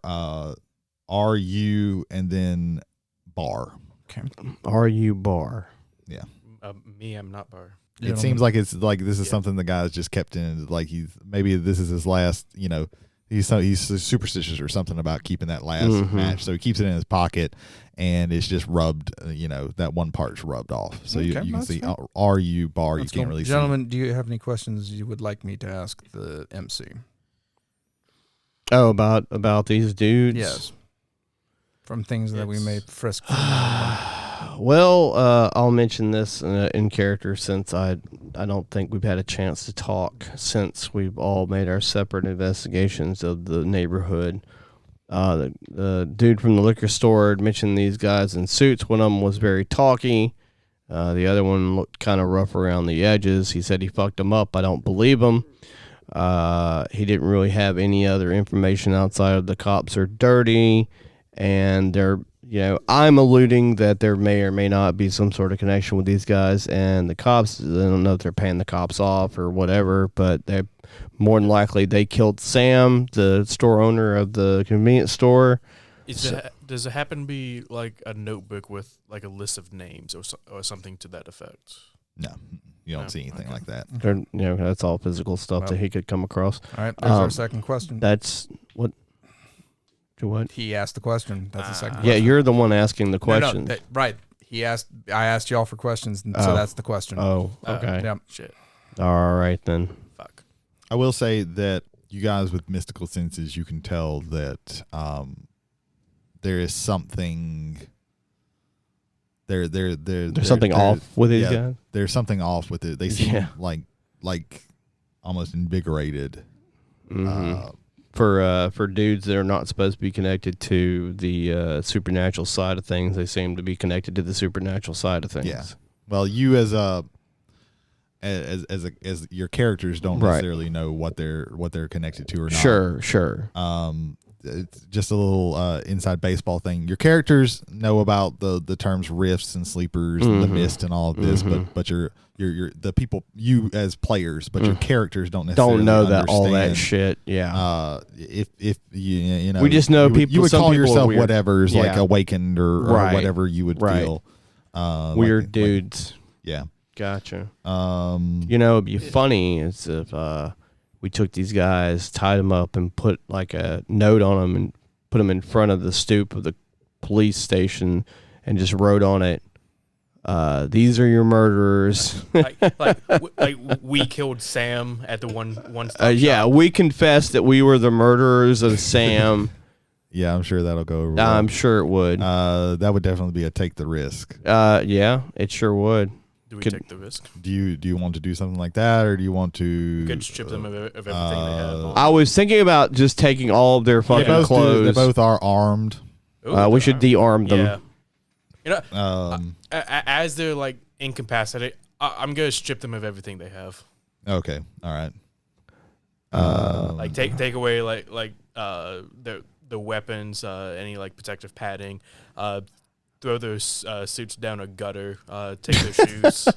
RU and then bar. Okay. RU bar. Yeah. Me, I'm not bar. It seems like it's like this is something the guy's just kept in. Like maybe this is his last. He's superstitious or something about keeping that last match, so he keeps it in his pocket, and it's just rubbed. That one part's rubbed off, so you can see RU bar. That's you can't cool. really Gentlemen, do you have any questions you would like me to ask the MC? Oh, about these dudes? Yes. From things that we may frisk. Well, I'll mention this in character since I don't think we've had a chance to talk since we've all made our separate investigations of the neighborhood. The dude from the liquor store had mentioned these guys in suits. One of them was very talky. The other one looked kind of rough around the edges. He said he fucked him up. I don't believe him. He didn't really have any other information outside of the cops are dirty, and they're, I'm alluding that there may or may not be some sort of connection with these guys and the cops. I don't know if they're paying the cops off or whatever, but they more than likely they killed Sam, the store owner of the convenience store. Does it happen to be like a notebook with like a list of names or something to that effect? No, you don't see anything like that. That's all physical stuff that he could come across. All right, there's our second question. That's what. What? He asked the question. That's the second Yeah, question. you're the one asking the question. No, right. I asked y'all for questions, and so that's the question. Oh, okay. Yeah. Shit. All right, then. Fuck. I will say that you guys with mystical senses, you can tell that there is something. There's something off with these guys. There's something off with it. They seem like almost invigorated. Mm-hmm. For dudes that are not supposed to be connected to the supernatural side of things, they seem to be connected to the supernatural side of things. Yeah. Well, you as your characters don't necessarily know what they're connected to or not. Sure. It's just a little inside baseball thing. Your characters know about the terms rifts and sleepers and the mist and all of this, but you're the people, you as players, but your characters don't necessarily know understand, that all that shit. Yeah. If you know, we just know people. You would some call people yourself weird. whatever's like awakened or whatever you would feel. Weird dudes. Yeah. Gotcha. It'd be funny is if we took these guys, tied them up, and put like a note on them and put them in front of the stoop of the police station and just wrote on it, "These are your murderers." like we killed Sam at the one stop yeah, shop. we confessed that we were the murderers of Sam. Yeah, I'm sure that'll go over well. I'm sure it would. That would definitely be a take the risk. Yeah, it sure would. Do we take the risk? Do you want to do something like that, or do you want to? We could strip them of everything they have. I was thinking about just taking all of their fucking clothes. They both are armed. We should de-arm them. Yeah. As they're like incapacitated, I'm gonna strip them of everything they have. Okay. All right. Like take away the weapons, any like protective padding, throw their suits down a gutter, take their shoes.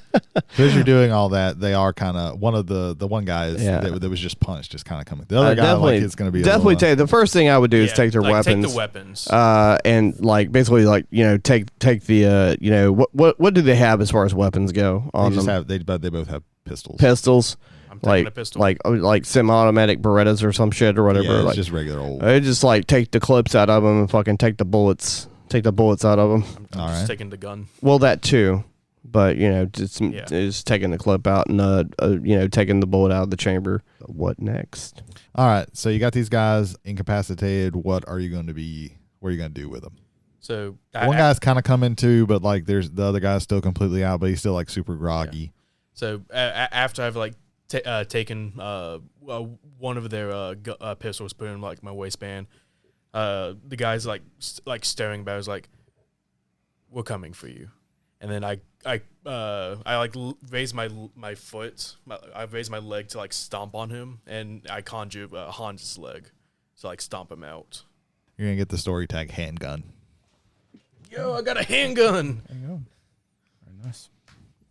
As you're doing all that, they are kind of one of the one guy that was just punched, just kind of coming. The other guy, like, it's going to be definitely take. The first thing I would do is take their weapons. Take the weapons. And like basically like take the what do they have as far as weapons go on them? They both have pistols. Pistols. I'm taking a pistol. Like semi-automatic Berettas or some shit or whatever. Yeah, like just regular old. I just like take the clips out of them and fucking take the bullets. Take the bullets out of them. I'm just taking the gun. Well, that too, but just taking the clip out and taking the bullet out of the chamber. What next? All right, so you got these guys incapacitated. What are you going to be? What are you going to do with them? So one guy's kind of coming to, but like there's the other guy's still completely out, but he's still like super groggy. Yeah. So after I've like taken one of their pistols, put in like my waistband. The guy's like staring about. Is like, "We're coming for you," and then I raise my foot. I raise my leg to like stomp on him, and I conjure Hans' leg to like stomp him out. You're gonna get the story tag handgun. Yo, I got a handgun. There you go. Very nice.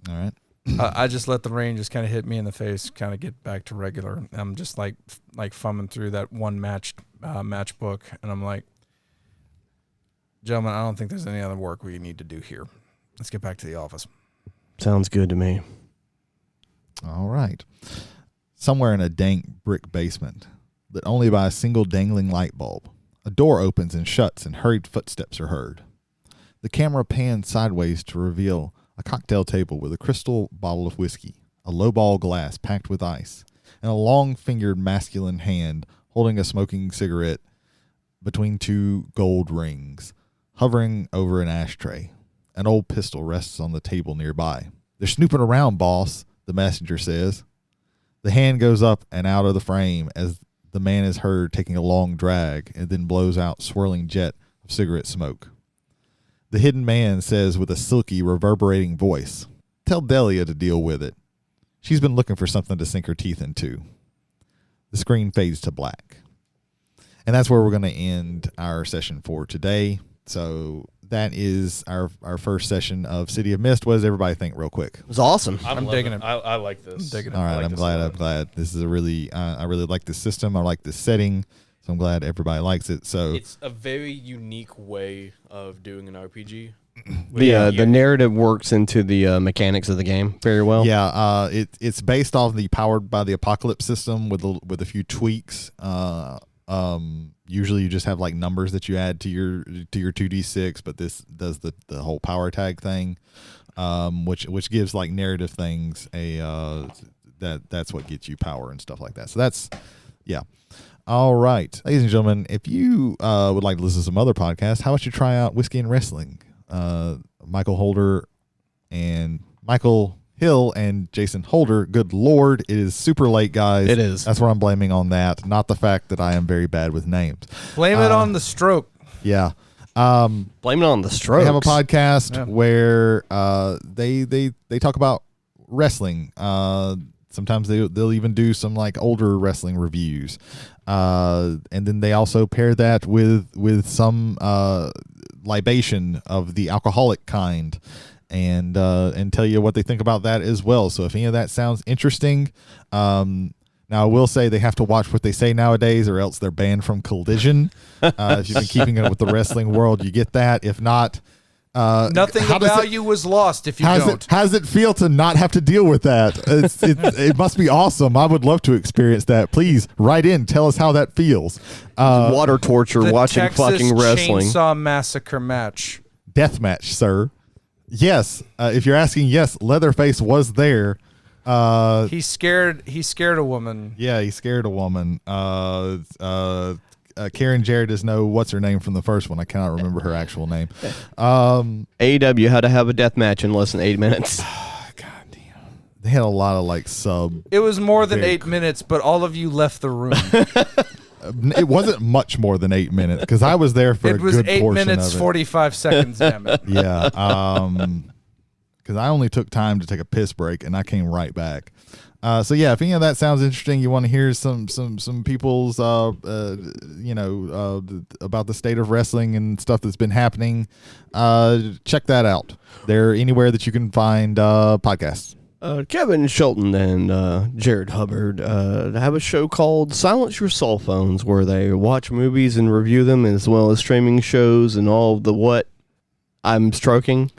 All right. I just let the rain just kind of hit me in the face, kind of get back to regular. I'm just like thumbing through that one matchbook, and I'm like, gentlemen, I don't think there's any other work we need to do here. Let's get back to the office. Sounds good to me. All right. Somewhere in a dank brick basement, lit only by a single dangling light bulb, a door opens and shuts and hurried footsteps are heard. The camera pans sideways to reveal a cocktail table with a crystal bottle of whiskey, a lowball glass packed with ice, and a long-fingered masculine hand holding a smoking cigarette between two gold rings, hovering over an ashtray. An old pistol rests on the table nearby. "They're snooping around, boss," the messenger says. The hand goes up and out of the frame as the man is heard taking a long drag and then blows out swirling jet of cigarette smoke. The hidden man says with a silky, reverberating voice, "Tell Delia to deal with it. She's been looking for something to sink her teeth into." the screen fades to black. And that's where we're going to end our session for today. So that is our first session of City of Mist. What does everybody think real quick? It was awesome. I'm digging it. I like this. I'm digging it. All right, like I'm this glad. a lot. I'm glad. This is a really, I really like this system. I like this setting. So I'm glad everybody likes it. So It's a very unique way of doing an RPG. The narrative works into the mechanics of the game very well. yeah, it's based off the Powered by the Apocalypse system with a few tweaks. Usually you just have like numbers that you add to your 2d6, but this does the whole power tag thing, which gives like narrative things that's what gets you power and stuff like that. So that's yeah. All right, ladies and gentlemen, if you would like to listen to some other podcasts, how about you try out Whiskey and Wrestling? Michael Hill and Jason Holder. Good Lord, it is super late, guys. It is. That's what I'm blaming on that, not the fact that I am very bad with names. Blame it on the stroke. Yeah. Blame it on the strokes. They have a podcast where they talk about wrestling. Sometimes they'll even do some like older wrestling reviews, and then they also pair that with some libation of the alcoholic kind, and tell you what they think about that as well. So if any of that sounds interesting, now I will say they have to watch what they say nowadays, or else they're banned from Collision. If you've been keeping up with the wrestling world, you get that. If not. Nothing of value was lost if you don't. How does it feel to not have to deal with that? It must be awesome. I would love to experience that. Please write in. Tell us how that feels. Water torture The watching Texas fucking wrestling. Chainsaw Massacre match. Death match, sir. Yes. If you're asking, yes, Leatherface was there. He scared a woman. Yeah, he scared a woman. Karen Jarrett is what's her name from the first one? I cannot remember her actual name. AEW had to have a death match in less than 8 minutes. God damn. They had a lot of like sub. It was more than 8 minutes, but all of you left the room. It wasn't much more than 8 minutes because I was there for a It was good 8 portion minutes, of it. 45 seconds, damn it. Yeah. Because I only took time to take a piss break and I came right back. So yeah, if any of that sounds interesting, you want to hear some people's about the state of wrestling and stuff that's been happening, check that out. They're anywhere that you can find podcasts. Kevin Shelton and Jared Hubbard have a show called Silence Your Cell Phones, where they watch movies and review them, as well as streaming shows and all of the what I'm stroking.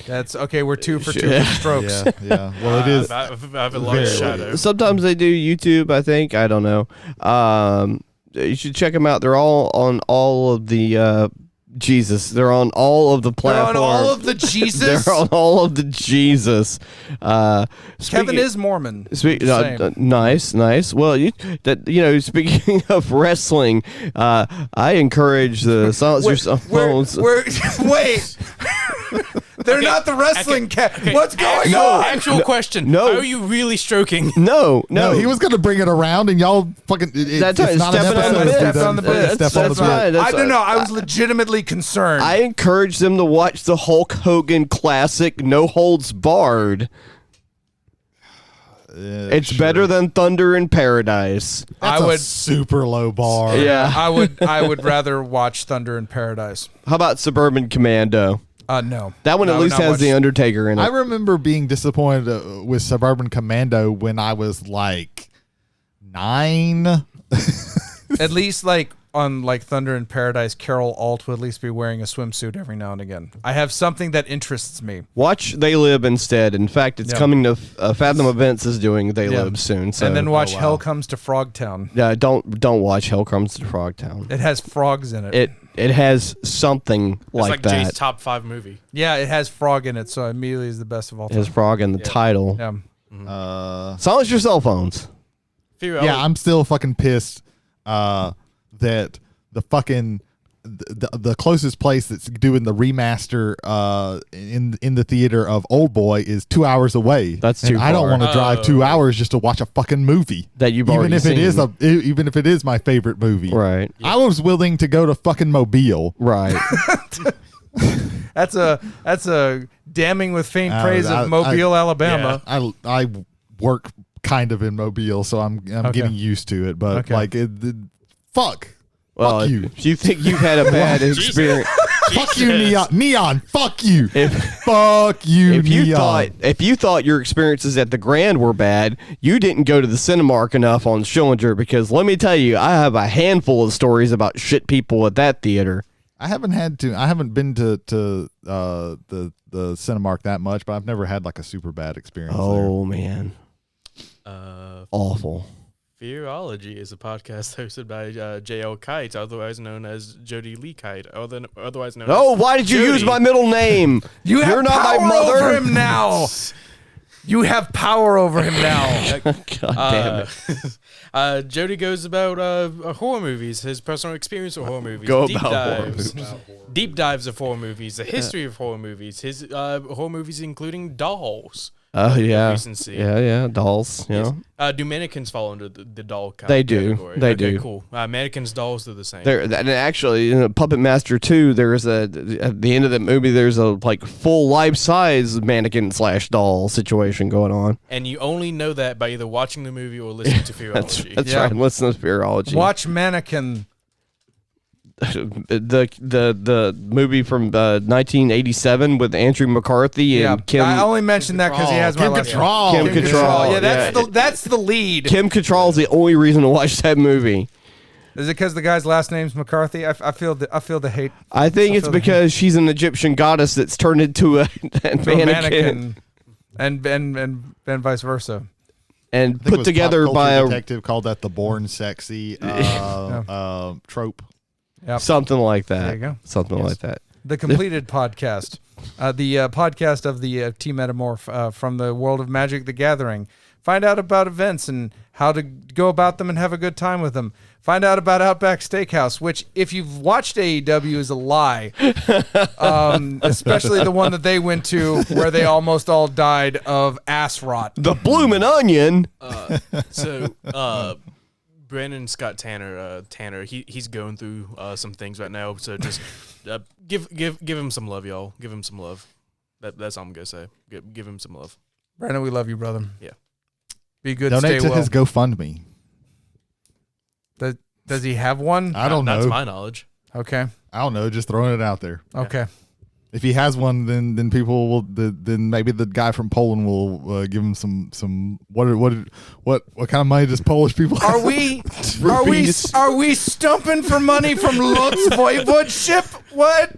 That's okay. We're 2 for 2 for strokes. Yeah. Well, it is. I have a lot of shadow. Sometimes they do YouTube, I think. I don't know. You should check them out. They're all on all of the Jesus. They're on all of the platforms. They're on all of the Jesus. They're on all of the Jesus. Kevin is Mormon. Nice. Well, speaking of wrestling, I encourage the Silence Your Cell Phones. Wait. They're not the wrestling What's going on? Actual question. No. Are you really stroking? No. He was going to bring it around, and y'all fucking. That's it's right, not an stepping on episode. the bit. dude. Step on the bit. Step on the That's bit. right. I don't know. I was legitimately concerned. I encourage them to watch the Hulk Hogan classic No Holds Barred. It's better than Thunder in Paradise. That's I would a super low bar. Yeah. I would rather watch Thunder in Paradise. How about Suburban Commando? No. That one I at would least not has watch- The Undertaker in it. I remember being disappointed with Suburban Commando when I was like 9. At least on Thunder in Paradise, Carol Alt would at least be wearing a swimsuit every now and again. I have something that interests me. Watch They Live instead. In fact, it's Yeah. coming to Fathom Events is doing They Live soon. So. And then watch Hell Comes to Frogtown. Yeah, don't watch Hell Comes to Frogtown. It has frogs in it. It has something It's like like that. Jay's top 5 movie. Yeah, it has frog in it, so immediately is the best of all It time. has frog in the title. Yeah. Silence your cell phones. I'm still fucking pissed that the fucking the closest place that's doing the remaster in the theater of Old Boy is 2 hours away. That's And too I don't far. want to drive 2 hours just to watch a fucking movie That you've even already if it is seen. even if it is my favorite movie. Right. I was willing to go to fucking Mobile. Right. That's a damning with faint praise I- of Mobile, Alabama. I work kind of in Mobile, so I'm getting used to it. But like, fuck you. If you think you've had a bad experience. Fuck you, Neon. Fuck you. Fuck you, Neon. If you thought your experiences at the Grand were bad, you didn't go to the Cinemark enough on Schillinger, because let me tell you, I have a handful of stories about shit people at that theater. I haven't been to the Cinemark that much, but I've never had like a super bad experience. Oh man, awful. Fearology is a podcast hosted by J.L. Kite, otherwise known as Jody Lee Kite, otherwise known as Why did you Jody. use my middle name? You're not power my mother. over him now. You have power over him now. God damn it. Jody goes about horror movies, his personal experience with horror movies, deep dives of horror movies, the history of horror movies, his horror movies including Dolls. Oh yeah, Recency. yeah, dolls. Yeah, do mannequins fall under the doll They do. category? They okay, do. Cool. Mannequins, dolls, they're the same. and actually, in Puppet Master 2, there's at the end of that movie, there's a like full life size mannequin / doll situation going on. And you only know that by either watching the movie or listening to Fearology. That's right. Listen to Fearology. Watch Mannequin. the movie from 1987 with Andrew McCarthy and Kim. I only mentioned that because he has my last name. Kim Cattrall. Yeah, that's the lead. Kim Cattrall's the only reason to watch that movie. Is it because the guy's last name's McCarthy? I feel the hate. I think it's because she's an Egyptian goddess that's turned into a mannequin. and vice versa. And put together by a detective called that the born sexy trope. Yep. Something like that. There you go. Something like that. The completed podcast. The podcast of the Team Metamorph from the world of Magic the Gathering. Find out about events and how to go about them and have a good time with them. Find out about Outback Steakhouse, which, if you've watched AEW, is a lie. Especially the one that they went to where they almost all died of ass rot. The Bloomin' Onion. Brandon Scott Tanner, he's going through some things right now. So just give him some love, y'all. Give him some love. That's all I'm gonna say. Give him some love. Brandon, we love you, brother. Yeah. Be good. Donate stay to well. his GoFundMe. Does he have one? I don't know. That's my knowledge. Okay. I don't know. Just throwing it out there. Okay. If he has one, then people will. Then maybe the guy from Poland will give him some. What kind of money does Polish people have? Are we stumping for money from Lutz Voivodeship? What?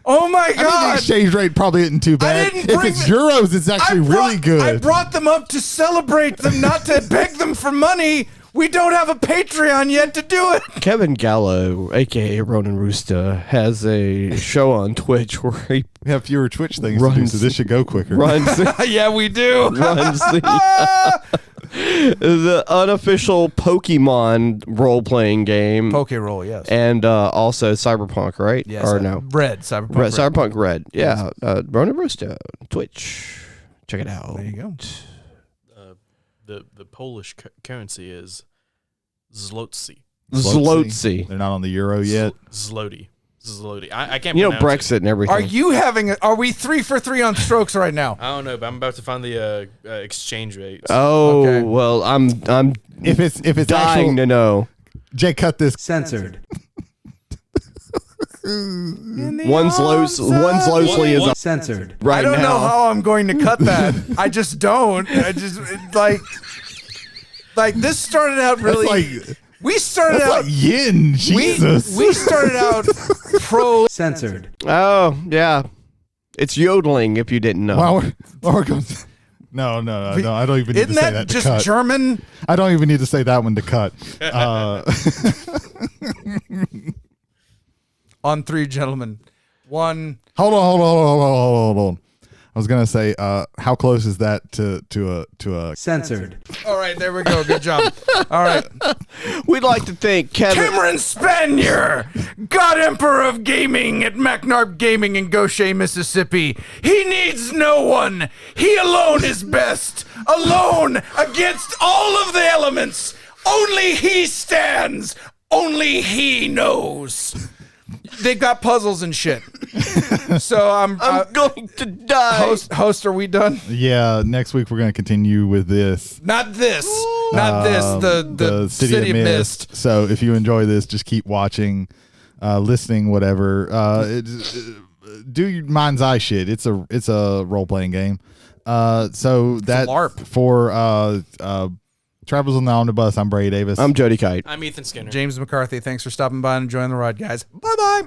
Oh my I mean, the God! exchange rate probably isn't too bad. If it's euros, it's actually really good. I brought them up to celebrate them, not to beg them for money. We don't have a Patreon yet to do it. Kevin Gallo, a.k.a. Ronan Roosta, has a show on Twitch where he We have fewer Twitch things to do, so this should go quicker. runs Yeah, we do. the unofficial Pokemon role-playing game. Roll, yes. And also Cyberpunk, right? Yes. Or no? Red, Cyberpunk. Red, Cyberpunk Red. Yeah. Ronan Roosta, Twitch. Check it out. There you go. The Polish currency is zloty. Zloty. They're not on the euro yet. Zloty. I can't. You know, pronounce Brexit and everything. Are we 3 for 3 on strokes right now? I don't know, but I'm about to find the exchange rates. Oh, Okay. well, I'm If it's dying to know. Jay, cut this. Censored. One's loosely is Censored. right I don't now. know how I'm going to cut that. I just don't. Like this started out really. We started That's out. like yin. Jesus. We started out pro censored. Oh, yeah. It's yodeling if you didn't know. While we're going. No. I don't even need Isn't to say that that to just cut. German? I don't even need to say that one to cut. On 3, gentlemen. 1. Hold on. I was gonna say, how close is that to a Censored. All right, there we go. Good job. All right. We'd like to thank Kevin. Cameron Spanier, God Emperor of Gaming at MacNarp Gaming in Goshen, Mississippi. He needs no one. He alone is best. Alone against all of the elements. Only he stands. Only he knows. They've got puzzles and shit. So I'm going to die. host. Are we done? Yeah, next week we're going to continue with this. Not this. Not this. The City of Mist. So if you enjoy this, just keep watching, listening, whatever. Do your mind's eye shit. It's a role playing game. So that LARP. For Travels on the Omnibus, I'm Brady Davis. I'm Jody Kite. I'm Ethan Skinner. James McCarthy. Thanks for stopping by and enjoying the ride, guys. Bye bye.